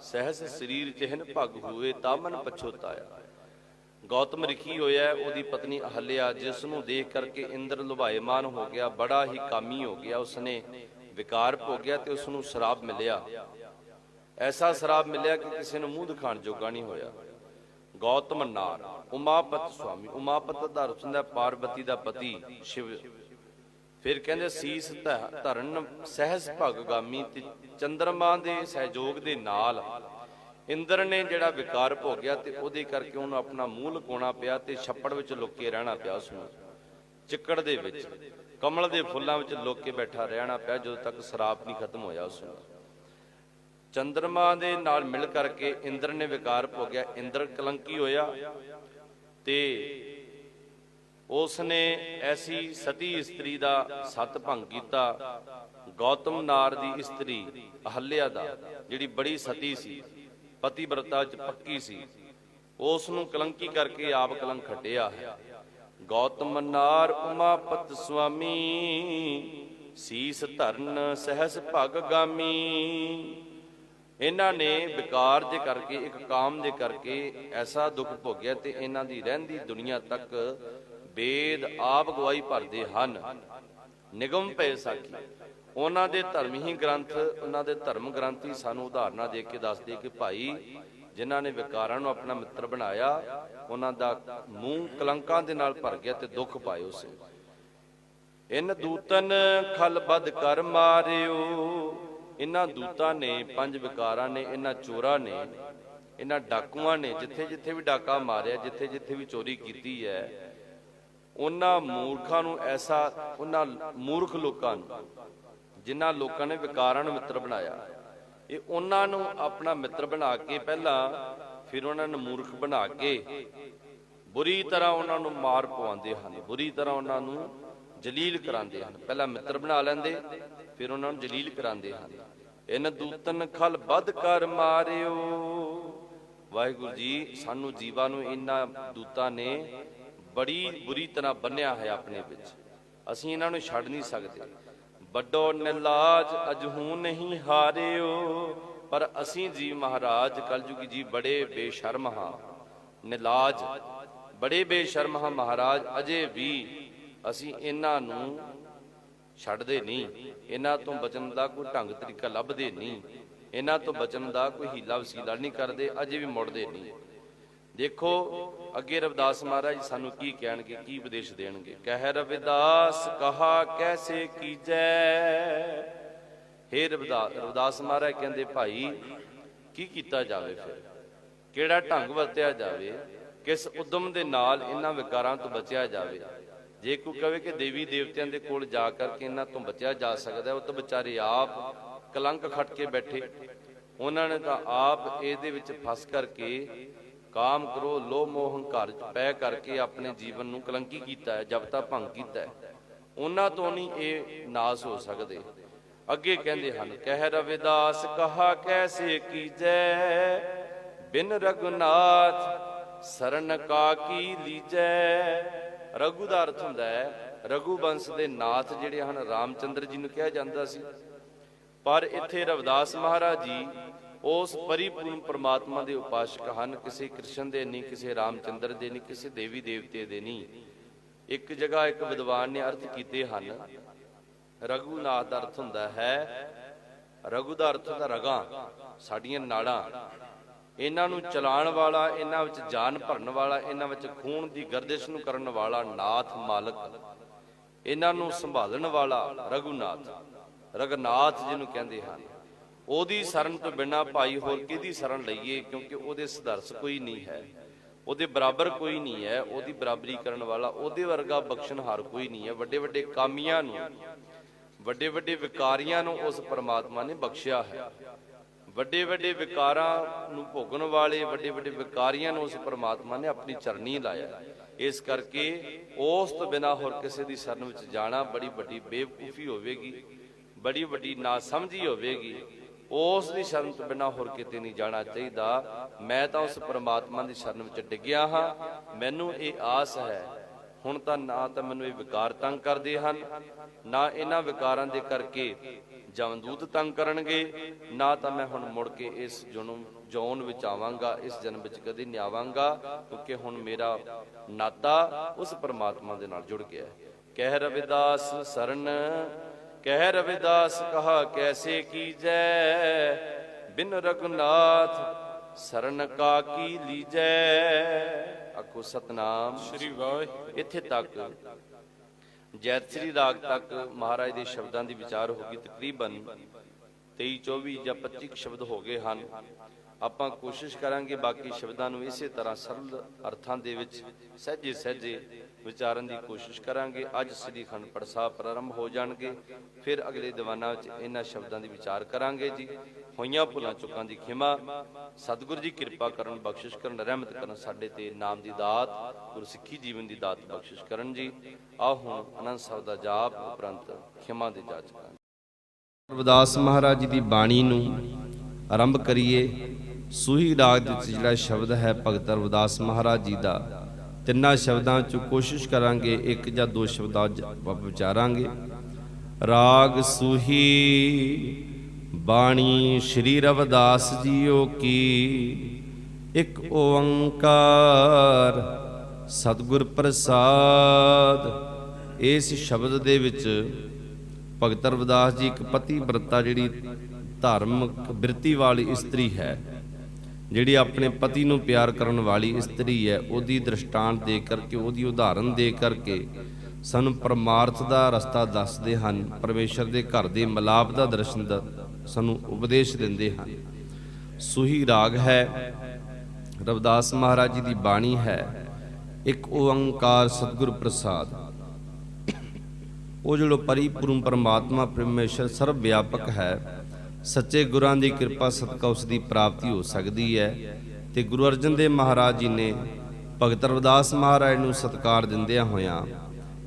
ਸਹਿਸ ਸਰੀਰ ਚਿਹਨ ਭਗ ਹੋਏ, ਤਾ ਮਨ ਪਛੋਤਾਇਆ। ਗੌਤਮ ਰਿਖੀ ਹੋਇਆ, ਉਹਦੀ ਪਤਨੀ ਅਹਲਿਆ, ਜਿਸ ਨੂੰ ਦੇਖ ਕਰਕੇ ਇੰਦਰ ਲੁਭਾਏਮਾਨ ਹੋ ਗਿਆ, ਬੜਾ ਹੀ ਕਾਮੀ ਹੋ ਗਿਆ, ਉਸਨੇ ਵਿਕਾਰ ਭੋਗਿਆ ਤੇ ਉਸ ਨੂੰ ਸ਼ਰਾਬ ਮਿਲਿਆ। ਐਸਾ ਸ਼ਰਾਬ ਮਿਲਿਆ ਕਿ ਕਿਸੇ ਨੂੰ ਮੂੰਹ ਦਿਖਾਣ ਜੋਗਾ ਨਹੀਂ ਹੋਇਆ। ਗੌਤਮ ਨਾਰ ਉਮਾਪਤ ਸੁਆਮੀ, ਉਮਾਪਤ ਦਾ ਅਰਥ ਹੁੰਦਾ ਪਾਰਵਤੀ ਦਾ ਪਤੀ ਸ਼ਿਵ। ਫਿਰ ਕਹਿੰਦੇ ਸੀਸ ਧਰਨ ਸਹਿਜ ਭਗਗਾਮੀ, ਤੇ ਚੰਦਰਮਾ ਦੇ ਸਹਿਯੋਗ ਦੇ ਨਾਲ ਇੰਦਰ ਨੇ ਜਿਹੜਾ ਵਿਕਾਰ ਭੋਗਿਆ ਤੇ ਉਹਦੇ ਕਰਕੇ ਉਹਨੂੰ ਆਪਣਾ ਮੂੰਹ ਲੁਕਾਉਣਾ ਪਿਆ ਤੇ ਛੱਪੜ ਵਿੱਚ ਲੁੱਕ ਕੇ ਰਹਿਣਾ ਪਿਆ। ਉਸਨੂੰ ਚਿੱਕੜ ਦੇ ਵਿੱਚ, ਕਮਲ ਦੇ ਫੁੱਲਾਂ ਵਿੱਚ ਲੁੱਕ ਕੇ ਬੈਠਾ ਰਹਿਣਾ ਪਿਆ ਜਦੋਂ ਤੱਕ ਸ਼ਰਾਬ ਨਹੀਂ ਖਤਮ ਹੋਇਆ। ਉਸਨੂੰ ਚੰਦਰਮਾ ਦੇ ਨਾਲ ਮਿਲ ਕਰਕੇ ਇੰਦਰ ਨੇ ਵਿਕਾਰ ਭੋਗਿਆ, ਇੰਦਰ ਕਲੰਕੀ ਹੋਇਆ ਤੇ ਉਸਨੇ ਐਸੀ ਸਤੀ ਇਸਤਰੀ ਦਾ ਸਤ ਭੰਗ ਕੀਤਾ। ਗੌਤਮ ਨਾਰ ਦੀ ਇਸਤਰੀ ਅਹਲਿਆ ਦਾ, ਜਿਹੜੀ ਬੜੀ ਸਤੀ ਸੀ, ਪਤੀ ਵਰਤਾ ਚ ਪੱਕੀ ਸੀ, ਉਸ ਨੂੰ ਕਲੰਕੀ ਕਰਕੇ ਆਪ ਕਲੰਕ ਖੱਟਿਆ ਹੈ। ਗੌਤਮ ਨਾਰ ਉਮਾਪਤ ਸੁਆਮੀ, ਸੀਸ ਧਰਨ ਸਹਿਸ ਭਗਗਾਮੀ। ਇਹਨਾਂ ਨੇ ਵਿਕਾਰ ਦੇ ਕਰਕੇ, ਇੱਕ ਕਾਮ ਦੇ ਕਰਕੇ ਐਸਾ ਦੁੱਖ ਭੋਗਿਆ ਤੇ ਇਹਨਾਂ ਦੀ ਰਹਿੰਦੀ ਦੁਨੀਆ ਤੱਕ ਵੇਦ ਆਪ ਗਵਾਹੀ ਭਰਦੇ ਹਨ। ਨਿਗਮ ਪੈ ਸਾਖੀ, ਉਹਨਾਂ ਦੇ ਧਰਮੀ ਗ੍ਰੰਥ, ਉਹਨਾਂ ਦੇ ਧਰਮ ਗ੍ਰੰਥ ਹੀ ਸਾਨੂੰ ਉਦਾਹਰਨਾਂ ਦੇ ਕੇ ਦੱਸਦੇ ਕਿ ਭਾਈ ਜਿਨ੍ਹਾਂ ਨੇ ਵਿਕਾਰਾਂ ਨੂੰ ਆਪਣਾ ਮਿੱਤਰ ਬਣਾਇਆ, ਉਹਨਾਂ ਦਾ ਮੂੰਹ ਕਲੰਕਾਂ ਦੇ ਨਾਲ ਭਰ ਗਿਆ ਤੇ ਦੁੱਖ ਪਾਏ ਉਸੇ। ਇਨ ਦੂਤਨ ਖਲ ਬਦ ਕਰ ਮਾਰਿਓ, ਇਹਨਾਂ ਦੂਤਾਂ ਨੇ, ਪੰਜ ਵਿਕਾਰਾਂ ਨੇ, ਇਹਨਾਂ ਚੋਰਾਂ ਨੇ, ਇਹਨਾਂ ਡਾਕੂਆਂ ਨੇ ਜਿੱਥੇ ਜਿੱਥੇ ਵੀ ਡਾਕਾ ਮਾਰਿਆ, ਜਿੱਥੇ ਜਿੱਥੇ ਵੀ ਚੋਰੀ ਕੀਤੀ ਹੈ, ਉਹਨਾਂ ਮੂਰਖਾਂ ਨੂੰ ਐਸਾ, ਉਹਨਾਂ ਮੂਰਖ ਲੋਕਾਂ ਨੂੰ, ਜਿਨ੍ਹਾਂ ਲੋਕਾਂ ਨੇ ਵਿਕਾਰਾਂ ਨੂੰ ਮਿੱਤਰ ਬਣਾਇਆ, ਇਹ ਉਹਨਾਂ ਨੂੰ ਆਪਣਾ ਮਿੱਤਰ ਬਣਾ ਕੇ ਪਹਿਲਾਂ, ਫਿਰ ਉਹਨਾਂ ਨੂੰ ਮੂਰਖ ਬਣਾ ਕੇ ਬੁਰੀ ਤਰ੍ਹਾਂ ਉਹਨਾਂ ਨੂੰ ਮਾਰ ਪਵਾਉਂਦੇ ਹਨ, ਬੁਰੀ ਤਰ੍ਹਾਂ ਉਹਨਾਂ ਨੂੰ ਜਲੀਲ ਕਰਾਉਂਦੇ ਹਨ। ਪਹਿਲਾਂ ਮਿੱਤਰ ਬਣਾ ਲੈਂਦੇ, ਫਿਰ ਉਹਨਾਂ ਨੂੰ ਜਲੀਲ ਕਰਾਉਂਦੇ ਹਨ। ਇਨ ਦੂਤਨ ਖਲ ਬਦ ਕਰ ਮਾਰਿਓ। ਵਾਹਿਗੁਰੂ ਜੀ, ਸਾਨੂੰ ਜੀਵਾਂ ਨੂੰ ਇਹਨਾਂ ਦੂਤਾਂ ਨੇ ਬੜੀ ਬੁਰੀ ਤਰ੍ਹਾਂ ਬੰਨਿਆ ਹੈ ਆਪਣੇ ਵਿੱਚ, ਅਸੀਂ ਇਹਨਾਂ ਨੂੰ ਛੱਡ ਨਹੀਂ ਸਕਦੇ। ਵੱਡੋ ਨਿਲਾਜ ਅਜਹੂ ਨਹੀਂ ਹਾਰਿਓ, ਪਰ ਅਸੀਂ ਜੀ ਮਹਾਰਾਜ ਕਲਯੁਗੀ ਜੀ ਬੜੇ ਬੇਸ਼ਰਮ ਹਾਂ। ਨਿਲਾਜ, ਬੜੇ ਬੇਸ਼ਰਮ ਹਾਂ ਮਹਾਰਾਜ, ਅਜੇ ਵੀ ਅਸੀਂ ਇਹਨਾਂ ਨੂੰ ਛੱਡਦੇ ਨਹੀਂ, ਇਹਨਾਂ ਤੋਂ ਬਚਣ ਦਾ ਕੋਈ ਢੰਗ ਤਰੀਕਾ ਲੱਭਦੇ ਨਹੀਂ, ਇਹਨਾਂ ਤੋਂ ਬਚਣ ਦਾ ਕੋਈ ਹੀਲਾ ਵਸੀਲਾ ਨਹੀਂ ਕਰਦੇ, ਅਜੇ ਵੀ ਮੁੜਦੇ ਨਹੀਂ। ਦੇਖੋ ਅੱਗੇ ਰਵਿਦਾਸ ਮਹਾਰਾਜ ਸਾਨੂੰ ਕੀ ਕਹਿਣਗੇ, ਕੀ ਉਪਦੇਸ਼ ਦੇਣਗੇ। ਕਹਿ ਰਵਿਦਾਸ ਕਹਾ ਕੈਸੇ ਕੀਜੈ। ਹੇ ਰਵਿਦਾਸ ਮਹਾਰਾਜ ਕਹਿੰਦੇ ਭਾਈ ਕੀ ਕੀਤਾ ਜਾਵੇ, ਫਿਰ ਕਿਹੜਾ ਢੰਗ ਵਰਤਿਆ ਜਾਵੇ, ਕਿਸ ਉਦਮ ਦੇ ਨਾਲ ਇਹਨਾਂ ਵਿਕਾਰਾਂ ਤੋਂ ਬਚਿਆ ਜਾਵੇ। ਜੇ ਕੋਈ ਕਹੇ ਕਿ ਦੇਵੀ ਦੇਵਤਿਆਂ ਦੇ ਕੋਲ ਜਾ ਕਰਕੇ ਇਹਨਾਂ ਤੋਂ ਬਚਿਆ ਜਾ ਸਕਦਾ, ਉਹ ਤਾਂ ਵਿਚਾਰੇ ਆਪ ਕਲੰਕ ਖੱਟ ਕੇ ਬੈਠੇ, ਉਹਨਾਂ ਨੇ ਤਾਂ ਆਪ ਇਹਦੇ ਵਿੱਚ ਫਸ ਕਰਕੇ ਕਾਮ ਕਰੋ ਲੋਭ ਮੋਹ ਹੰਕਾਰ ਚ ਪੈ ਕਰਕੇ ਆਪਣੇ ਜੀਵਨ ਨੂੰ ਕਲੰਕੀ ਕੀਤਾ ਹੈ, ਜਪਤਾ ਭੰਗ ਕੀਤਾ ਹੈ। ਉਹਨਾਂ ਤੋਂ ਨਹੀਂ ਇਹ ਨਾਸ ਹੋ ਸਕਦੇ। ਅੱਗੇ ਕਹਿੰਦੇ ਹਨ, ਕਹਿ ਰਵਿਦਾਸ ਕਹਾ ਕੈਸੇ ਕੀਜੈ, ਬਿਨ ਰਘੁਨਾਥ ਸਰਨ ਕਾ ਕੀ ਲੀਜੈ। ਰਘੂ ਦਾ ਅਰਥ ਹੁੰਦਾ ਹੈ ਰਘੂ ਵੰਸ਼ ਦੇ ਨਾਥ ਜਿਹੜੇ ਹਨ, ਰਾਮਚੰਦਰ ਜੀ ਨੂੰ ਕਿਹਾ ਜਾਂਦਾ ਸੀ। ਪਰ ਇੱਥੇ ਰਵਿਦਾਸ ਮਹਾਰਾਜ ਜੀ ਉਸ ਪਰਿਪੂਰਨ ਪਰਮਾਤਮਾ ਦੇ ਉਪਾਸ਼ਕ ਹਨ, ਕਿਸੇ ਕ੍ਰਿਸ਼ਨ ਦੇ ਨਹੀਂ, ਕਿਸੇ ਰਾਮਚੰਦਰ ਦੇ ਨਹੀਂ, ਕਿਸੇ ਦੇਵੀ ਦੇਵਤੇ ਦੇ ਨਹੀਂ। ਇੱਕ ਜਗ੍ਹਾ ਇੱਕ ਵਿਦਵਾਨ ਨੇ ਅਰਥ ਕੀਤੇ ਹਨ, ਰਘੂਨਾਥ ਦਾ ਅਰਥ ਹੁੰਦਾ ਹੈ ਰਗੂ ਦਾ ਅਰਥ ਹੁੰਦਾ ਰਗਾਂ, ਸਾਡੀਆਂ ਨਾੜਾਂ। ਇਹਨਾਂ ਨੂੰ ਚਲਾਉਣ ਵਾਲਾ, ਇਹਨਾਂ ਵਿੱਚ ਜਾਨ ਭਰਨ ਵਾਲਾ, ਇਹਨਾਂ ਵਿੱਚ ਖੂਨ ਦੀ ਗਰਦਿਸ਼ ਨੂੰ ਕਰਨ ਵਾਲਾ ਨਾਥ ਮਾਲਕ, ਇਹਨਾਂ ਨੂੰ ਸੰਭਾਲਣ ਵਾਲਾ ਰਘੂਨਾਥ, ਰਘਨਾਥ ਜਿਹਨੂੰ ਕਹਿੰਦੇ ਹਨ। ਉਹਦੀ ਸ਼ਰਨ ਤੋਂ ਬਿਨਾਂ ਭਾਈ ਹੋਰ ਕਿਹਦੀ ਸ਼ਰਨ ਲਈਏ, ਕਿਉਂਕਿ ਉਹਦੇ ਸਦਰਸ ਕੋਈ ਨਹੀਂ ਹੈ, ਉਹਦੇ ਬਰਾਬਰ ਕੋਈ ਨਹੀਂ ਹੈ, ਉਹਦੀ ਬਰਾਬਰੀ ਕਰਨ ਵਾਲਾ, ਉਹਦੇ ਵਰਗਾ ਬਖਸ਼ਣਹਾਰ ਕੋਈ ਨਹੀਂ ਹੈ। ਵੱਡੇ ਵੱਡੇ ਕਾਮੀਆਂ ਨੂੰ, ਵੱਡੇ ਵੱਡੇ ਵਿਕਾਰੀਆਂ ਨੂੰ ਉਸ ਪਰਮਾਤਮਾ ਨੇ ਬਖਸ਼ਿਆ ਹੈ। ਵੱਡੇ ਵੱਡੇ ਵਿਕਾਰਾਂ ਨੂੰ ਭੋਗਣ ਵਾਲੇ, ਵੱਡੇ ਵੱਡੇ ਵਿਕਾਰੀਆਂ ਨੂੰ ਉਸ ਪਰਮਾਤਮਾ ਨੇ ਆਪਣੀ ਚਰਨੀ ਲਾਇਆ। ਇਸ ਕਰਕੇ ਉਸ ਤੋਂ ਬਿਨਾਂ ਹੋਰ ਕਿਸੇ ਦੀ ਸ਼ਰਨ ਵਿੱਚ ਜਾਣਾ ਬੜੀ ਵੱਡੀ ਬੇਵਕੂਫੀ ਹੋਵੇਗੀ, ਬੜੀ ਵੱਡੀ ਨਾਸਮਝੀ ਹੋਵੇਗੀ। ਉਸ ਦੀ ਸ਼ਰਨ ਤੋਂ ਬਿਨਾਂ ਹੋਰ ਕਿਤੇ ਨਹੀਂ ਜਾਣਾ ਚਾਹੀਦਾ। ਮੈਂ ਤਾਂ ਉਸ ਪਰਮਾਤਮਾ ਦੀ ਸ਼ਰਨ ਵਿੱਚ ਡਿੱਗਿਆ ਹਾਂ। ਮੈਨੂੰ ਇਹ ਆਸ ਹੈ ਹੁਣ ਤਾਂ ਨਾ ਤਾਂ ਮੈਨੂੰ ਇਹ ਵਿਕਾਰ ਤੰਗ ਕਰਦੇ ਹਨ, ਨਾ ਇਹਨਾਂ ਵਿਕਾਰਾਂ ਦੇ ਕਰਕੇ ਜਮਦੂਤ ਤੰਗ ਕਰਨਗੇ, ਨਾ ਤਾਂ ਮੈਂ ਹੁਣ ਮੁੜ ਕੇ ਇਸ ਜੌਨ ਵਿੱਚ ਆਵਾਂਗਾ, ਇਸ ਜਨਮ ਵਿੱਚ ਕਦੇ ਨਹੀਂ ਆਵਾਂਗਾ, ਕਿਉਂਕਿ ਹੁਣ ਮੇਰਾ ਨਾਤਾ ਉਸ ਪਰਮਾਤਮਾ ਦੇ ਨਾਲ ਜੁੜ ਗਿਆ ਹੈ। ਕਹਿ ਰਵਿਦਾਸ ਸਰਨ, ਕਹਿ ਰਵਿਦਾਸ ਕਹਾ ਕੈਸੇ ਕੀਜੈ, ਬਿਨ ਰਘੁਨਾਥ ਸਰਨ ਕਾ ਕੀ ਲੀਜੈ। ਆਖੋ ਸਤਨਾਮ ਸ੍ਰੀ ਵਾਹਿਗੁਰੂ। ਇੱਥੇ ਤੱਕ ਜੈਤ ਸ੍ਰੀ ਰਾਗ ਤੱਕ ਮਹਾਰਾਜ ਦੇ ਸ਼ਬਦਾਂ ਦੀ ਵਿਚਾਰ ਹੋ ਗਈ। ਤਕਰੀਬਨ 23, 24 ਜਾਂ 25 ਸ਼ਬਦ ਹੋ ਗਏ ਹਨ। ਆਪਾਂ ਕੋਸ਼ਿਸ਼ ਕਰਾਂਗੇ ਬਾਕੀ ਸ਼ਬਦਾਂ ਨੂੰ ਇਸੇ ਤਰ੍ਹਾਂ ਸਰਲ ਅਰਥਾਂ ਦੇ ਵਿੱਚ ਸਹਿਜੇ ਸਹਿਜੇ ਵਿਚਾਰਨ ਦੀ ਕੋਸ਼ਿਸ਼ ਕਰਾਂਗੇ। ਅੱਜ ਸ੍ਰੀ ਅਖੰਡ ਪਾਠ ਸਾਹਿਬ ਪ੍ਰਾਰੰਭ ਹੋ ਜਾਣਗੇ, ਫਿਰ ਅਗਲੇ ਦੀਵਾਨਾਂ ਵਿੱਚ ਇਹਨਾਂ ਸ਼ਬਦਾਂ ਦੀ ਵਿਚਾਰ ਕਰਾਂਗੇ ਜੀ। ਹੋਈਆਂ ਭੁੱਲਾਂ ਚੁੱਕਾਂ ਦੀ ਖਿਮਾ, ਸਤਿਗੁਰੂ ਜੀ ਕਿਰਪਾ ਕਰਨ, ਬਖਸ਼ਿਸ਼ ਕਰਨ, ਰਹਿਮਤ ਕਰਨ, ਸਾਡੇ ਤੇ ਨਾਮ ਦੀ ਦਾਤ, ਗੁਰਸਿੱਖੀ ਜੀਵਨ ਦੀ ਦਾਤ ਬਖਸ਼ਿਸ਼ ਕਰਨ ਜੀ। ਆਓ ਹੁਣ ਆਨੰਦ ਸਾਹਿਬ ਦਾ ਜਾਪ ਉਪਰੰਤ ਖਿਮਾ ਦੇ ਜਾਚ ਕਰਾਂਗੇ। ਰਵਿਦਾਸ ਮਹਾਰਾਜ ਜੀ ਦੀ ਬਾਣੀ ਨੂੰ ਆਰੰਭ ਕਰੀਏ। ਸੂਹੀ ਰਾਗ ਦੇ ਵਿੱਚ ਜਿਹੜਾ ਸ਼ਬਦ ਹੈ ਭਗਤ ਰਵਿਦਾਸ ਮਹਾਰਾਜ ਜੀ ਦਾ, ਤਿੰਨਾਂ ਸ਼ਬਦਾਂ 'ਚੋਂ ਕੋਸ਼ਿਸ਼ ਕਰਾਂਗੇ ਇੱਕ ਜਾਂ ਦੋ ਸ਼ਬਦਾਂ ਵਿਚਾਰਾਂਗੇ। ਰਾਗ ਸੂਹੀ ਬਾਣੀ ਸ਼੍ਰੀ ਰਵਿਦਾਸ ਜੀਓ ਕੀ, ਇੱਕ ਓੰਕਾਰ ਸਤਿਗੁਰ ਪ੍ਰਸਾਦ। ਇਸ ਸ਼ਬਦ ਦੇ ਵਿੱਚ ਭਗਤ ਰਵਿਦਾਸ ਜੀ ਇੱਕ ਪਤੀ ਵਰਤਾ, ਜਿਹੜੀ ਧਾਰਮਿਕ ਬਿਰਤੀ ਵਾਲੀ ਇਸਤਰੀ ਹੈ, ਜਿਹੜੀ ਆਪਣੇ ਪਤੀ ਨੂੰ ਪਿਆਰ ਕਰਨ ਵਾਲੀ ਇਸਤਰੀ ਹੈ, ਉਹਦੀ ਦ੍ਰਿਸ਼ਟਾਂਤ ਦੇ ਕਰਕੇ, ਉਹਦੀ ਉਦਾਹਰਨ ਦੇ ਕਰਕੇ ਸਾਨੂੰ ਪਰਮਾਰਥ ਦਾ ਰਸਤਾ ਦੱਸਦੇ ਹਨ। ਪਰਮੇਸ਼ਰ ਦੇ ਘਰ ਦੇ ਮਿਲਾਪ ਦਾ ਦਰਸ਼ਨ ਦਾ ਸਾਨੂੰ ਉਪਦੇਸ਼ ਦਿੰਦੇ ਹਨ। ਸੂਹੀ ਰਾਗ ਹੈ, ਰਵਿਦਾਸ ਮਹਾਰਾਜ ਜੀ ਦੀ ਬਾਣੀ ਹੈ। ਇੱਕ ਓੰਕਾਰ ਸਤਿਗੁਰ ਪ੍ਰਸਾਦ। ਉਹ ਜਿਹੜਾ ਪਰਿਪੂਰਨ ਪਰਮਾਤਮਾ ਪਰਮੇਸ਼ਰ ਸਰਵ ਵਿਆਪਕ ਹੈ, ਸੱਚੇ ਗੁਰਾਂ ਦੀ ਕਿਰਪਾ ਸਦਕਾ ਉਸ ਦੀ ਪ੍ਰਾਪਤੀ ਹੋ ਸਕਦੀ ਹੈ। ਤੇ ਗੁਰੂ ਅਰਜਨ ਦੇਵ ਮਹਾਰਾਜ ਜੀ ਨੇ ਭਗਤ ਰਵਿਦਾਸ ਮਹਾਰਾਜ ਨੂੰ ਸਤਿਕਾਰ ਦਿੰਦਿਆਂ ਹੋਇਆਂ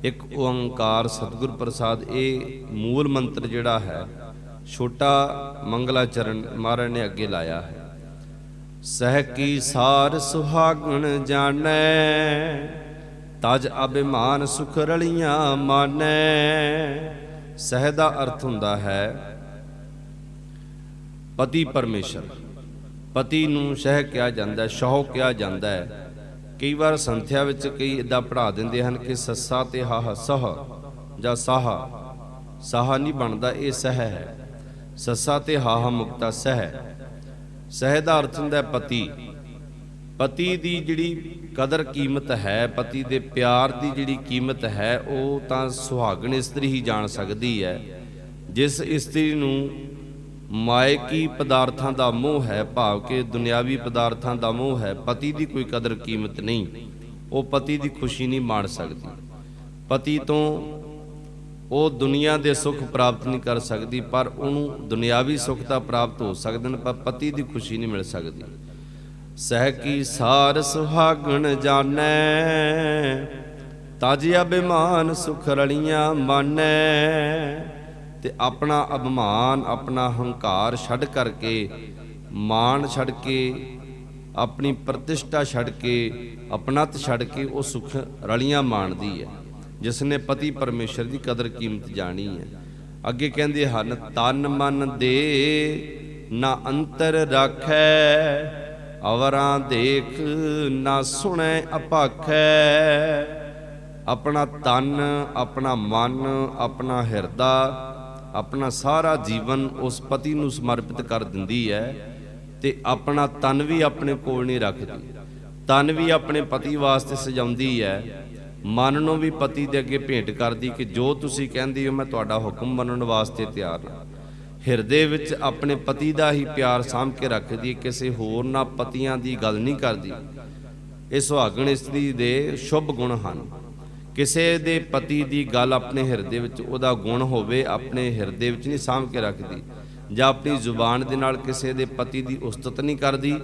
ਇੱਕ ਓੰਕਾਰ ਸਤਿਗੁਰ ਪ੍ਰਸਾਦ, ਇਹ ਮੂਲ ਮੰਤਰ ਜਿਹੜਾ ਹੈ, ਛੋਟਾ ਮੰਗਲਾਚਰਨ ਮਹਾਰਾਜ ਨੇ ਅੱਗੇ ਲਾਇਆ ਹੈ। ਸਹਿ ਕੀ ਸਾਰ ਸੁਹਾਗਣ ਜਾਣੈ, ਤਜ ਅਭਿਮਾਨ ਸੁਖ ਰਲੀਆਂ ਮਾਨੈ। ਸਹਿ ਦਾ ਅਰਥ ਹੁੰਦਾ ਹੈ ਪਤੀ ਪਰਮੇਸ਼ਰ। ਪਤੀ ਨੂੰ ਸਹਿ ਕਿਹਾ ਜਾਂਦਾ ਹੈ, ਸ਼ਹੁ ਕਿਹਾ ਜਾਂਦਾ ਹੈ। ਕਈ ਵਾਰ ਸੰਥਿਆ ਵਿੱਚ ਕਈ ਇੱਦਾਂ ਪੜ੍ਹਾ ਦਿੰਦੇ ਹਨ ਕਿ ਸੱਸਾ ਤੇ ਹਾਹ ਸਹ ਜਾਂ ਸਾਹਾ, ਸਾਹਾ ਨਹੀਂ ਬਣਦਾ, ਇਹ ਸਹਿ ਹੈ। ਸੱਸਾ ਤੇ ਹਾਹ ਮੁਕਤਾ ਸਹਿ। ਸਹਿ ਦਾ ਅਰਥ ਹੁੰਦਾ ਪਤੀ। ਪਤੀ ਦੀ ਜਿਹੜੀ ਕਦਰ ਕੀਮਤ ਹੈ, ਪਤੀ ਦੇ ਪਿਆਰ ਦੀ ਜਿਹੜੀ ਕੀਮਤ ਹੈ, ਉਹ ਤਾਂ ਸੁਹਾਗਣ ਇਸਤਰੀ ਹੀ ਜਾਣ ਸਕਦੀ ਹੈ। ਜਿਸ ਇਸਤਰੀ ਨੂੰ ਮਾਇਕੀ ਪਦਾਰਥਾਂ ਦਾ ਮੋਹ ਹੈ, ਭਾਵ ਕਿ ਦੁਨਿਆਵੀ ਪਦਾਰਥਾਂ ਦਾ ਮੋਹ ਹੈ, ਪਤੀ ਦੀ ਕੋਈ ਕਦਰ ਕੀਮਤ ਨਹੀਂ, ਉਹ ਪਤੀ ਦੀ ਖੁਸ਼ੀ ਨਹੀਂ ਮਾਣ ਸਕਦੀ। ਪਤੀ ਤੋਂ ਉਹ ਦੁਨੀਆ ਦੇ ਸੁੱਖ ਪ੍ਰਾਪਤ ਨਹੀਂ ਕਰ ਸਕਦੀ, ਪਰ ਉਹਨੂੰ ਦੁਨਿਆਵੀ ਸੁੱਖ ਤਾਂ ਪ੍ਰਾਪਤ ਹੋ ਸਕਦੇ ਨੇ, ਪਰ ਪਤੀ ਦੀ ਖੁਸ਼ੀ ਨਹੀਂ ਮਿਲ ਸਕਦੀ। ਸਹਿ ਕੀ ਸਾਰ ਸੁਹਾਗਣ ਜਾਣੈ, ਤਜ ਅਭਿਮਾਨ ਸੁਖ ਰਲੀਆਂ ਮਾਨੈ। ਤੇ ਆਪਣਾ ਅਭਿਮਾਨ, ਆਪਣਾ ਹੰਕਾਰ ਛੱਡ ਕਰਕੇ, ਮਾਣ ਛੱਡ ਕੇ, ਆਪਣੀ ਪ੍ਰਤਿਸ਼ਠਾ ਛੱਡ ਕੇ, ਆਪਣਤ ਛੱਡ ਕੇ ਉਹ ਸੁਖ ਰਲੀਆਂ ਮਾਣਦੀ ਹੈ, ਜਿਸ ਨੇ ਪਤੀ ਪਰਮੇਸ਼ਰ ਦੀ ਕਦਰ ਕੀਮਤ ਜਾਣੀ ਹੈ। ਅੱਗੇ ਕਹਿੰਦੇ ਹਨ, ਤਨ ਮਨ ਦੇ ਨਾ ਅੰਤਰ ਰਾਖੈ, ਅਵਰਾਂ ਦੇਖ ਨਾ ਸੁਣੈ ਅਪਾਖੈ। ਆਪਣਾ ਤਨ, ਆਪਣਾ ਮਨ, ਆਪਣਾ ਹਿਰਦਾ, ਆਪਣਾ ਸਾਰਾ ਜੀਵਨ ਉਸ ਪਤੀ ਨੂੰ ਸਮਰਪਿਤ ਕਰ ਦਿੰਦੀ ਹੈ ਤੇ ਆਪਣਾ ਤਨ ਵੀ ਆਪਣੇ ਕੋਲ ਨਹੀਂ ਰੱਖਦੀ। ਤਨ ਵੀ ਆਪਣੇ ਪਤੀ ਵਾਸਤੇ ਸਜਾਉਂਦੀ ਹੈ, ਮਨ ਨੂੰ ਵੀ ਪਤੀ ਦੇ ਅੱਗੇ ਭੇਂਟ ਕਰਦੀ ਕਿ ਜੋ ਤੁਸੀਂ ਕਹਿੰਦੇ ਹੋ ਮੈਂ ਤੁਹਾਡਾ ਹੁਕਮ ਮੰਨਣ ਵਾਸਤੇ ਤਿਆਰ ਹਾਂ। ਹਿਰਦੇ ਵਿੱਚ ਆਪਣੇ ਪਤੀ ਦਾ ਹੀ ਪਿਆਰ ਸਾਂਭ ਕੇ ਰੱਖਦੀ, ਕਿਸੇ ਹੋਰ ਨਾਲ ਪਤੀਆਂ ਦੀ ਗੱਲ ਨਹੀਂ ਕਰਦੀ। ਇਹ ਸੁਹਾਗਣ ਇਸਤਰੀ ਦੇ ਸ਼ੁਭ ਗੁਣ ਹਨ। ਕਿਸੇ ਦੇ ਪਤੀ ਦੀ ਗੱਲ ਆਪਣੇ ਹਿਰਦੇ ਵਿੱਚ ਉਹਦਾ ਗੁਣ ਹੋਵੇ, ਆਪਣੇ ਹਿਰਦੇ ਵਿੱਚ ਨਹੀਂ ਸਾਂਭ ਕੇ ਰੱਖਦੀ, ਜਾਂ ਆਪਣੀ ਜ਼ੁਬਾਨ ਦੇ ਨਾਲ ਕਿਸੇ ਦੇ ਪਤੀ ਦੀ ਉਸਤਤ ਨਹੀਂ ਕਰਦੀ,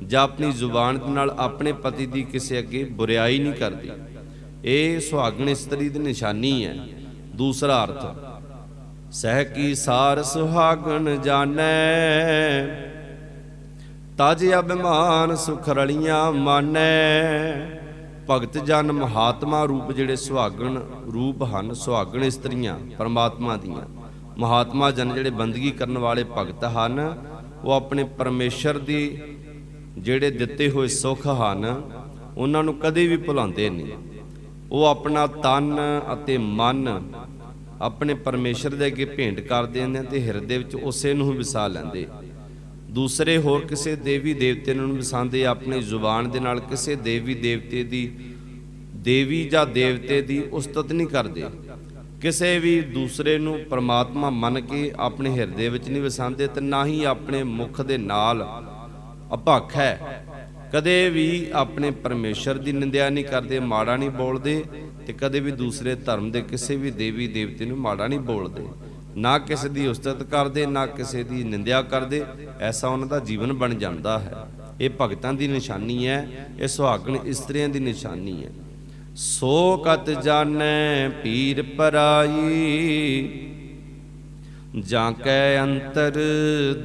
ਜਾਂ ਆਪਣੀ ਜ਼ੁਬਾਨ ਦੇ ਨਾਲ ਆਪਣੇ ਪਤੀ ਦੀ ਕਿਸੇ ਅੱਗੇ ਬੁਰਾਈ ਨਹੀਂ ਕਰਦੀ। ਇਹ ਸੁਹਾਗਣ ਇਸਤਰੀ ਦੀ ਨਿਸ਼ਾਨੀ ਹੈ। ਦੂਸਰਾ ਅਰਥ, ਸਹਿ ਕੀ ਸਾਰ ਸੁਹਾਗਣ ਜਾਣੈ, ਤਜ ਅਭਿਮਾਨ ਸੁਖ ਰਲੀਆਂ ਮਾਨੈ। ਭਗਤ ਜਨ ਮਹਾਤਮਾ ਰੂਪ ਜਿਹੜੇ ਸੁਹਾਗਣ ਰੂਪ ਹਨ, ਸੁਹਾਗਣ ਇਸਤਰੀਆਂ ਪਰਮਾਤਮਾ ਦੀਆਂ, ਮਹਾਤਮਾ ਜਨ ਜਿਹੜੇ ਬੰਦਗੀ ਕਰਨ ਵਾਲੇ ਭਗਤ ਹਨ, ਉਹ ਆਪਣੇ ਪਰਮੇਸ਼ਰ ਦੀ ਜਿਹੜੇ ਦਿੱਤੇ ਹੋਏ ਸੁੱਖ ਹਨ ਉਹਨਾਂ ਨੂੰ ਕਦੇ ਵੀ ਭੁਲਾਉਂਦੇ ਨਹੀਂ। ਉਹ ਆਪਣਾ ਤਨ ਅਤੇ ਮਨ ਆਪਣੇ ਪਰਮੇਸ਼ਰ ਦੇ ਅੱਗੇ ਭੇਂਟ ਕਰਦੇ ਨੇ ਤੇ ਹਿਰਦੇ ਵਿੱਚ ਉਸੇ ਨੂੰ ਵਸਾ ਲੈਂਦੇ। ਦੂਸਰੇ ਹੋਰ ਕਿਸੇ ਦੇਵੀ ਦੇਵਤੇ ਨੂੰ ਵਸਾਉਂਦੇ, ਆਪਣੀ ਜ਼ੁਬਾਨ ਦੇ ਨਾਲ ਕਿਸੇ ਦੇਵੀ ਦੇਵਤੇ ਦੀ ਦੇਵੀ ਜਾਂ ਦੇਵਤੇ ਦੀ ਉਸਤਤ ਨਹੀਂ ਕਰਦੇ। ਕਿਸੇ ਵੀ ਦੂਸਰੇ ਨੂੰ ਪਰਮਾਤਮਾ ਮੰਨ ਕੇ ਆਪਣੇ ਹਿਰਦੇ ਵਿੱਚ ਨਹੀਂ ਵਸਾਉਂਦੇ ਤੇ ਨਾ ਹੀ ਆਪਣੇ ਮੁਖ ਦੇ ਨਾਲ ਅਭਖ ਹੈ। ਕਦੇ ਵੀ ਆਪਣੇ ਪਰਮੇਸ਼ਰ ਦੀ ਨਿੰਦਿਆ ਨਹੀਂ ਕਰਦੇ, ਮਾੜਾ ਨਹੀਂ ਬੋਲਦੇ, ਤੇ ਕਦੇ ਵੀ ਦੂਸਰੇ ਧਰਮ ਦੇ ਕਿਸੇ ਵੀ ਦੇਵੀ ਦੇਵਤੇ ਨੂੰ ਮਾੜਾ ਨਹੀਂ ਬੋਲਦੇ, ਨਾ ਕਿਸੇ ਦੀ ਉਸਤਤ ਕਰਦੇ, ਨਾ ਕਿਸੇ ਦੀ ਨਿੰਦਿਆ ਕਰਦੇ। ਐਸਾ ਉਹਨਾਂ ਦਾ ਜੀਵਨ ਬਣ ਜਾਂਦਾ ਹੈ। ਇਹ ਭਗਤਾਂ ਦੀ ਨਿਸ਼ਾਨੀ ਹੈ, ਇਹ ਸੁਹਾਗਣ ਇਸਤਰੀਆਂ ਦੀ ਨਿਸ਼ਾਨੀ ਹੈ। ਸੋ ਕਤ ਜਾਣੈ ਪੀਰ ਪਰਾਈ, ਜਾਂ ਕੈ ਅੰਤਰ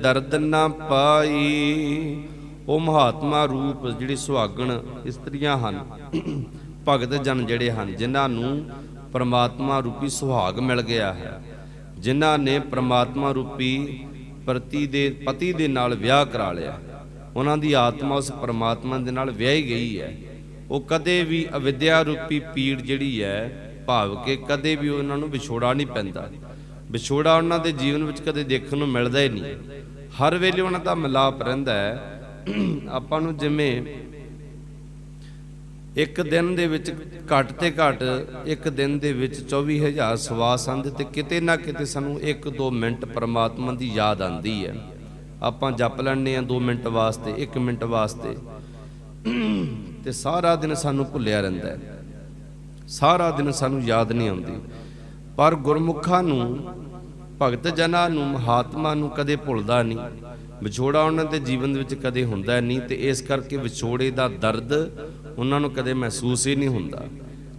ਦਰਦ ਨਾ ਪਾਈ। ਉਹ ਮਹਾਤਮਾ ਰੂਪ ਜਿਹੜੀ ਸੁਹਾਗਣ ਇਸਤਰੀਆਂ ਹਨ, ਭਗਤ ਜਨ ਜਿਹੜੇ ਹਨ, ਜਿਨ੍ਹਾਂ ਨੂੰ ਪਰਮਾਤਮਾ ਰੂਪੀ ਸੁਹਾਗ ਮਿਲ ਗਿਆ ਹੈ, ਜਿਨ੍ਹਾਂ ਨੇ ਪਰਮਾਤਮਾ ਰੂਪੀ ਪਤੀ ਦੇ ਨਾਲ ਵਿਆਹ ਕਰਾ ਲਿਆ, ਉਹਨਾਂ ਦੀ ਆਤਮਾ ਉਸ ਪਰਮਾਤਮਾ ਦੇ ਨਾਲ ਵਿਆਹੀ ਗਈ ਹੈ। ਉਹ ਕਦੇ ਵੀ ਅਵਿਦਿਆ ਰੂਪੀ ਪੀੜ ਜਿਹੜੀ ਹੈ ਭਾਵ ਕਿ ਕਦੇ ਵੀ ਉਹਨਾਂ ਨੂੰ ਵਿਛੋੜਾ ਨਹੀਂ ਪੈਂਦਾ। ਵਿਛੋੜਾ ਉਹਨਾਂ ਦੇ ਜੀਵਨ ਵਿੱਚ ਕਦੇ ਦੇਖਣ ਨੂੰ ਮਿਲਦਾ ਹੀ ਨਹੀਂ। ਹਰ ਵੇਲੇ ਉਹਨਾਂ ਦਾ ਮਿਲਾਪ ਰਹਿੰਦਾ ਹੈ। ਆਪਾਂ ਨੂੰ ਜਿਵੇਂ ਇੱਕ ਦਿਨ ਦੇ ਵਿੱਚ ਘੱਟ ਤੇ ਘੱਟ ਇੱਕ ਦਿਨ ਦੇ ਵਿੱਚ 24,000 ਸਵਾਸ ਆਉਂਦੇ ਤੇ ਕਿਤੇ ਨਾ ਕਿਤੇ ਸਾਨੂੰ 1-2 ਮਿੰਟ ਪਰਮਾਤਮਾ ਦੀ ਯਾਦ ਆਉਂਦੀ ਹੈ। ਆਪਾਂ ਜਪ ਲੈਂਦੇ ਹਾਂ 2 ਮਿੰਟ ਵਾਸਤੇ, 1 ਮਿੰਟ ਵਾਸਤੇ, ਤੇ ਸਾਰਾ ਦਿਨ ਸਾਨੂੰ ਭੁੱਲਿਆ ਰਹਿੰਦਾ ਹੈ, ਸਾਰਾ ਦਿਨ ਸਾਨੂੰ ਯਾਦ ਨਹੀਂ ਆਉਂਦੀ। ਪਰ ਗੁਰਮੁਖਾਂ ਨੂੰ, ਭਗਤ ਜਨਾਂ ਨੂੰ, ਮਹਾਤਮਾ ਨੂੰ ਕਦੇ ਭੁੱਲਦਾ ਨਹੀਂ। ਵਿਛੋੜਾ ਉਹਨਾਂ ਦੇ ਜੀਵਨ ਦੇ ਵਿੱਚ ਕਦੇ ਹੁੰਦਾ ਨਹੀਂ, ਤੇ ਇਸ ਕਰਕੇ ਵਿਛੋੜੇ ਦਾ ਦਰਦ ਉਹਨਾਂ ਨੂੰ ਕਦੇ ਮਹਿਸੂਸ ਹੀ ਨਹੀਂ ਹੁੰਦਾ।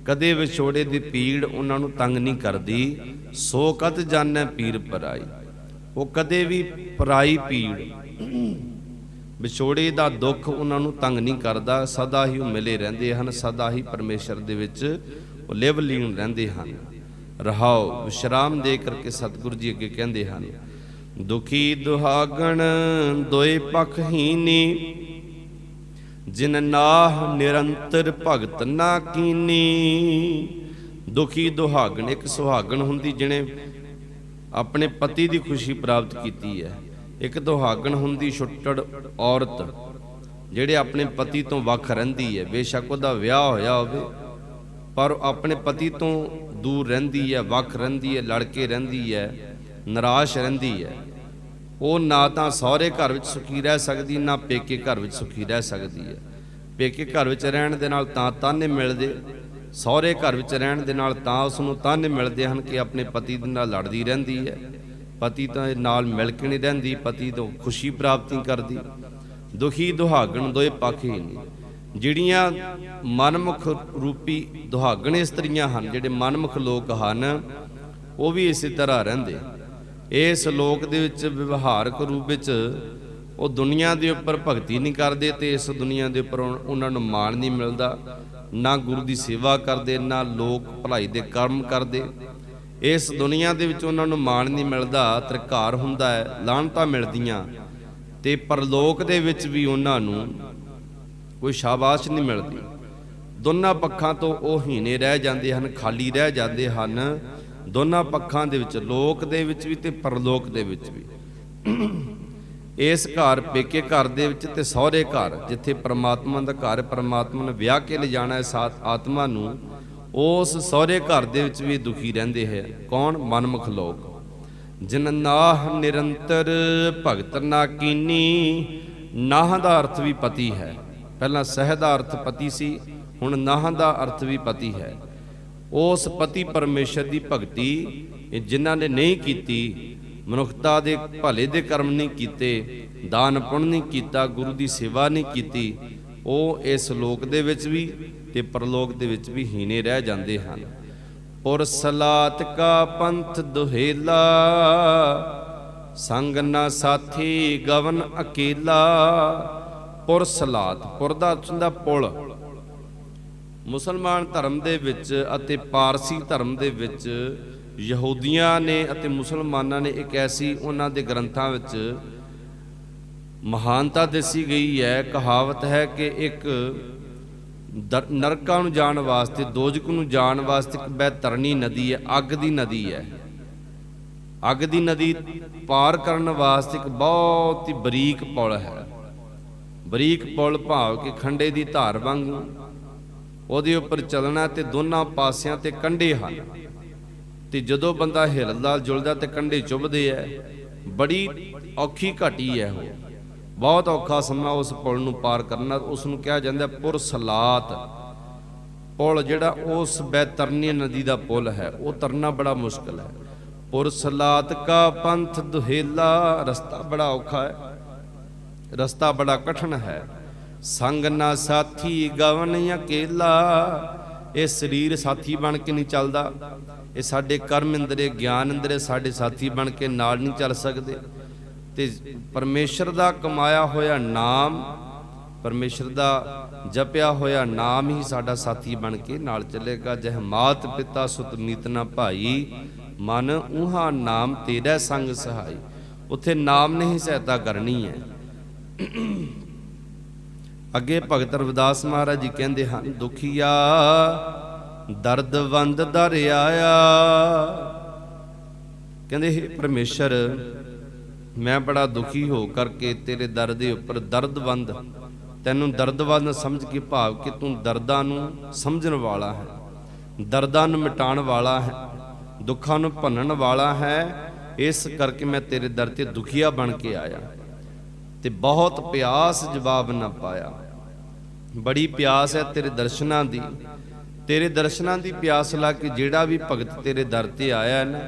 ਕਦੇ ਵਿਛੋੜੇ ਦੀ ਪੀੜ ਉਹਨਾਂ ਨੂੰ ਤੰਗ ਨਹੀਂ ਕਰਦੀ। ਸੋ ਕਤ ਜਾਣੈ ਪੀਰ ਪਰਾਈ, ਉਹ ਕਦੇ ਵੀ ਪਰਾਈ ਪੀੜ, ਵਿਛੋੜੇ ਦਾ ਦੁੱਖ ਉਹਨਾਂ ਨੂੰ ਤੰਗ ਨਹੀਂ ਕਰਦਾ। ਸਦਾ ਹੀ ਉਹ ਮਿਲੇ ਰਹਿੰਦੇ ਹਨ, ਸਦਾ ਹੀ ਪਰਮੇਸ਼ਰ ਦੇ ਵਿੱਚ ਉਹ ਲਿਵ ਲੀਨ ਰਹਿੰਦੇ ਹਨ। ਰਹਾਓ ਵਿਸ਼ਰਾਮ ਦੇ ਕਰਕੇ ਸਤਿਗੁਰੂ ਜੀ ਅੱਗੇ ਕਹਿੰਦੇ ਹਨ, ਦੁਖੀ ਦੁਹਾਗਣ ਦੋਏ ਪਖ ਹੀਨੀ, ਜਿਨ ਨਾਹ ਨਿਰੰਤਰ ਭਗਤ ਨਾ ਕੀਨੀ। ਦੁਖੀ ਦੁਹਾਗਣ, ਇੱਕ ਸੁਹਾਗਣ ਹੁੰਦੀ ਜਿਹਨੇ ਆਪਣੇ ਪਤੀ ਦੀ ਖੁਸ਼ੀ ਪ੍ਰਾਪਤ ਕੀਤੀ ਹੈ। ਇੱਕ ਦੁਹਾਗਣ ਹੁੰਦੀ ਛੁੱਟੜ ਔਰਤ ਜਿਹੜੇ ਆਪਣੇ ਪਤੀ ਤੋਂ ਵੱਖ ਰਹਿੰਦੀ ਹੈ। ਬੇਸ਼ੱਕ ਉਹਦਾ ਵਿਆਹ ਹੋਇਆ ਹੋਵੇ ਪਰ ਆਪਣੇ ਪਤੀ ਤੋਂ ਦੂਰ ਰਹਿੰਦੀ ਹੈ, ਵੱਖ ਰਹਿੰਦੀ ਹੈ, ਲੜ ਕੇ ਰਹਿੰਦੀ ਹੈ, ਨਿਰਾਸ਼ ਰਹਿੰਦੀ ਹੈ। ਉਹ ਨਾ ਤਾਂ ਸਹੁਰੇ ਘਰ ਵਿੱਚ ਸੁਖੀ ਰਹਿ ਸਕਦੀ, ਨਾ ਪੇਕੇ ਘਰ ਵਿੱਚ ਸੁਖੀ ਰਹਿ ਸਕਦੀ ਹੈ। ਪੇਕੇ ਘਰ ਵਿੱਚ ਰਹਿਣ ਦੇ ਨਾਲ ਤਾਂ ਤਾਨੇ ਮਿਲਦੇ, ਸਹੁਰੇ ਘਰ ਵਿੱਚ ਰਹਿਣ ਦੇ ਨਾਲ ਤਾਂ ਉਸ ਨੂੰ ਤਾਨੇ ਮਿਲਦੇ ਹਨ ਕਿ ਆਪਣੇ ਪਤੀ ਦੇ ਨਾਲ ਲੜਦੀ ਰਹਿੰਦੀ ਹੈ, ਪਤੀ ਤਾਂ ਨਾਲ ਮਿਲ ਕੇ ਨਹੀਂ ਰਹਿੰਦੀ, ਪਤੀ ਤੋਂ ਖੁਸ਼ੀ ਪ੍ਰਾਪਤ ਨਹੀਂ ਕਰਦੀ। ਦੁਖੀ ਦੁਹਾਗਣ ਦੋਏ ਪੱਖ ਹੀ ਨੇ। ਜਿਹੜੀਆਂ ਮਨਮੁਖ ਰੂਪੀ ਦੁਹਾਗਣ ਇਸਤਰੀਆਂ ਹਨ, ਜਿਹੜੇ ਮਨਮੁਖ ਲੋਕ ਹਨ, ਉਹ ਵੀ ਇਸੇ ਤਰ੍ਹਾਂ ਰਹਿੰਦੇ। ਇਸ ਲੋਕ ਦੇ ਵਿੱਚ ਵਿਵਹਾਰਕ ਰੂਪ ਵਿੱਚ ਉਹ ਦੁਨੀਆ ਦੇ ਉੱਪਰ ਭਗਤੀ ਨਹੀਂ ਕਰਦੇ, ਤੇ ਇਸ ਦੁਨੀਆ ਦੇ ਉੱਪਰ ਉਹਨਾਂ ਨੂੰ ਮਾਣ ਨਹੀਂ ਮਿਲਦਾ। ਨਾ ਗੁਰੂ ਦੀ ਸੇਵਾ ਕਰਦੇ, ਨਾ ਲੋਕ ਭਲਾਈ ਦੇ ਕਰਮ ਕਰਦੇ। ਇਸ ਦੁਨੀਆ ਦੇ ਵਿੱਚ ਉਹਨਾਂ ਨੂੰ ਮਾਣ ਨਹੀਂ ਮਿਲਦਾ, ਤ੍ਰਿਕਾਰ ਹੁੰਦਾ ਹੈ, ਲਾਹਨਤਾਂ ਮਿਲਦੀਆਂ, ਤੇ ਪਰਲੋਕ ਦੇ ਵਿੱਚ ਵੀ ਉਹਨਾਂ ਨੂੰ ਕੋਈ ਸ਼ਾਬਾਸ਼ ਨਹੀਂ ਮਿਲਦੀ। ਦੋਨਾਂ ਪੱਖਾਂ ਤੋਂ ਉਹ ਹੀਣੇ ਰਹਿ ਜਾਂਦੇ ਹਨ, ਖਾਲੀ ਰਹਿ ਜਾਂਦੇ ਹਨ। ਦੋਨਾਂ ਪੱਖਾਂ ਦੇ ਵਿੱਚ, ਲੋਕ ਦੇ ਵਿੱਚ ਵੀ ਤੇ ਪਰਲੋਕ ਦੇ ਵਿੱਚ ਵੀ। ਇਸ ਘਰ ਪੇਕੇ ਘਰ ਦੇ ਵਿੱਚ ਤੇ ਸਹੁਰੇ ਘਰ, ਜਿੱਥੇ ਪਰਮਾਤਮਾ ਦਾ ਘਰ, ਪਰਮਾਤਮਾ ਨੇ ਵਿਆਹ ਕੇ ਲਿਜਾਣਾ ਹੈ ਸਾਥ ਆਤਮਾ ਨੂੰ, ਉਸ ਸਹੁਰੇ ਘਰ ਦੇ ਵਿੱਚ ਵੀ ਦੁਖੀ ਰਹਿੰਦੇ ਹੈ। ਕੌਣ? ਮਨਮੁਖ ਲੋਕ। ਜਿਨ ਨਾਹ ਨਿਰੰਤਰ ਭਗਤ ਨਾ ਕੀਨੀ। ਨਾਹ ਦਾ ਅਰਥ ਵੀ ਪਤੀ ਹੈ। ਪਹਿਲਾਂ ਸਹਿ ਦਾ ਅਰਥ ਪਤੀ ਸੀ, ਹੁਣ ਨਾਹ ਦਾ ਅਰਥ ਵੀ ਪਤੀ ਹੈ। ਉਸ ਪਤੀ ਪਰਮੇਸ਼ਰ ਦੀ ਭਗਤੀ ਜਿਨ੍ਹਾਂ ਨੇ ਨਹੀਂ ਕੀਤੀ, ਮਨੁੱਖਤਾ ਦੇ ਭਲੇ ਦੇ ਕਰਮ ਨਹੀਂ ਕੀਤੇ, ਦਾਨ ਪੁੰਨ ਨਹੀਂ ਕੀਤਾ, ਗੁਰੂ ਦੀ ਸੇਵਾ ਨਹੀਂ ਕੀਤੀ, ਉਹ ਇਸ ਲੋਕ ਦੇ ਵਿੱਚ ਵੀ ਤੇ ਪਰਲੋਕ ਦੇ ਵਿੱਚ ਵੀ ਹੀਣੇ ਰਹਿ ਜਾਂਦੇ ਹਨ। ਪੁਰ ਸਲਾਤ ਕਾ ਪੰਥ ਦੁਹੇਲਾ, ਸੰਗ ਨਾ ਸਾਥੀ ਗਵਨ ਅਕੇਲਾ। ਪੁਰ ਸਲਾਤ, ਪੁਰ ਦਾ ਅਰਥ ਹੁੰਦਾ ਪੁਲ। ਮੁਸਲਮਾਨ ਧਰਮ ਦੇ ਵਿੱਚ ਅਤੇ ਪਾਰਸੀ ਧਰਮ ਦੇ ਵਿੱਚ ਯਹੂਦੀਆਂ ਨੇ ਅਤੇ ਮੁਸਲਮਾਨਾਂ ਨੇ ਇੱਕ ਐਸੀ ਉਹਨਾਂ ਦੇ ਗ੍ਰੰਥਾਂ ਵਿੱਚ ਮਹਾਨਤਾ ਦੱਸੀ ਗਈ ਹੈ। ਕਹਾਵਤ ਹੈ ਕਿ ਇੱਕ ਨਰਕਾਂ ਨੂੰ ਜਾਣ ਵਾਸਤੇ, ਦੋਜ਼ਖ ਨੂੰ ਜਾਣ ਵਾਸਤੇ ਇੱਕ ਬੈਤਰਣੀ ਨਦੀ ਹੈ, ਅੱਗ ਦੀ ਨਦੀ ਹੈ। ਅੱਗ ਦੀ ਨਦੀ ਪਾਰ ਕਰਨ ਵਾਸਤੇ ਇੱਕ ਬਹੁਤ ਹੀ ਬਰੀਕ ਪੁਲ ਹੈ। ਬਰੀਕ ਪੁਲ ਭਾਵ ਕਿ ਖੰਡੇ ਦੀ ਧਾਰ ਵਾਂਗੂ ਉਹਦੇ ਉੱਪਰ ਚੱਲਣਾ ਤੇ ਦੋਨਾਂ ਪਾਸਿਆਂ ਤੇ ਕੰਢੇ ਹਨ ਤੇ ਜਦੋਂ ਬੰਦਾ ਹਿਲਦਾ ਜੁਲਦਾ ਤੇ ਕੰਢੇ ਚੁੱਭਦੇ ਐ। ਬੜੀ ਔਖੀ ਘਾਟੀ ਹੈ, ਉਹ ਬਹੁਤ ਔਖਾ ਸਮਾਂ ਉਸ ਪੁਲ ਨੂੰ ਪਾਰ ਕਰਨਾ। ਉਸ ਨੂੰ ਕਿਹਾ ਜਾਂਦਾ ਪੁਰ ਸਲਾਤ। ਪੁਲ ਜਿਹੜਾ ਉਸ ਬੈਤਰਨੀ ਨਦੀ ਦਾ ਪੁਲ ਹੈ, ਉਹ ਤਰਨਾ ਬੜਾ ਮੁਸ਼ਕਲ ਹੈ। ਪੁਰ ਸਲਾਤ ਕਾ ਪੰਥ ਦੁਹੇਲਾ। ਰਸਤਾ ਬੜਾ ਔਖਾ ਹੈ, ਰਸਤਾ ਬੜਾ ਕਠਿਨ ਹੈ। ਸੰਗ ਨਾ ਸਾਥੀ ਗਵਨ ਅਕੇਲਾ। ਇਹ ਸਰੀਰ ਸਾਥੀ ਬਣ ਕੇ ਨਹੀਂ ਚੱਲਦਾ। ਇਹ ਸਾਡੇ ਕਰਮ ਇੰਦਰੇ, ਗਿਆਨ ਇੰਦਰੇ ਸਾਡੇ ਸਾਥੀ ਬਣ ਕੇ ਨਾਲ ਨਹੀਂ ਚੱਲ ਸਕਦੇ। ਤੇ ਪਰਮੇਸ਼ਰ ਦਾ ਕਮਾਇਆ ਹੋਇਆ ਨਾਮ, ਪਰਮੇਸ਼ਰ ਦਾ ਜਪਿਆ ਹੋਇਆ ਨਾਮ ਹੀ ਸਾਡਾ ਸਾਥੀ ਬਣ ਕੇ ਨਾਲ ਚੱਲੇਗਾ। ਜਹ ਮਾਤ ਪਿਤਾ ਸੁਤ ਮੀਤ ਨਾ ਭਾਈ, ਮਨ ਉਹਾਂ ਨਾਮ ਤੇਰਾ ਸੰਗ ਸਹਾਈ। ਉੱਥੇ ਨਾਮ ਨੇ ਹੀ ਸਹਾਇਤਾ ਕਰਨੀ ਹੈ। ਅੱਗੇ ਭਗਤ ਰਵਿਦਾਸ ਮਹਾਰਾਜ ਜੀ ਕਹਿੰਦੇ ਹਨ, ਦੁਖੀਆ ਦਰਦਵੰਦ ਦਰ ਆਇਆ। ਕਹਿੰਦੇ ਹੇ ਪਰਮੇਸ਼ਰ, ਮੈਂ ਬੜਾ ਦੁਖੀ ਹੋ ਕਰਕੇ ਤੇਰੇ ਦਰ ਦੇ ਉੱਪਰ ਦਰਦਵੰਦ, ਤੈਨੂੰ ਦਰਦਵੰਦ ਸਮਝ ਕੇ, ਭਾਵ ਕਿ ਤੂੰ ਦਰਦਾਂ ਨੂੰ ਸਮਝਣ ਵਾਲਾ ਹੈ, ਦਰਦਾਂ ਨੂੰ ਮਿਟਾਉਣ ਵਾਲਾ ਹੈ, ਦੁੱਖਾਂ ਨੂੰ ਭੰਨਣ ਵਾਲਾ ਹੈ। ਇਸ ਕਰਕੇ ਮੈਂ ਤੇਰੇ ਦਰ ਤੇ ਦੁਖੀਆ ਬਣ ਕੇ ਆਇਆ ਤੇ ਬਹੁਤ ਪਿਆਸ ਜਵਾਬ ਨਾ ਪਾਇਆ। ਬੜੀ ਪਿਆਸ ਹੈ ਤੇਰੇ ਦਰਸ਼ਨਾਂ ਦੀ। ਤੇਰੇ ਦਰਸ਼ਨਾਂ ਦੀ ਪਿਆਸ ਲਾ ਕੇ ਜਿਹੜਾ ਵੀ ਭਗਤ ਤੇਰੇ ਦਰ ਤੇ ਆਇਆ ਹੈ ਨਾ,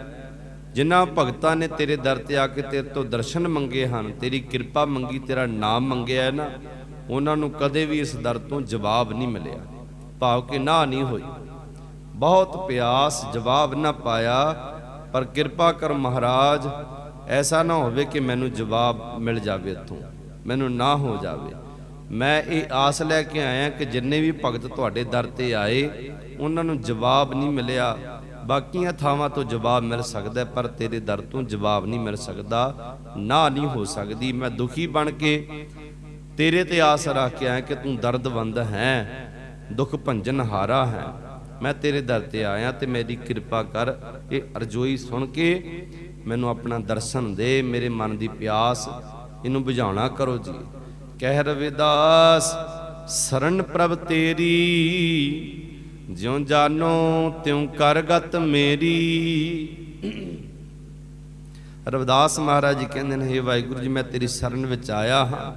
ਜਿਨ੍ਹਾਂ ਭਗਤਾਂ ਨੇ ਤੇਰੇ ਦਰ ਤੇ ਆ ਕੇ ਤੇਰੇ ਤੋਂ ਦਰਸ਼ਨ ਮੰਗੇ ਹਨ, ਤੇਰੀ ਕਿਰਪਾ ਮੰਗੀ, ਤੇਰਾ ਨਾਮ ਮੰਗਿਆ ਹੈ ਨਾ, ਉਹਨਾਂ ਨੂੰ ਕਦੇ ਵੀ ਇਸ ਦਰ ਤੋਂ ਜਵਾਬ ਨਹੀਂ ਮਿਲਿਆ, ਭਾਵ ਕਿ ਨਾ ਨਹੀਂ ਹੋਈ। ਬਹੁਤ ਪਿਆਸ, ਜਵਾਬ ਨਾ ਪਾਇਆ। ਪਰ ਕਿਰਪਾ ਕਰ ਮਹਾਰਾਜ, ਐਸਾ ਨਾ ਹੋਵੇ ਕਿ ਮੈਨੂੰ ਜਵਾਬ ਮਿਲ ਜਾਵੇ, ਇੱਥੋਂ ਮੈਨੂੰ ਨਾ ਹੋ ਜਾਵੇ। ਮੈਂ ਇਹ ਆਸ ਲੈ ਕੇ ਆਇਆ ਕਿ ਜਿੰਨੇ ਵੀ ਭਗਤ ਤੁਹਾਡੇ ਦਰ ਤੇ ਆਏ ਉਹਨਾਂ ਨੂੰ ਜਵਾਬ ਨਹੀਂ ਮਿਲਿਆ। ਬਾਕੀਆਂ ਥਾਵਾਂ ਤੋਂ ਜਵਾਬ ਮਿਲ ਸਕਦਾ, ਪਰ ਤੇਰੇ ਦਰ ਤੋਂ ਜਵਾਬ ਨਹੀਂ ਮਿਲ ਸਕਦਾ, ਨਾ ਨਹੀਂ ਹੋ ਸਕਦੀ। ਮੈਂ ਦੁਖੀ ਬਣ ਕੇ ਤੇਰੇ ਤੇ ਆਸ ਰੱਖ ਕੇ ਆਇਆ ਕਿ ਤੂੰ ਦਰਦਵੰਦ ਹੈ, ਦੁੱਖ ਭੰਜਨ ਹਾਰਾ ਹੈ। ਮੈਂ ਤੇਰੇ ਦਰ ਤੇ ਆਇਆ ਤੇ ਮੇਰੀ ਕਿਰਪਾ ਕਰ। ਇਹ ਅਰਜ਼ੋਈ ਸੁਣ ਕੇ ਮੈਨੂੰ ਆਪਣਾ ਦਰਸ਼ਨ ਦੇ, ਮੇਰੇ ਮਨ ਦੀ ਪਿਆਸ ਇਹਨੂੰ ਬੁਝਾਉਣਾ ਕਰੋ ਜੀ। ਕਹਿ ਰਵਿਦਾਸ ਸਰਨ ਪ੍ਰਭ ਤੇਰੀ, ਜਿਉਂ ਜਾਨੋ ਤਿਉਂ ਕਰਗਤ ਮੇਰੀ। ਰਵਿਦਾਸ ਮਹਾਰਾਜ ਜੀ ਕਹਿੰਦੇ ਨੇ, ਹੇ ਵਾਹਿਗੁਰੂ ਜੀ, ਮੈਂ ਤੇਰੀ ਸ਼ਰਨ ਵਿੱਚ ਆਇਆ ਹਾਂ।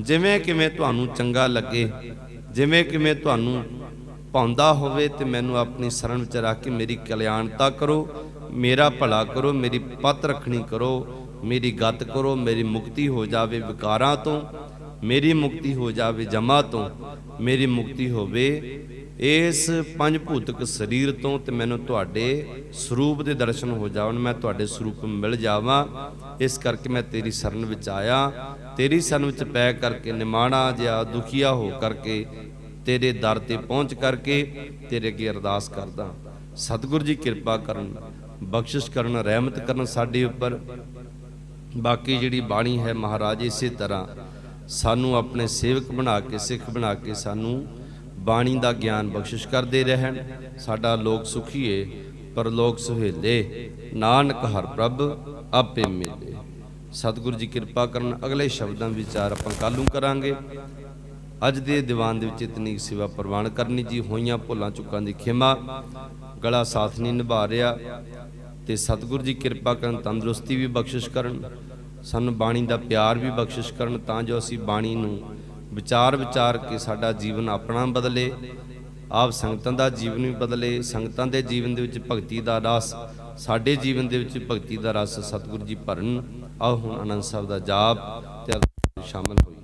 ਜਿਵੇਂ ਕਿਵੇਂ ਤੁਹਾਨੂੰ ਚੰਗਾ ਲੱਗੇ, ਜਿਵੇਂ ਕਿਵੇਂ ਤੁਹਾਨੂੰ ਭਾਉਂਦਾ ਹੋਵੇ, ਤੇ ਮੈਨੂੰ ਆਪਣੀ ਸ਼ਰਨ ਵਿੱਚ ਰੱਖ ਕੇ ਮੇਰੀ ਕਲਿਆਣਤਾ ਕਰੋ, ਮੇਰਾ ਭਲਾ ਕਰੋ, ਮੇਰੀ ਪੱਤ ਰੱਖਣੀ ਕਰੋ, ਮੇਰੀ ਗੱਤ ਕਰੋ, ਮੇਰੀ ਮੁਕਤੀ ਹੋ ਜਾਵੇ ਵਿਕਾਰਾਂ ਤੋਂ, ਮੇਰੀ ਮੁਕਤੀ ਹੋ ਜਾਵੇ ਜਮਾ ਤੋਂ, ਮੇਰੀ ਮੁਕਤੀ ਹੋਵੇ ਇਸ ਪੰਜ ਭੂਤਕ ਸਰੀਰ ਤੋਂ, ਤੇ ਮੈਨੂੰ ਤੁਹਾਡੇ ਸਰੂਪ ਦੇ ਦਰਸ਼ਨ ਹੋ ਜਾਵਣ, ਮੈਂ ਤੁਹਾਡੇ ਸਰੂਪ ਮਿਲ ਜਾਵਾਂ। ਇਸ ਕਰਕੇ ਮੈਂ ਤੇਰੀ ਸ਼ਰਨ ਵਿੱਚ ਆਇਆ। ਤੇਰੀ ਸ਼ਰਨ ਵਿੱਚ ਪੈ ਕਰਕੇ ਨਿਮਾਣਾ ਜਿਹਾ ਦੁਖੀਆ ਹੋ ਕਰਕੇ ਤੇਰੇ ਦਰ ਤੇ ਪਹੁੰਚ ਕਰਕੇ ਤੇਰੇ ਅੱਗੇ ਅਰਦਾਸ ਕਰਦਾ। ਸਤਿਗੁਰੂ ਜੀ ਕਿਰਪਾ ਕਰਨ, ਬਖਸ਼ਿਸ਼ ਕਰਨ, ਰਹਿਮਤ ਕਰਨ ਸਾਡੇ ਉੱਪਰ। ਬਾਕੀ ਜਿਹੜੀ ਬਾਣੀ ਹੈ ਮਹਾਰਾਜ ਇਸੇ ਤਰ੍ਹਾਂ ਸਾਨੂੰ ਆਪਣੇ ਸੇਵਕ ਬਣਾ ਕੇ, ਸਿੱਖ ਬਣਾ ਕੇ, ਸਾਨੂੰ ਬਾਣੀ ਦਾ ਗਿਆਨ ਬਖਸ਼ਿਸ਼ ਕਰਦੇ ਰਹਿਣ। ਸਾਡਾ ਲੋਕ ਸੁਖੀਏ, ਪਰਲੋਕ ਸੁਹੇਲੇ, ਨਾਨਕ ਹਰ ਪ੍ਰਭ ਆਪੇ ਮਿਲੇ। ਸਤਿਗੁਰੂ ਜੀ ਕਿਰਪਾ ਕਰਨ। ਅਗਲੇ ਸ਼ਬਦਾਂ ਵਿਚਾਰ ਆਪਾਂ ਕੱਲ੍ਹ ਨੂੰ ਕਰਾਂਗੇ। ਅੱਜ ਦੇ ਦੀਵਾਨ ਦੇ ਵਿੱਚ ਇਤਨੀ ਸੇਵਾ ਪ੍ਰਵਾਨ ਕਰਨੀ ਜੀ। ਹੋਈਆਂ ਭੁੱਲਾਂ ਚੁੱਕਾਂ ਦੀ ਖਿਮਾ, ਗਲਾ ਸਾਥ ਨਹੀਂ ਨਿਭਾ ਰਿਹਾ ਤੇ ਸਤਿਗੁਰੂ ਜੀ ਕਿਰਪਾ ਕਰਨ, ਤੰਦਰੁਸਤੀ ਵੀ ਬਖਸ਼ਿਸ਼ ਕਰਨ, ਸਾਨੂੰ ਬਾਣੀ ਦਾ ਪਿਆਰ ਵੀ ਬਖਸ਼ਿਸ਼ ਕਰਨ, ਤਾਂ ਜੋ ਅਸੀਂ ਬਾਣੀ ਨੂੰ ਵਿਚਾਰ ਕੇ ਸਾਡਾ ਜੀਵਨ ਆਪਣਾ ਬਦਲੇ, ਆਪ ਸੰਗਤਾਂ ਦਾ ਜੀਵਨ ਵੀ ਬਦਲੇ। ਸੰਗਤਾਂ ਦੇ ਜੀਵਨ ਦੇ ਵਿੱਚ ਭਗਤੀ ਦਾ ਰਸ, ਸਾਡੇ ਜੀਵਨ ਦੇ ਵਿੱਚ ਭਗਤੀ ਦਾ ਰਸ ਸਤਿਗੁਰੂ ਜੀ ਭਰਨ। ਆਓ ਹੁਣ ਆਨੰਦ ਸਾਹਿਬ ਦਾ ਜਾਪ ਤੇ ਸ਼ਾਮਲ ਹੋਈਏ।